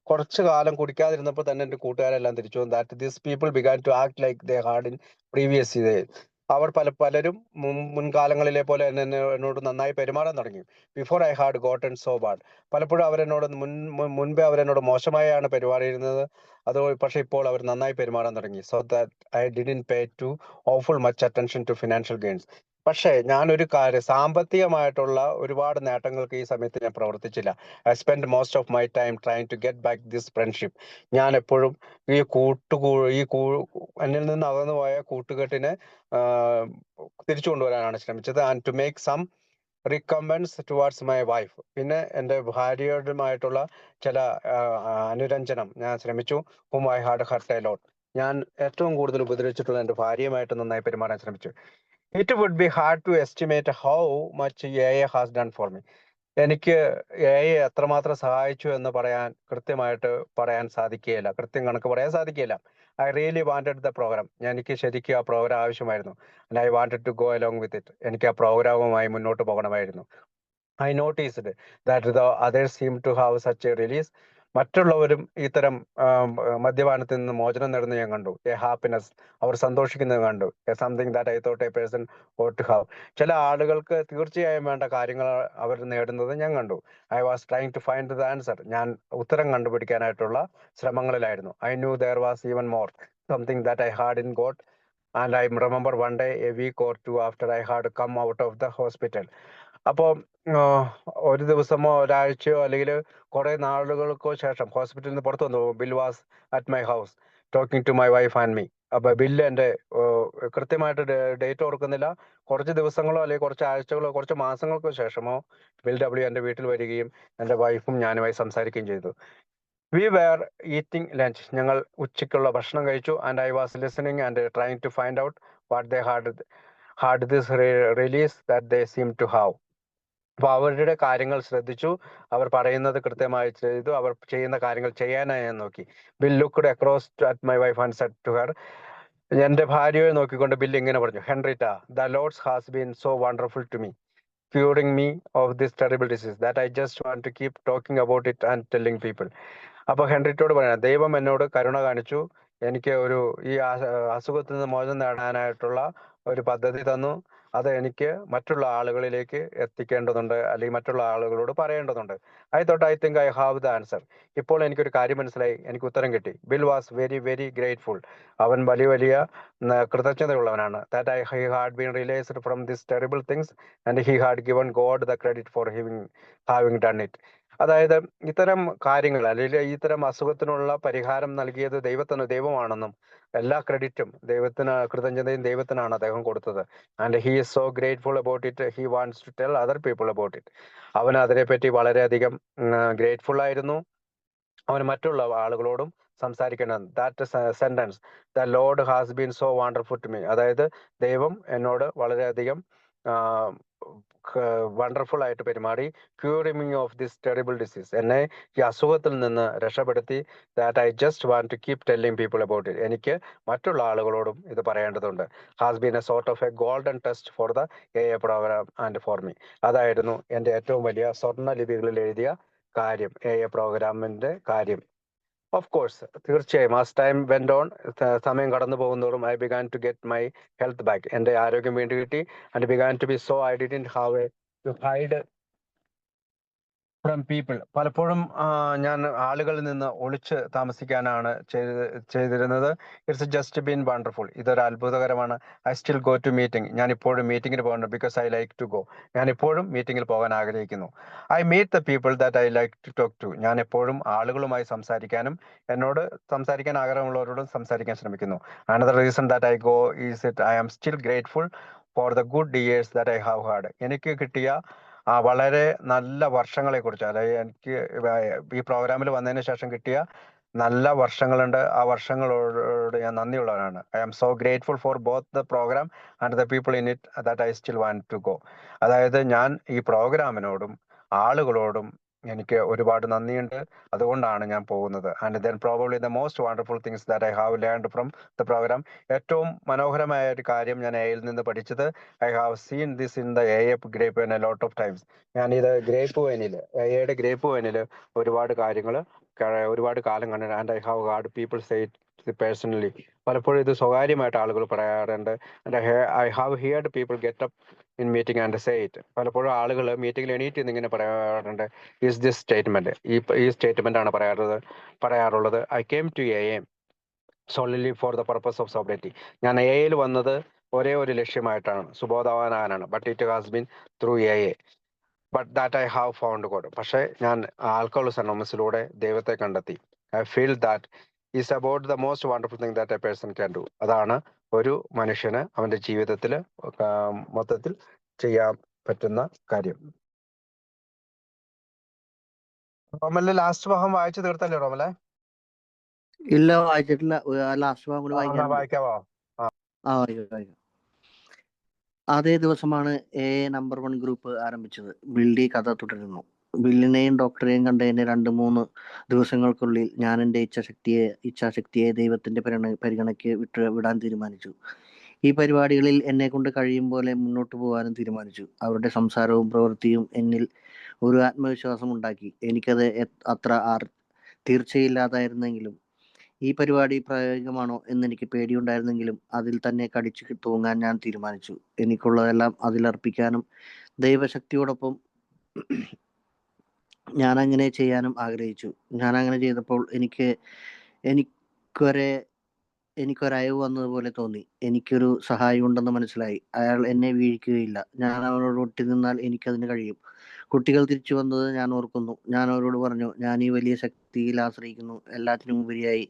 കുറച്ച് കാലം കുടിക്കാതിരുന്നപ്പോൾ തന്നെ എൻ്റെ കൂട്ടുകാരെല്ലാം തിരിച്ചു that this people began to act like they had in previous days. അവർ പലരും മുൻകാലങ്ങളിലെ പോലെ എന്നോട് നന്നായി പെരുമാറാൻ തുടങ്ങി. Before I had gotten so bad. പലപ്പോഴും അവരെന്നോട് മുൻപേ അവരെന്നോട് മോശമായാണ് പെരുമാറിയിരുന്നത്. അത് പക്ഷേ ഇപ്പോൾ അവർ നന്നായി പെരുമാറാൻ തുടങ്ങി. So that I didn't pay too awful much attention to financial gains. പക്ഷേ ഞാനൊരു കാര്യം, സാമ്പത്തികമായിട്ടുള്ള ഒരുപാട് നേട്ടങ്ങൾക്ക് ഈ സമയത്ത് ഞാൻ പ്രവർത്തിച്ചില്ല. I spend most of my time trying to get back this friendship. ഞാൻ എപ്പോഴും ഈ എന്നിൽ നിന്ന് അകന്നു പോയ കൂട്ടുകെട്ടിനെ തിരിച്ചു കൊണ്ടുവരാനാണ് ശ്രമിച്ചത്. And to make some recompense towards my wife. പിന്നെ എൻ്റെ ഭാര്യയുമായിട്ടുള്ള ചില അനുരഞ്ജനം ഞാൻ ശ്രമിച്ചു. Hmm I had hurt a lot. ഞാൻ ഏറ്റവും കൂടുതൽ ഉപദ്രവിച്ചിട്ടുള്ള എൻ്റെ ഭാര്യയുമായിട്ട് നന്നായി പെരുമാറാൻ ശ്രമിച്ചു. It would be hard to estimate how much AI has done for me. എനിക്ക് AI എത്രമാത്രം സഹായിച്ചു എന്ന് കൃത്യമായിട്ട് പറയാൻ സാധിക്കുകയില്ല, കണക്ക് പറയാൻ സാധിക്കുകയില്ല. I really wanted the programme. എനിക്ക് ശരിക്കും ആ പ്രോഗ്രാം ആവശ്യമായിരുന്നു. And I wanted to go along with it. എനിക്ക് ആ പ്രോഗ്രാമുമായി മുന്നോട്ട് പോകണമായിരുന്നു. I noticed that the others seem to have such a release. മറ്റുള്ളവരും ഇത്തരം മദ്യപാനത്തിൽ നിന്ന് മോചനം നേടുന്നത് ഞാൻ കണ്ടു. എ ഹാപ്പിനെസ്, അവർ സന്തോഷിക്കുന്നത് കണ്ടു. Something that I thought A person ought to have. ചില ആളുകൾക്ക് തീർച്ചയായും വേണ്ട കാര്യങ്ങൾ അവർ നേടുന്നത് ഞാൻ കണ്ടു. I was trying to find the answer. ഞാൻ ഉത്തരം കണ്ടുപിടിക്കാനായിട്ടുള്ള ശ്രമങ്ങളിലായിരുന്നു. I knew there was even more, something that I had in got. And I remember one day a week or two after I had come out of the hospital. അപ്പോൾ ഒരു ദിവസമോ ഒരാഴ്ചയോ അല്ലെങ്കിൽ കുറെ നാളുകൾക്കോ ശേഷം ഹോസ്പിറ്റലിൽ നിന്ന് പുറത്തു വന്നു. Bill was at my house talking to my wife and me. അപ്പൊ ബില്ല് എൻ്റെ കൃത്യമായിട്ട് ഡേറ്റ് ഓർക്കുന്നില്ല, കുറച്ച് ദിവസങ്ങളോ അല്ലെങ്കിൽ കുറച്ച് ആഴ്ചകളോ കുറച്ച് മാസങ്ങൾക്കോ ശേഷമോ ബിൽ ഡബ്ല്യു എൻ്റെ വീട്ടിൽ വരികയും എൻ്റെ വൈഫും ഞാനുമായി സംസാരിക്കുകയും ചെയ്തു. We were eating lunch. ഞങ്ങൾ ഉച്ചയ്ക്കുള്ള ഭക്ഷണം കഴിച്ചു. And I was listening and trying to find out what they had this release that they seem to have. അപ്പൊ അവരുടെ കാര്യങ്ങൾ ശ്രദ്ധിച്ചു, അവർ പറയുന്നത് കൃത്യമായി ചെയ്തു, അവർ ചെയ്യുന്ന കാര്യങ്ങൾ ചെയ്യാനായി ഞാൻ നോക്കി. Bill looked across at my wife and said to her. എൻ്റെ ഭാര്യയെ നോക്കിക്കൊണ്ട് ബിൽ ഇങ്ങനെ പറഞ്ഞു, Henrietta, the Lord's has been so wonderful to me, curing me of this terrible disease that I just want to keep talking about it and telling people. അപ്പൊ ഹെൻറിറ്റോട് പറയാം, ദൈവം എന്നോട് കരുണ കാണിച്ചു, എനിക്ക് ഈ അസുഖത്തിൽ നിന്ന് മോചനം നേടാനായിട്ടുള്ള ഒരു പദ്ധതി തന്നു. അത് എനിക്ക് മറ്റുള്ള ആളുകളിലേക്ക് എത്തിക്കേണ്ടതുണ്ട്, അല്ലെങ്കിൽ മറ്റുള്ള ആളുകളോട് പറയേണ്ടതുണ്ട്. I think I have the answer. ഇപ്പോൾ എനിക്കൊരു കാര്യം മനസ്സിലായി, എനിക്ക് ഉത്തരം കിട്ടി. Bill was very very grateful. അവൻ വലിയ കൃതജ്ഞതയുള്ളവനാണ്. That he had been released from this terrible things and he had given God the credit for having done it. അതായത് ഇത്തരം കാര്യങ്ങൾ അല്ലെങ്കിൽ ഇത്തരം അസുഖത്തിനുള്ള പരിഹാരം നൽകിയത് ദൈവമാണെന്നും എല്ലാ ക്രെഡിറ്റും കൃതജ്ഞതയും ദൈവത്തിനാണ് അദ്ദേഹം കൊടുത്തത്. And he is so grateful about it. He wants to tell other people about it. അവൻ അതിനെപ്പറ്റി വളരെയധികം ഗ്രേറ്റ്ഫുൾ ആയിരുന്നു. അവൻ മറ്റുള്ള ആളുകളോടും സംസാരിക്കണം. That sentence, the Lord has been so wonderful to me, അതായത് ദൈവം എന്നോട് വളരെയധികം വണ്ടർഫുൾ ആയിട്ട് പെരുമാറി. Curing me of this terrible disease, എന്നെ ഈ അസുഖത്തിൽ നിന്ന് രക്ഷപ്പെടുത്തി. That I just want to keep telling people about it. എനിക്ക് മറ്റുള്ള ആളുകളോടും ഇത് പറയേണ്ടതുണ്ട്. Has been a sort of a golden test for the AI program and for me. അതായിരുന്നു എൻ്റെ ഏറ്റവും വലിയ സ്വർണ്ണ ലിപികളിൽ എഴുതിയ കാര്യം, AI പ്രോഗ്രാമിന്റെ കാര്യം. ഓഫ് കോഴ്സ്, തീർച്ചയായും ആസ് ടൈം വെന്റ് ഓൺ, സമയം കടന്നു പോകുന്നതോറും I began to get my health back. എൻ്റെ ആരോഗ്യം വീണ്ടും കിട്ടി. And began to be so I didn't have to hide from people. പലപ്പോഴും ഞാൻ ആളുകളിൽ നിന്ന് ഒളിച്ച് താമസിക്കാനാണ് ചെയ്തിരുന്നത്. It's just been wonderful. ഇതൊരു അത്ഭുതകരമാണ്. I still go to meeting. ഞാൻ ഇപ്പോഴും മീറ്റിങ്ങിന് പോകുന്നുണ്ട്. Because I like to go. ഞാൻ ഇപ്പോഴും മീറ്റിങ്ങിൽ പോകാൻ ആഗ്രഹിക്കുന്നു. I meet the people that I like to talk to. ഞാൻ എപ്പോഴും ആളുകളുമായി സംസാരിക്കാനും എന്നോട് സംസാരിക്കാൻ ആഗ്രഹമുള്ളവരോടും സംസാരിക്കാൻ ശ്രമിക്കുന്നു. Another reason that I go is it I am still grateful for the good years that I have had. എനിക്ക് കിട്ടിയ വളരെ നല്ല വർഷങ്ങളെ കുറിച്ച്, അതായത് എനിക്ക് ഈ പ്രോഗ്രാമിൽ വന്നതിന് ശേഷം കിട്ടിയ നല്ല വർഷങ്ങളുണ്ട്. ആ വർഷങ്ങളോട് ഞാൻ നന്ദിയുള്ളവനാണ്. I am so grateful for both the program and the people in it that I still want to go. അതായത് ഞാൻ ഈ പ്രോഗ്രാമിനോടും ആളുകളോടും എനിക്ക് ഒരുപാട് നന്ദിയുണ്ട്. അതുകൊണ്ടാണ് ഞാൻ പോകുന്നത്. And then probably the most wonderful things that I have learned from the program. ഏറ്റവും മനോഹരമായ ഒരു കാര്യം ഞാൻ എയിൽ നിന്ന് പഠിച്ചത്, I have seen this in the A F grapevine a lot of times. ഞാനിത് ഗ്രേപ്പ് വൈനിൽ, എയുടെ ഗ്രേപ്പ് വൈനിൽ ഒരുപാട് കാര്യങ്ങൾ ഒരുപാട് കാലം കണ്ടു. And I have heard people say it personally. പലപ്പോഴും ഇത് സ്വകാര്യമായിട്ട് ആളുകൾ പറയാറുണ്ട്. I have heard people get up in meeting and say it. പലപ്പോഴും ആളുകൾ മീറ്റിംഗിൽ എണീറ്റ് ഇങ്ങനെ പറയാറുണ്ട്, ഈസ് ദിസ് സ്റ്റേറ്റ്മെന്റ്, ഈ സ്റ്റേറ്റ്മെന്റ് ആണ് പറയാറുള്ളത്. I came to A solely for the purpose of sobriety. ഞാൻ എയിൽ വന്നത് ഒരേ ഒരു ലക്ഷ്യമായിട്ടാണ്, സുബോധവാനാണ്. But it has been through A but that I have found God. പക്ഷേ ഞാൻ ആൽക്കഹോളിക്സ് അനോണിമസിലൂടെ ദൈവത്തെ കണ്ടെത്തി. I feel that is about the most wonderful thing that a person can do. അതാണ് ഒരു മനുഷ്യന് അവന്റെ ജീവിതത്തിൽ മൊത്തത്തിൽ ചെയ്യാൻ പറ്റുന്ന കാര്യം. റോമലിന്റെ ലാസ്റ്റ് ഭാഗം വായിച്ചു തീർത്തല്ലേ റോമലെ? ഇല്ല, വായിച്ചിട്ടില്ല. ലാസ്റ്റ് ഭാഗം കൂടി വായിക്കാൻ. വായിക്കാവോ? വായിക്കാം. അതേ ദിവസമാണ് നമ്പർ 1 ഗ്രൂപ്പ് ആരംഭിച്ചത്. ബില്ലി കഥ തുടരുന്നു. ബില്ലിനെയും ഡോക്ടറെയും കണ്ടതിന് 2-3 ദിവസങ്ങൾക്കുള്ളിൽ ഞാൻ എൻ്റെ ഇച്ഛാശക്തിയെ ദൈവത്തിന്റെ പരിഗണയ്ക്ക് വിടാൻ തീരുമാനിച്ചു. ഈ പരിപാടികളിൽ എന്നെ കൊണ്ട് കഴിയും പോലെ മുന്നോട്ട് പോകാനും തീരുമാനിച്ചു. അവരുടെ സംസാരവും പ്രവൃത്തിയും എന്നിൽ ഒരു ആത്മവിശ്വാസം ഉണ്ടാക്കി. എനിക്കത് അത്ര തീർച്ചയില്ലാതായിരുന്നെങ്കിലും ഈ പരിപാടി പ്രായോഗികമാണോ എന്നെനിക്ക് പേടിയുണ്ടായിരുന്നെങ്കിലും അതിൽ തന്നെ കടിച്ചു തൂങ്ങാൻ ഞാൻ തീരുമാനിച്ചു. എനിക്കുള്ളതെല്ലാം അതിലർപ്പിക്കാനും ദൈവശക്തിയോടൊപ്പം ഞാൻ അങ്ങനെ ചെയ്യാനും ആഗ്രഹിച്ചു. ഞാൻ അങ്ങനെ ചെയ്തപ്പോൾ എനിക്കൊരയവ് വന്നതുപോലെ തോന്നി. എനിക്കൊരു സഹായി ഉണ്ടെന്ന് മനസ്സിലായി. അയാൾ എന്നെ വീഴിക്കുകയില്ല. ഞാൻ അവനോട് ഒട്ടി നിന്നാൽ എനിക്കതിന് കഴിയും. കുട്ടികൾ തിരിച്ചു വന്നത് ഞാൻ ഓർക്കുന്നു. ഞാൻ അവരോട് പറഞ്ഞു, ഞാൻ ഈ വലിയ ശക്തിയിൽ ആശ്രയിക്കുന്നു. എല്ലാത്തിനും ഉപരിയായി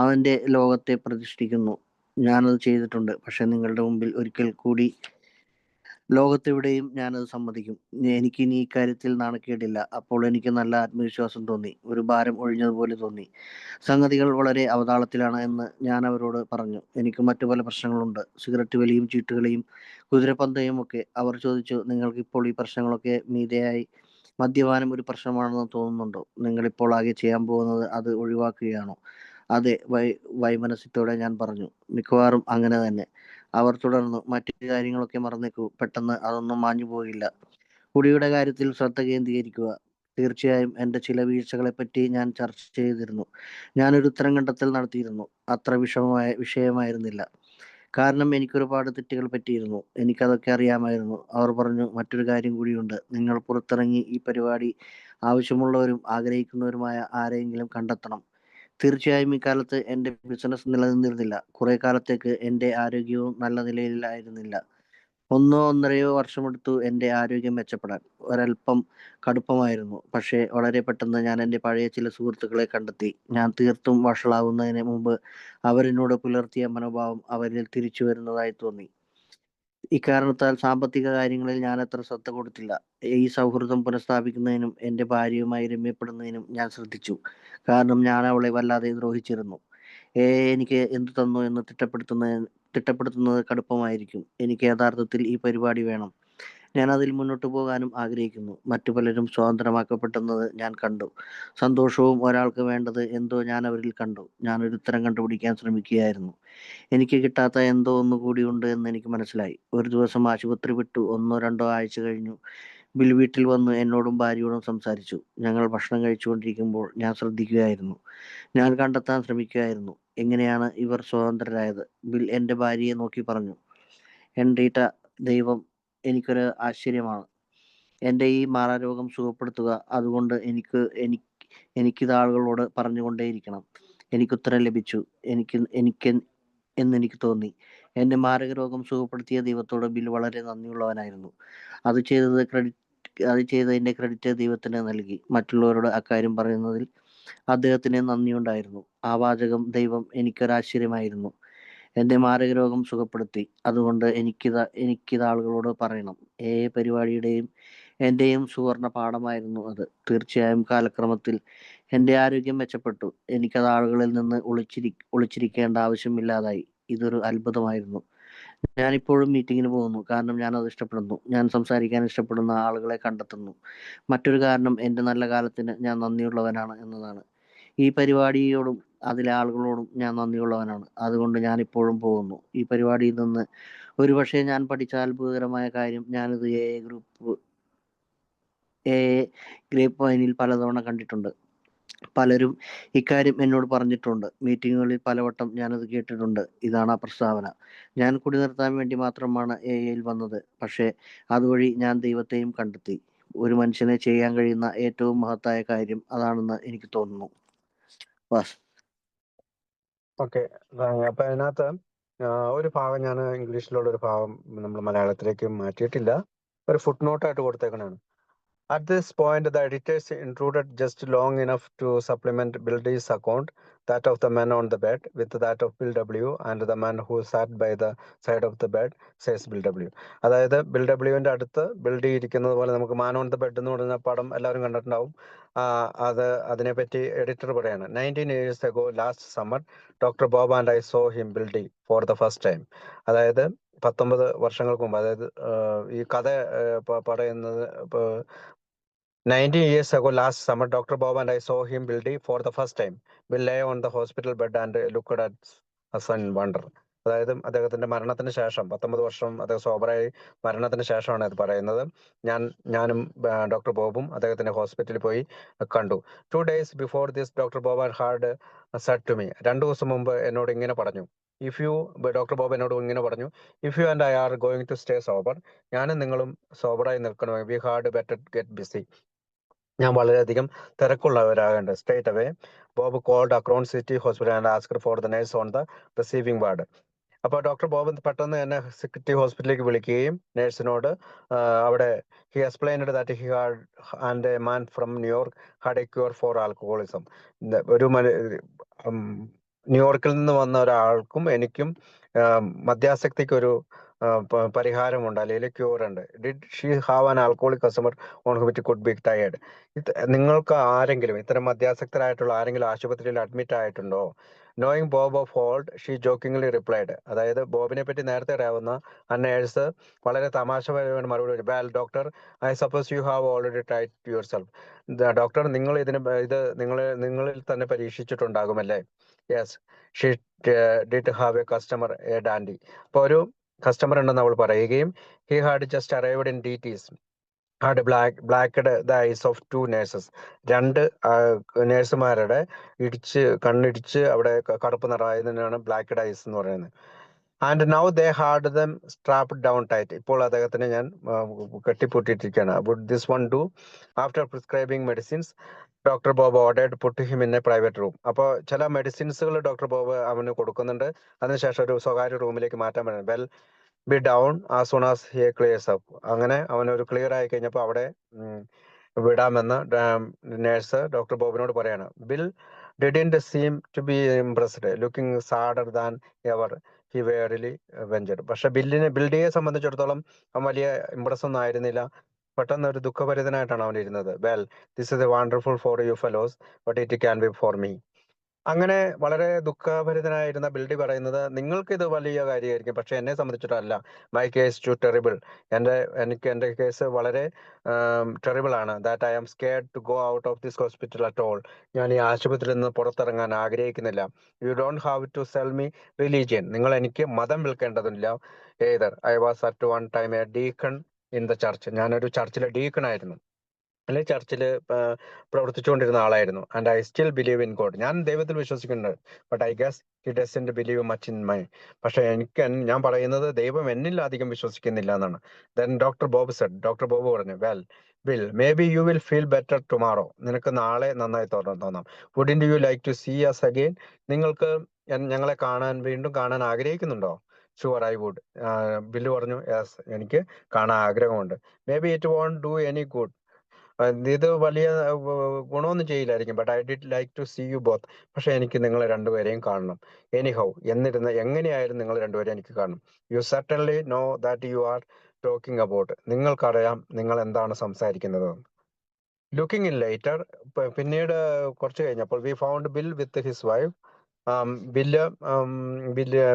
അവന്റെ ലോകത്തെ പ്രതിഷ്ഠിക്കുന്നു. ഞാനത് ചെയ്തിട്ടുണ്ട്. പക്ഷെ നിങ്ങളുടെ മുമ്പിൽ ഒരിക്കൽ കൂടി ലോകത്തെവിടെയും ഞാനത് സമ്മതിക്കും. എനിക്കിനി ഈ കാര്യത്തിൽ നാണക്കേടില്ല. അപ്പോൾ എനിക്ക് നല്ല ആത്മവിശ്വാസം തോന്നി. ഒരു ഭാരം ഒഴിഞ്ഞതുപോലെ തോന്നി. സംഗതികൾ വളരെ അവതാളത്തിലാണ് എന്ന് ഞാൻ അവരോട് പറഞ്ഞു. എനിക്ക് മറ്റു പല പ്രശ്നങ്ങളുണ്ട്. സിഗരറ്റ് വലിയും, ചീട്ടുകളിയും, കുതിരപ്പന്തയും ഒക്കെ. അവർ ചോദിച്ചു, നിങ്ങൾക്കിപ്പോൾ ഈ പ്രശ്നങ്ങളൊക്കെ മീതെയായി മദ്യപാനം ഒരു പ്രശ്നമാണെന്ന് തോന്നുന്നുണ്ടോ? നിങ്ങളിപ്പോൾ ആകെ ചെയ്യാൻ പോകുന്നത് അത് ഒഴിവാക്കുകയാണോ? അതെ, വൈമനസ്യത്തോടെ ഞാൻ പറഞ്ഞു. മിക്കവാറും അങ്ങനെ തന്നെ. അവർ തുടർന്നു, മറ്റു കാര്യങ്ങളൊക്കെ മറന്നേക്കൂ. പെട്ടെന്ന് അതൊന്നും മാഞ്ഞു പോകില്ല. കുടിയുടെ കാര്യത്തിൽ ശ്രദ്ധ കേന്ദ്രീകരിക്കുക. തീർച്ചയായും എൻ്റെ ചില വീഴ്ചകളെപ്പറ്റി ഞാൻ ചർച്ച ചെയ്തിരുന്നു. ഞാനൊരു ഉത്തരം കണ്ടെത്തൽ നടത്തിയിരുന്നു. അത്ര വിഷയമായിരുന്നില്ല. കാരണം എനിക്കൊരുപാട് തെറ്റുകൾ പറ്റിയിരുന്നു. എനിക്കതൊക്കെ അറിയാമായിരുന്നു. അവർ പറഞ്ഞു, മറ്റൊരു കാര്യം കൂടിയുണ്ട്. നിങ്ങൾ പുറത്തിറങ്ങി ഈ പരിപാടി ആവശ്യമുള്ളവരും ആഗ്രഹിക്കുന്നവരുമായ ആരെയെങ്കിലും കണ്ടെത്തണം. തീർച്ചയായും ഇക്കാലത്ത് എൻ്റെ ബിസിനസ് നിലനിന്നിരുന്നില്ല. കുറെ കാലത്തേക്ക് എൻ്റെ ആരോഗ്യവും നല്ല നിലയിലായിരുന്നില്ല. 1-1.5 വർഷമെടുത്തു എൻ്റെ ആരോഗ്യം മെച്ചപ്പെടാൻ. ഒരല്പം കടുപ്പമായിരുന്നു. പക്ഷേ വളരെ പെട്ടെന്ന് ഞാൻ എൻ്റെ പഴയ ചില സുഹൃത്തുക്കളെ കണ്ടെത്തി. ഞാൻ തീർത്തും വഷളാവുന്നതിന് മുമ്പ് അവരെന്നോട് പുലർത്തിയ മനോഭാവം അവരിൽ തിരിച്ചു വരുന്നതായി തോന്നി. ഇക്കാരണത്താൽ സാമ്പത്തിക കാര്യങ്ങളിൽ ഞാൻ അത്ര ശ്രദ്ധ കൊടുത്തില്ല. ഈ സൗഹൃദം പുനഃസ്ഥാപിക്കുന്നതിനും എൻ്റെ ഭാര്യയുമായി രമ്യപ്പെടുന്നതിനും ഞാൻ ശ്രദ്ധിച്ചു. കാരണം ഞാൻ അവളെ വല്ലാതെ ദ്രോഹിച്ചിരുന്നു. എനിക്ക് എന്തു തന്നു എന്ന് തിട്ടപ്പെടുത്തുന്നത് കടുപ്പമായിരിക്കും. എനിക്ക് യഥാർത്ഥത്തിൽ ഈ പരിപാടി വേണം. ഞാൻ അതിൽ മുന്നോട്ട് പോകാനും ആഗ്രഹിക്കുന്നു. മറ്റു പലരും സ്വാതന്ത്ര്യമാക്കപ്പെട്ടെന്നത് ഞാൻ കണ്ടു. സന്തോഷവും ഒരാൾക്ക് വേണ്ടത് എന്തോ ഞാൻ അവരിൽ കണ്ടു. ഞാനൊരു ഉത്തരം കണ്ടുപിടിക്കാൻ ശ്രമിക്കുകയായിരുന്നു. എനിക്ക് കിട്ടാത്ത എന്തോ ഒന്നുകൂടി ഉണ്ട് എന്ന് എനിക്ക് മനസ്സിലായി. ഒരു ദിവസം ആശുപത്രി വിട്ടു 1-2 ആഴ്ച കഴിഞ്ഞു. ബിൽ വീട്ടിൽ വന്ന് എന്നോടും ഭാര്യയോടും സംസാരിച്ചു. ഞങ്ങൾ ഭക്ഷണം കഴിച്ചുകൊണ്ടിരിക്കുമ്പോൾ ഞാൻ ശ്രദ്ധിക്കുകയായിരുന്നു. ഞാൻ കണ്ടെത്താൻ ശ്രമിക്കുകയായിരുന്നു, എങ്ങനെയാണ് ഇവർ സ്വതന്ത്രരായത്. ബിൽ എൻ്റെ ഭാര്യയെ നോക്കി പറഞ്ഞു, ഹെൻറീറ്റ, ദൈവം എനിക്കൊരു ആശ്ചര്യമാണ്. എൻ്റെ ഈ മാറാരോഗം സുഖപ്പെടുത്തുക. അതുകൊണ്ട് എനിക്കിത് ആളുകളോട് പറഞ്ഞുകൊണ്ടേയിരിക്കണം. എനിക്കുത്തരം ലഭിച്ചു. എന്നെനിക്ക് തോന്നി. എൻ്റെ മാരക രോഗം സുഖപ്പെടുത്തിയ ദൈവത്തോട് ബിൽ വളരെ നന്ദിയുള്ളവനായിരുന്നു. അത് ചെയ്തതിൻ്റെ ക്രെഡിറ്റ് ദൈവത്തിന് നൽകി. മറ്റുള്ളവരോട് അക്കാര്യം പറയുന്നതിൽ അദ്ദേഹത്തിന് നന്ദിയുണ്ടായിരുന്നു. ആ വാചകം, ദൈവം എനിക്കൊരാശ്ചര്യമായിരുന്നു. എൻ്റെ മാരക രോഗം സുഖപ്പെടുത്തി. അതുകൊണ്ട് എനിക്കിത് ആളുകളോട് പറയണം. പരിപാടിയുടെയും എൻ്റെയും സുവർണ പാഠമായിരുന്നു അത്. തീർച്ചയായും കാലക്രമത്തിൽ എൻ്റെ ആരോഗ്യം മെച്ചപ്പെട്ടു. എനിക്കത് ആളുകളിൽ നിന്ന് ഒളിച്ചിരിക്കേണ്ട ആവശ്യമില്ലാതായി. ഇതൊരു അത്ഭുതമായിരുന്നു. ഞാനിപ്പോഴും മീറ്റിങ്ങിന് പോകുന്നു, കാരണം ഞാൻ അത് ഇഷ്ടപ്പെടുന്നു. ഞാൻ സംസാരിക്കാൻ ഇഷ്ടപ്പെടുന്ന ആളുകളെ കണ്ടെത്തുന്നു. മറ്റൊരു കാരണം എൻ്റെ നല്ല കാലത്തിന് ഞാൻ നന്ദിയുള്ളവനാണ് എന്നതാണ്. ഈ പരിപാടിയോടും അതിലെ ആളുകളോടും ഞാൻ നന്ദിയുള്ളവനാണ്. അതുകൊണ്ട് ഞാനിപ്പോഴും പോകുന്നു. ഈ പരിപാടിയിൽ നിന്ന് ഒരുപക്ഷേ ഞാൻ പഠിച്ച അത്ഭുതകരമായ കാര്യം, ഞാനിത് ഗ്രേപ്പ് വൈനിൽ പലതവണ കണ്ടിട്ടുണ്ട്. പലരും ഇക്കാര്യം എന്നോട് പറഞ്ഞിട്ടുണ്ട്. മീറ്റിങ്ങുകളിൽ പലവട്ടം ഞാനത് കേട്ടിട്ടുണ്ട്. ഇതാണ് ആ പ്രസ്താവന. ഞാൻ കുടി നിർത്താൻ വേണ്ടി മാത്രമാണ് യിൽ വന്നത്. പക്ഷേ അതുവഴി ഞാൻ ദൈവത്തെയും കണ്ടെത്തി. ഒരു മനുഷ്യനെ ചെയ്യാൻ കഴിയുന്ന ഏറ്റവും മഹത്തായ കാര്യം അതാണെന്ന് എനിക്ക് തോന്നുന്നു. ബസ്. ഓക്കെ. അപ്പൊ അതിനകത്ത് ഒരു ഭാഗം ഞാൻ ഇംഗ്ലീഷിലുള്ള ഒരു ഭാഗം നമ്മൾ മലയാളത്തിലേക്ക് മാറ്റിയിട്ടില്ല. ഒരു ഫുട് നോട്ടായിട്ട് കൊടുത്തേക്കണാണ്. At this point, the editors intruded just long enough to supplement Bill D's account, that of the man on the bed, with that of Bill W. and the man who sat by the side of the bed, says Bill W. അതായത് bill ഡബ്ല്യുവിന്റെ അടുത്ത് bill D ഇരിക്കുന്നത് പോലെ നമുക്ക് മാൻ on the bed എന്ന് പറയുന്ന പടം എല്ലാവരും കണ്ടിട്ടുണ്ടാവും. അതിനെപ്പറ്റി എഡിറ്റർ പറയാണ്, 19 years ago last summer, Dr. Bob and I saw him Bill D for the first time. അതായത് 19 വർഷങ്ങൾക്ക് മുമ്പ്, അതായത് ഈ കഥ പറയുന്നത് 19 years ago last summer, Dr. Bob and I saw him Bill D for the first time. Bill lay on the hospital bed and looked at us in wonder. അതായത് അദ്ദേഹത്തിന്റെ മരണത്തിന് ശേഷം 19 വർഷം അദ്ദേഹം സോബറായി മരണത്തിന് ശേഷമാണ് ഇത് പറയുന്നത്. ഞാനും ഡോക്ടർ ബോബും അദ്ദേഹത്തിന്റെ ഹോസ്പിറ്റലിൽ പോയി കണ്ടു. 2 days before this, Dr. Bob had said to me. 2 ദിവസം മുമ്പ് എന്നോട് ഇങ്ങനെ പറഞ്ഞു. ഡോക്ടർ ബോബ് എന്നോട് ഇങ്ങനെ പറഞ്ഞു, if you and I are going to stay sober, ഞാനും നിങ്ങളും സോബറായി നിൽക്കണമെങ്കിൽ we had better get busy. ഞാൻ വളരെയധികം തിരക്കുള്ളവരാകേണ്ടത്. Straight away Bob called Akron City Hospital and asked for the nurse on the receiving ward. അപ്പോൾ ഡോക്ടർ ബോബ് പെട്ടെന്ന് എന്നെ സിറ്റി ഹോസ്പിറ്റലിലേക്ക് വിളിക്കുകയും നേഴ്സിനോട് അവിടെ he explained that he had and a man from New York had a cure for alcoholism. ഒരു ന്യൂയോർക്കിൽ നിന്ന് വന്ന ഒരാൾക്കും എനിക്കും മദ്യാസക്തിക്കൊരു പരിഹാരമുണ്ട്, അല്ലെങ്കിൽ ക്യൂർ ഉണ്ട്. Did she have an alcoholic customer on which could be tried? നിങ്ങൾക്ക് ആരെങ്കിലും ഇത്തരം മദ്യാസക്തരായിട്ടുള്ള ആരെങ്കിലും ആശുപത്രിയിൽ അഡ്മിറ്റ് ആയിട്ടുണ്ടോ? Knowing Bob of old, she jokingly replied. അതായത് ബോബിനെ പറ്റി നേരത്തെ അറിയാവുന്ന ആ നേഴ്സ് വളരെ തമാശപരമായ മറുപടി, well doctor, I suppose you have already tried yourself. Doctor, നിങ്ങൾ നിങ്ങളിൽ തന്നെ പരീക്ഷിച്ചിട്ടുണ്ടാകുമല്ലേ? Yes, she did have a customer, a dandy. അപ്പോൾ ഒരു കസ്റ്റമർ ഉണ്ടെന്ന് അവൾ പറയുകയും, he had just arrived in DTs, had blacked the eyes of 2 nurses. 2 നേഴ്സുമാരുടെ കണ്ണിടിച്ച് അവിടെ കറുപ്പ് നിറമായതിനാണ് ബ്ലാക്ക്ഡ് ഐസ് എന്ന് പറയുന്നത്. And now they had them strapped down tight. ഇപ്പോൾ അദ്ദേഹത്തിന് ഞാൻ കെട്ടിപ്പൂട്ടിയിട്ടിരിക്കുകയാണ്. Would this one do? After prescribing medicines, doctor Bob ordered put him in a private room. അപ്പോൾ ചില മെഡിസിൻസുകൾ ഡോക്ടർ ബോബ് അവന് കൊടുക്കുന്നുണ്ട്. അതിനുശേഷം ഒരു സ്വകാര്യ റൂമിലേക്ക് മാറ്റാൻ പറയുന്നത്. Well B down as soon as he clears up. അങ്ങനെ അവനൊരു ക്ലിയർ ആയി കഴിഞ്ഞപ്പോൾ അവിടെ വിടാമെന്ന് നേഴ്സ് ഡോക്ടർ ബോബിനോട് പറയാണ്. Bill didn't seem to be impressed, looking sadder than ever he wearily venture. പക്ഷെ ബിൽഡിയെ സംബന്ധിച്ചിടത്തോളം അവൻ വലിയ ഇംപ്രസ് ഒന്നും ആയിരുന്നില്ല. പെട്ടെന്ന് ഒരു ദുഃഖഭരിതനായിട്ടാണ് അവൻ ഇരുന്നത്. Well, this is A wonderful for you fellows, but it can be for me. അങ്ങനെ വളരെ ദുഃഖഭരിതനായിരുന്ന ബിൽഡി പറയുന്നത്, നിങ്ങൾക്ക് ഇത് വലിയ കാര്യമായിരിക്കും, പക്ഷെ എന്നെ സംബന്ധിച്ചിട്ടല്ല. My case too terrible. എൻ്റെ കേസ് വളരെ ടെറിബിൾ ആണ്. That I am scared to go out of this hospital at all. ഞാൻ ഈ ആശുപത്രിയിൽ നിന്ന് പുറത്തിറങ്ങാൻ ആഗ്രഹിക്കുന്നില്ല. You don't have to sell me religion. നിങ്ങൾ എനിക്ക് മതം വിൽക്കേണ്ടതില്ല. Either I was at one time a deacon in the church. ഞാനൊരു ചർച്ചിലെ ഡീക്കണായിരുന്നു, അല്ലെങ്കിൽ ചർച്ചിൽ പ്രവർത്തിച്ചുകൊണ്ടിരുന്ന ആളായിരുന്നു. And I still believe in God. ഞാൻ ദൈവത്തിൽ വിശ്വസിക്കുന്നുണ്ട്. But I guess he doesn't believe much in my. പക്ഷെ ഞാൻ പറയുന്നത് ദൈവം എന്നിൽ അധികം വിശ്വസിക്കുന്നില്ല എന്നാണ്. ദെൻ ഡോക്ടർ ബോബ് പറഞ്ഞു, well Bill, maybe you will feel better tomorrow. നിനക്ക് നാളെ നന്നായി തോന്നാം. Wouldn't you like to see us again? നിങ്ങൾക്ക് ഞങ്ങളെ വീണ്ടും കാണാൻ ആഗ്രഹിക്കുന്നുണ്ടോ? Sure I would. ബില്ല് പറഞ്ഞു, യെസ്, എനിക്ക് കാണാൻ ആഗ്രഹമുണ്ട്. Maybe it won't do any good. ഇത് വലിയ ഗുണമൊന്നും ചെയ്യില്ലായിരിക്കും. But I did like to see you both. പക്ഷെ എനിക്ക് നിങ്ങളെ രണ്ടുപേരെയും കാണണം. എനിഹൗ, എങ്ങനെയായാലും നിങ്ങൾ രണ്ടുപേരെയും എനിക്ക് കാണണം. You certainly know that you are talking about. നിങ്ങൾക്കറിയാം നിങ്ങൾ എന്താണ് സംസാരിക്കുന്നത്. ലുക്കിംഗ് ഇൻ ലേറ്റർ, പിന്നീട് കുറച്ച് കഴിഞ്ഞപ്പോൾ, we found Bill with his wife Bill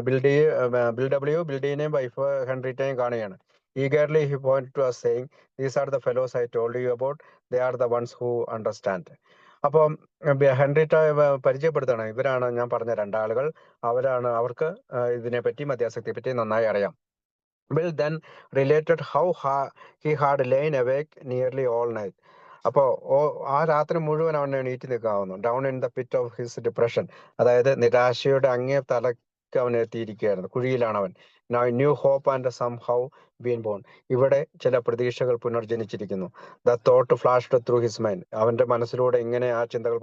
ബിൽഡിയെയും വൈഫ് ഹെൻറിറ്റയും കാണുകയാണ്. Eagerly he point to us saying, "These are the fellows I told you about. They are the ones who understand." അപ്പം Henrietta പരിചയപ്പെടുത്താണ്, ഇവരാണ് ഞാൻ പറഞ്ഞ രണ്ടാളുകൾ, അവർക്ക് ഇതിനെപ്പറ്റി മദ്യാസക്തിയെ പറ്റി നന്നായി അറിയാം. Bill then related how he had lain awake nearly all night. അപ്പോൾ ആ രാത്രി മുഴുവൻ അവൻ എണീറ്റ് നിൽക്കാവുന്നു. Down in the pit of his depression, അതായത് നിരാശയുടെ അങ്ങേ തലക്ക് അവൻ എത്തിയിരിക്കുകയായിരുന്നു, കുഴിയിലാണ് അവൻ. New hope and somehow been born, ഇവിടെ ചില പ്രതീക്ഷകൾ പുനർജനിച്ചിരിക്കുന്നു. The thought flashed through his mind, അവന്റെ മനസ്സിലൂടെ ഇങ്ങനെ ആ ചിന്തകൾ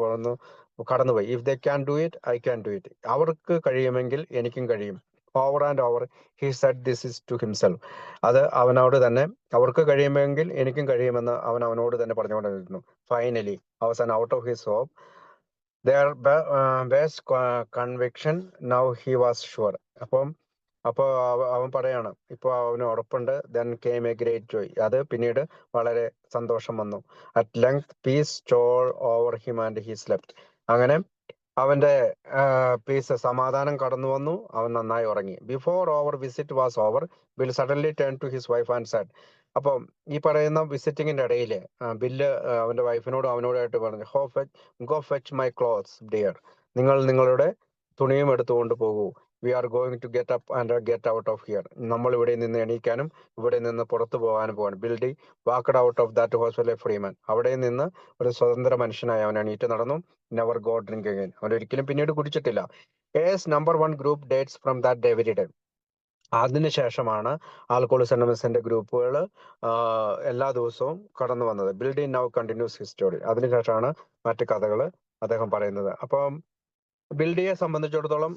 കടന്നുപോയി. If they can do it, I can do it, അവർക്ക് കഴിയുമെങ്കിൽ എനിക്കും കഴിയും. Over and over he said this is to himself, അത് അവനോട് തന്നെ, അവർക്ക് കഴിയുമെങ്കിൽ എനിക്കും കഴിയുമെന്ന് അവനോട് തന്നെ പറഞ്ഞുകൊണ്ടിരുന്നു. ഫൈനലി, അവസാനം, out of his hope their best conviction, now he was sure. അപ്പോൾ അവൻ പറയാണ്, ഇപ്പോൾ അവന് ഉറപ്പുണ്ട്. then came a great joy, അത് പിന്നീട് വളരെ സന്തോഷം വന്നു. at length peace stole over him and he slept, അങ്ങനെ അവന്റെ പീസ്, സമാധാനം കടന്നു വന്നു, അവൻ നന്നായി ഉറങ്ങി. Before our visit was over, Bill suddenly turn to his wife and said, അപ്പം ഈ പറയുന്ന വിസിറ്റിങ്ങിന്റെ ഇടയിൽ ബില്ല് അവന്റെ വൈഫിനോടും അവനോടായിട്ട് പറഞ്ഞു, go fetch my clothes dear, നിങ്ങൾ നിങ്ങളുടെ തുണിയും എടുത്തുകൊണ്ട് പോകൂ. We are going to get up and get out of here, നമ്മൾ ഇവിടെ നിന്ന് എണീക്കാനും ഇവിടെ നിന്ന് പുറത്തു പോകാനും പോവാണ്. Bill D walked out of that hospital a free man, അവിടെ നിന്ന് ഒരു സ്വതന്ത്ര മനുഷ്യനായി അവൻ എണീറ്റ് നടന്നു. നെവർ ഗോ ഡ്രിങ്ക് അഗൈൻ, അവൻ ഒരിക്കലും പിന്നീട് കുടിച്ചിട്ടില്ല. Number 1 group dates from that day very day, അതിനുശേഷമാണ് ആൽക്കഹോളിക്സ് അനോണിമസിന്റെ ഗ്രൂപ്പുകൾ എല്ലാ ദിവസവും കടന്നു വന്നത്. ബിൽഡി നൗ കണ്ടിന്യൂസ് ഹിസ് സ്റ്റോറി, അതിനുശേഷമാണ് മറ്റു കഥകൾ അദ്ദേഹം പറയുന്നത്. അപ്പം ബിൽഡിയെ സംബന്ധിച്ചിടത്തോളം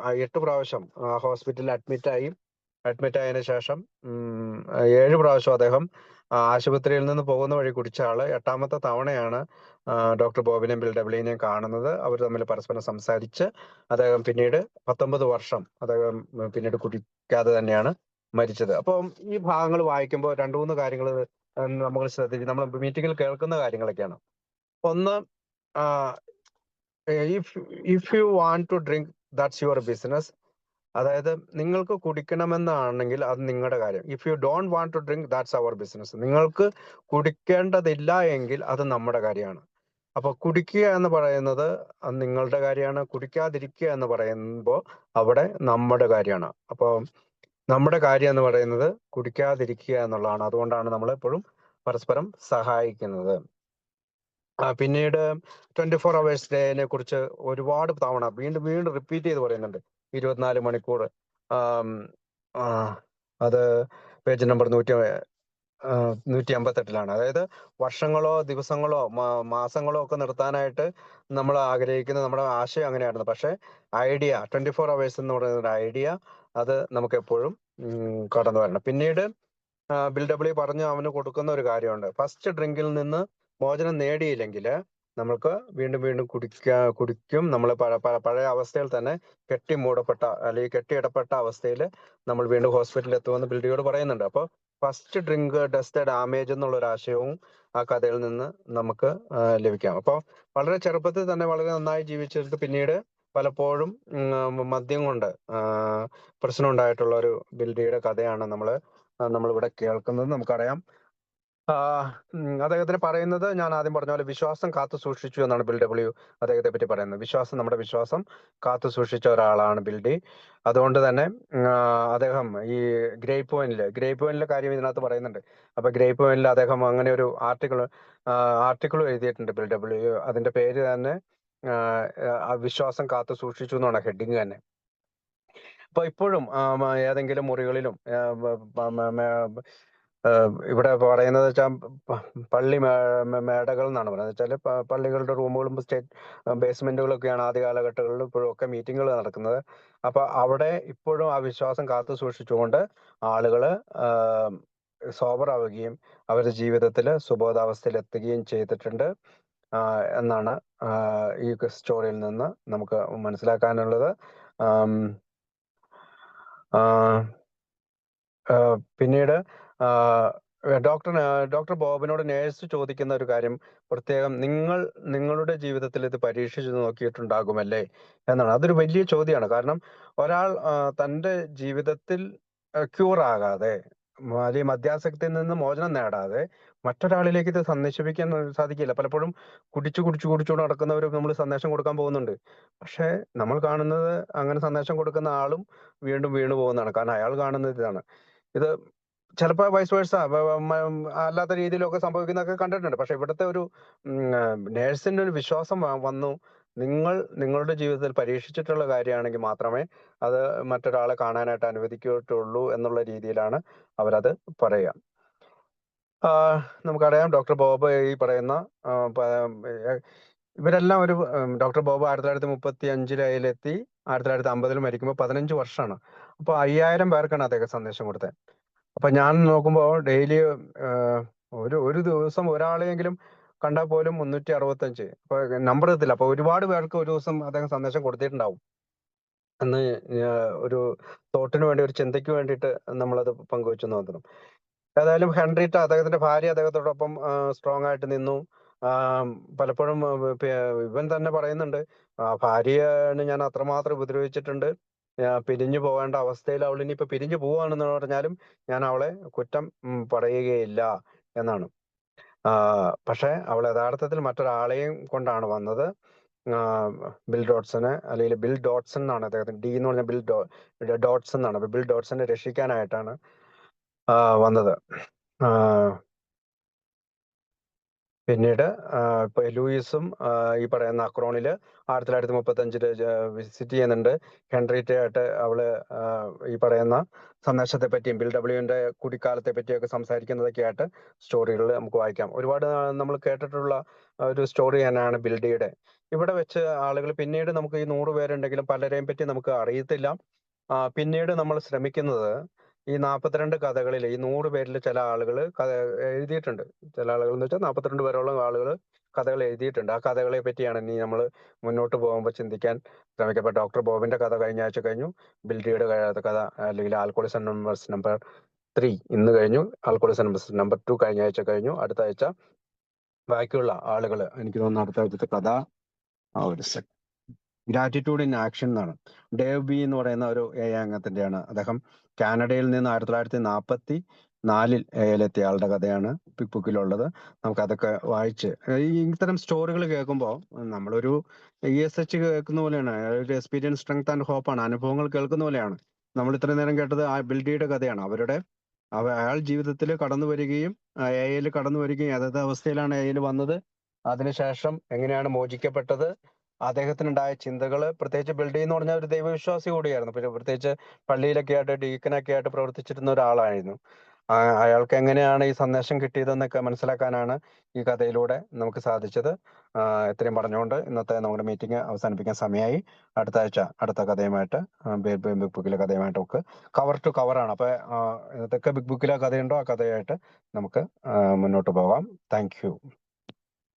8 പ്രാവശ്യം ഹോസ്പിറ്റലിൽ അഡ്മിറ്റ് ആയതിനു ശേഷം 7 പ്രാവശ്യം അദ്ദേഹം ആശുപത്രിയിൽ നിന്ന് പോകുന്ന വഴി കുടിച്ച ആള് 8ാമത്തെ തവണയാണ് ഡോക്ടർ ബോബിനെയും ബിൽ ഡബ്ലിനെയും കാണുന്നത്. അവർ തമ്മിൽ പരസ്പരം സംസാരിച്ച് അദ്ദേഹം പിന്നീട് 19 വർഷം അദ്ദേഹം പിന്നീട് കുടിക്കാതെ തന്നെയാണ് മരിച്ചത്. അപ്പം ഈ ഭാഗങ്ങൾ വായിക്കുമ്പോൾ 2-3 കാര്യങ്ങൾ നമ്മൾ ശ്രദ്ധിക്കും. നമ്മൾ മീറ്റിങ്ങിൽ കേൾക്കുന്ന കാര്യങ്ങളൊക്കെയാണ്. ഒന്ന്, if you want to drink, that's your business, അതായത് നിങ്ങൾക്ക് കുടിക്കണമെന്നാണെങ്കിൽ അത് നിങ്ങളുടെ കാര്യം. If you don't want to drink, that's our business, നിങ്ങൾക്ക് കുടിക്കേണ്ടതില്ല എങ്കിൽ അത് നമ്മുടെ കാര്യമാണ്. അപ്പൊ കുടിക്കുക എന്ന് പറയുന്നത് നിങ്ങളുടെ കാര്യമാണ്, കുടിക്കാതിരിക്കുക എന്ന് പറയുമ്പോൾ അവിടെ നമ്മുടെ കാര്യമാണ്. അപ്പോൾ നമ്മുടെ കാര്യം എന്ന് പറയുന്നത് കുടിക്കാതിരിക്കുക എന്നുള്ളതാണ്. അതുകൊണ്ടാണ് നമ്മൾ എപ്പോഴും പരസ്പരം സഹായിക്കുന്നത്. പിന്നീട് 24 hours ഡേനെ കുറിച്ച് ഒരുപാട് തവണ വീണ്ടും റിപ്പീറ്റ് ചെയ്ത് പറയുന്നുണ്ട്. 24 മണിക്കൂർ. അത് പേജ് നമ്പർ 158-ലാണ്. അതായത് വർഷങ്ങളോ ദിവസങ്ങളോ മാസങ്ങളോ ഒക്കെ നിർത്താനായിട്ട് നമ്മൾ ആഗ്രഹിക്കുന്ന നമ്മുടെ ആശയം അങ്ങനെയായിരുന്നു. പക്ഷെ ഐഡിയ 24 hours എന്ന് പറയുന്ന ഒരു ഐഡിയ, അത് നമുക്ക് എപ്പോഴും കടന്നു വരണം. പിന്നീട് ബിൽ ഡബ്ല്യു പറഞ്ഞ് അവന് കൊടുക്കുന്ന ഒരു കാര്യമുണ്ട്. ഫസ്റ്റ് ഡ്രിങ്കിൽ നിന്ന് മോചനം നേടിയില്ലെങ്കിൽ നമുക്ക് വീണ്ടും കുടിക്കും. നമ്മൾ പഴയ അവസ്ഥയിൽ തന്നെ കെട്ടിമൂടപ്പെട്ട അല്ലെങ്കിൽ കെട്ടിയിടപ്പെട്ട അവസ്ഥയിൽ നമ്മൾ വീണ്ടും ഹോസ്പിറ്റലിൽ എത്തുമെന്ന് ബിൽഡിയോട് പറയുന്നുണ്ട്. അപ്പോൾ first drink does the damage എന്നുള്ള ഒരു ആശയവും ആ കഥയിൽ നിന്ന് നമുക്ക് ലഭിക്കാം. അപ്പോൾ വളരെ ചെറുപ്പത്തിൽ തന്നെ വളരെ നന്നായി ജീവിച്ചിട്ട് പിന്നീട് പലപ്പോഴും മദ്യം കൊണ്ട് പ്രശ്നം ഉണ്ടായിട്ടുള്ള ഒരു ബിൽഡിയുടെ കഥയാണ് നമ്മളിവിടെ കേൾക്കുന്നത്. നമുക്കറിയാം, അദ്ദേഹത്തിന് പറയുന്നത്, ഞാൻ ആദ്യം പറഞ്ഞ പോലെ വിശ്വാസം കാത്തു സൂക്ഷിച്ചു എന്നാണ് ബിൽ ഡബ്ല്യു അദ്ദേഹത്തെ പറ്റി പറയുന്നത്. നമ്മുടെ വിശ്വാസം കാത്തു സൂക്ഷിച്ച ഒരാളാണ് ബിൽഡി. അതുകൊണ്ട് തന്നെ അദ്ദേഹം ഈ ഗ്രേപ്പ് പോയിന്റിലെ കാര്യം ഇതിനകത്ത് പറയുന്നുണ്ട്. അപ്പൊ ഗ്രേപ്പ് പോയിന്റിൽ അദ്ദേഹം അങ്ങനെ ഒരു ആർട്ടിക്കിൾ എഴുതിയിട്ടുണ്ട് ബിൽ ഡബ്ല്യു. അതിന്റെ പേര് തന്നെ വിശ്വാസം കാത്തു സൂക്ഷിച്ചു എന്നാണ് ഹെഡിങ് തന്നെ. അപ്പൊ ഇപ്പോഴും ഏതെങ്കിലും മുറികളിലും ഇവിടെ പറയുന്നത് വെച്ചാൽ പള്ളി മേടകൾ എന്നാണ് പറയുന്നത്. വെച്ചാൽ പള്ളികളുടെ റൂമുകളും ബേസ്മെന്റുകളൊക്കെയാണ് ആദ്യ കാലഘട്ടങ്ങളിൽ ഇപ്പോഴും ഒക്കെ മീറ്റിങ്ങുകൾ നടക്കുന്നത്. അപ്പൊ അവിടെ ഇപ്പോഴും ആ വിശ്വാസം കാത്തു സൂക്ഷിച്ചുകൊണ്ട് ആളുകള് സോബർ ആവുകയും അവരുടെ ജീവിതത്തിൽ സുബോധാവസ്ഥയിൽ എത്തുകയും ചെയ്തിട്ടുണ്ട് എന്നാണ് ഈ സ്റ്റോറിയിൽ നിന്ന് നമുക്ക് മനസ്സിലാക്കാനുള്ളത്. പിന്നീട് ഡോക്ടർ ബോബിനോട് നേഴ്സ് ചോദിക്കുന്ന ഒരു കാര്യം പ്രത്യേകം, നിങ്ങളുടെ ജീവിതത്തിൽ ഇത് പരീക്ഷിച്ചു നോക്കിയിട്ടുണ്ടാകുമല്ലേ എന്നാണ്. അതൊരു വലിയ ചോദ്യമാണ്. കാരണം ഒരാൾ തന്റെ ജീവിതത്തിൽ ക്യൂർ ആകാതെ അല്ലെങ്കിൽ മദ്യാസക്തിയിൽ നിന്ന് മോചനം നേടാതെ മറ്റൊരാളിലേക്ക് ഇത് സന്ദേശിപ്പിക്കാൻ സാധിക്കില്ല. പലപ്പോഴും കുടിച്ചു നടക്കുന്നവർ നമ്മൾ സന്ദേശം കൊടുക്കാൻ പോകുന്നുണ്ട്. പക്ഷെ നമ്മൾ കാണുന്നത് അങ്ങനെ സന്ദേശം കൊടുക്കുന്ന ആളും വീണ്ടും വീണു പോകുന്നതാണ്. കാരണം അയാൾ കാണുന്നത് ഇതാണ്. ഇത് ചിലപ്പോൾ വൈസ് വേഴ്സ അല്ലാത്ത രീതിയിലൊക്കെ സംഭവിക്കുന്നതൊക്കെ കണ്ടിട്ടുണ്ട്. പക്ഷെ ഇവിടുത്തെ ഒരു നേഴ്സിന്റെ ഒരു വിശ്വാസം വന്നു. നിങ്ങളുടെ ജീവിതത്തിൽ പരീക്ഷിച്ചിട്ടുള്ള കാര്യമാണെങ്കിൽ മാത്രമേ അത് മറ്റൊരാളെ കാണാനായിട്ട് അനുവദിക്കത്തുള്ളൂ എന്നുള്ള രീതിയിലാണ് അവരത് പറയുക. നമുക്കറിയാം ഡോക്ടർ ബോബ് ഈ പറയുന്ന ഇവരെല്ലാം ഒരു ഡോക്ടർ ബോബ് 1935 അതിലെത്തി 1950 മരിക്കുമ്പോൾ 15 വർഷമാണ്. അപ്പോൾ 5000 പേർക്കാണ് അദ്ദേഹം സന്ദേശം കൊടുത്തത്. അപ്പൊ ഞാൻ നോക്കുമ്പോൾ ഡെയിലി ഒരു ദിവസം ഒരാളെയെങ്കിലും കണ്ടാൽ പോലും 365. അപ്പൊ നമ്പർ എത്തില്ല. അപ്പൊ ഒരുപാട് പേർക്ക് ഒരു ദിവസം അദ്ദേഹം സന്ദേശം കൊടുത്തിട്ടുണ്ടാവും എന്ന് ഒരു തോട്ടിന് വേണ്ടി, ഒരു ചിന്തയ്ക്ക് വേണ്ടിയിട്ട് നമ്മളത് പങ്കുവെച്ചു നോക്കണം. ഏതായാലും ഹെൻറിറ്റ അദ്ദേഹത്തിന്റെ ഭാര്യ അദ്ദേഹത്തോടൊപ്പം സ്ട്രോങ് ആയിട്ട് നിന്നു. പലപ്പോഴും ഇവൻ തന്നെ പറയുന്നുണ്ട്, ഭാര്യയാണ് ഞാൻ അത്രമാത്രം ഉപദ്രവിച്ചിട്ടുണ്ട്, പിരിഞ്ഞു പോകേണ്ട അവസ്ഥയിൽ അവൾ ഇനിയിപ്പോ പിരിഞ്ഞു പോവാണെന്ന് പറഞ്ഞാലും ഞാൻ അവളെ കുറ്റം പറയുകയില്ല എന്നാണ്. പക്ഷെ അവൾ യഥാർത്ഥത്തിൽ മറ്റൊരാളെയും കൊണ്ടാണ് വന്നത്. ബിൽ ഡോട്ട്സനെ, അല്ലെങ്കിൽ ബിൽ ഡോട്ട്സൺ എന്നാണ് അദ്ദേഹത്തിന്, ഡി എന്ന് പറഞ്ഞാൽ ഡോട്ട്സൺ എന്നാണ്. അപ്പൊ ബിൽ ഡോട്ട്സനെ രക്ഷിക്കാനായിട്ടാണ് വന്നത്. പിന്നീട് ഇപ്പൊ ലൂയിസും ഈ പറയുന്ന അക്രോണില് 1935 വിസിറ്റ് ചെയ്യുന്നുണ്ട്. ഹെൻറിറ്റയായിട്ട് അവള് ഈ പറയുന്ന സന്ദേശത്തെ പറ്റിയും ബിൽ ഡബ്ല്യുവിന്റെ കുടിക്കാലത്തെ പറ്റിയൊക്കെ സംസാരിക്കുന്നതൊക്കെ ആയിട്ട് സ്റ്റോറികൾ നമുക്ക് വായിക്കാം. ഒരുപാട് നമ്മൾ കേട്ടിട്ടുള്ള ഒരു സ്റ്റോറി തന്നെയാണ് ബിൽഡിയുടെ. ഇവിടെ വെച്ച് ആളുകൾ പിന്നീട് നമുക്ക് ഈ 100 പേരുണ്ടെങ്കിലും പലരെയും പറ്റി നമുക്ക് അറിയത്തില്ല. പിന്നീട് നമ്മൾ ശ്രമിക്കുന്നത് ഈ 42 കഥകളിൽ ഈ 100 പേരിൽ ചില ആളുകൾ എഴുതിയിട്ടുണ്ട്. ചില ആളുകൾ എന്ന് വെച്ചാൽ 42 പേരോളം ആളുകൾ കഥകൾ എഴുതിയിട്ടുണ്ട്. ആ കഥകളെ പറ്റിയാണ് ഇനി നമ്മൾ മുന്നോട്ട് പോകുമ്പോൾ ചിന്തിക്കാൻ ശ്രമിക്കുക. ഡോക്ടർ ബോബിന്റെ കഥ കഴിഞ്ഞ ആഴ്ച കഴിഞ്ഞു. ബിൽഡിയുടെ കഥ അല്ലെങ്കിൽ ആൽക്കോളിസം നമ്പർ 3 ഇന്ന് കഴിഞ്ഞു. ആൽക്കോളിസം നമ്പർ 2 കഴിഞ്ഞ ആഴ്ച കഴിഞ്ഞു. അടുത്ത ആഴ്ച ബാക്കിയുള്ള ആളുകൾ, എനിക്ക് തോന്നുന്നു അടുത്ത ആഴ്ചത്തെ കഥ ഗ്രാറ്റിറ്റ്യൂഡ് ഇൻ ആക്ഷൻ എന്നാണ്. ഡേവ് ബി എന്ന് പറയുന്ന ഒരു AI അംഗത്തിന്റെയാണ്. അദ്ദേഹം കാനഡയിൽ നിന്ന് 1944 AIലെത്തിയ ആളുടെ കഥയാണ് പിക് ബുക്കിലുള്ളത്. നമുക്കതൊക്കെ വായിച്ച് ഇത്തരം സ്റ്റോറികൾ കേൾക്കുമ്പോൾ നമ്മളൊരു ESH കേൾക്കുന്ന പോലെയാണ്. ഒരു എക്സ്പീരിയൻസ്, സ്ട്രെങ്ത് ആൻഡ് ഹോപ്പാണ്. അനുഭവങ്ങൾ കേൾക്കുന്ന പോലെയാണ്. നമ്മൾ ഇത്രയും നേരം കേട്ടത് ആ ബിൽഡിയുടെ കഥയാണ്. അയാൾ ജീവിതത്തിൽ കടന്നു വരികയും AIയിൽ കടന്നു വരികയും അതത് അവസ്ഥയിലാണ് AIയിൽ വന്നത്. അതിനുശേഷം എങ്ങനെയാണ് മോചിക്കപ്പെട്ടത്, അദ്ദേഹത്തിനുണ്ടായ ചിന്തകള്, പ്രത്യേകിച്ച് ബിൽഡി എന്ന് പറഞ്ഞാൽ ഒരു ദൈവവിശ്വാസി കൂടിയായിരുന്നു. പിന്നെ പ്രത്യേകിച്ച് പള്ളിയിലൊക്കെ ആയിട്ട് ഡീക്കനൊക്കെ ആയിട്ട് പ്രവർത്തിച്ചിരുന്ന ഒരാളായിരുന്നു. അയാൾക്ക് എങ്ങനെയാണ് ഈ സന്ദേശം കിട്ടിയതെന്നൊക്കെ മനസ്സിലാക്കാനാണ് ഈ കഥയിലൂടെ നമുക്ക് സാധിച്ചത്. ഇത്രയും പറഞ്ഞുകൊണ്ട് ഇന്നത്തെ നമ്മുടെ മീറ്റിംഗ് അവസാനിപ്പിക്കാൻ സമയമായി. അടുത്ത ആഴ്ച അടുത്ത കഥയുമായിട്ട്, ബിഗ് ബുക്കിലെ കഥയുമായിട്ട് നമുക്ക് കവർ ടു കവർ ആണ്. അപ്പൊ ഇതൊക്കെ ബിഗ് ബുക്കിലെ കഥയുണ്ടോ ആ കഥയായിട്ട് നമുക്ക് മുന്നോട്ട് പോകാം. Thank you.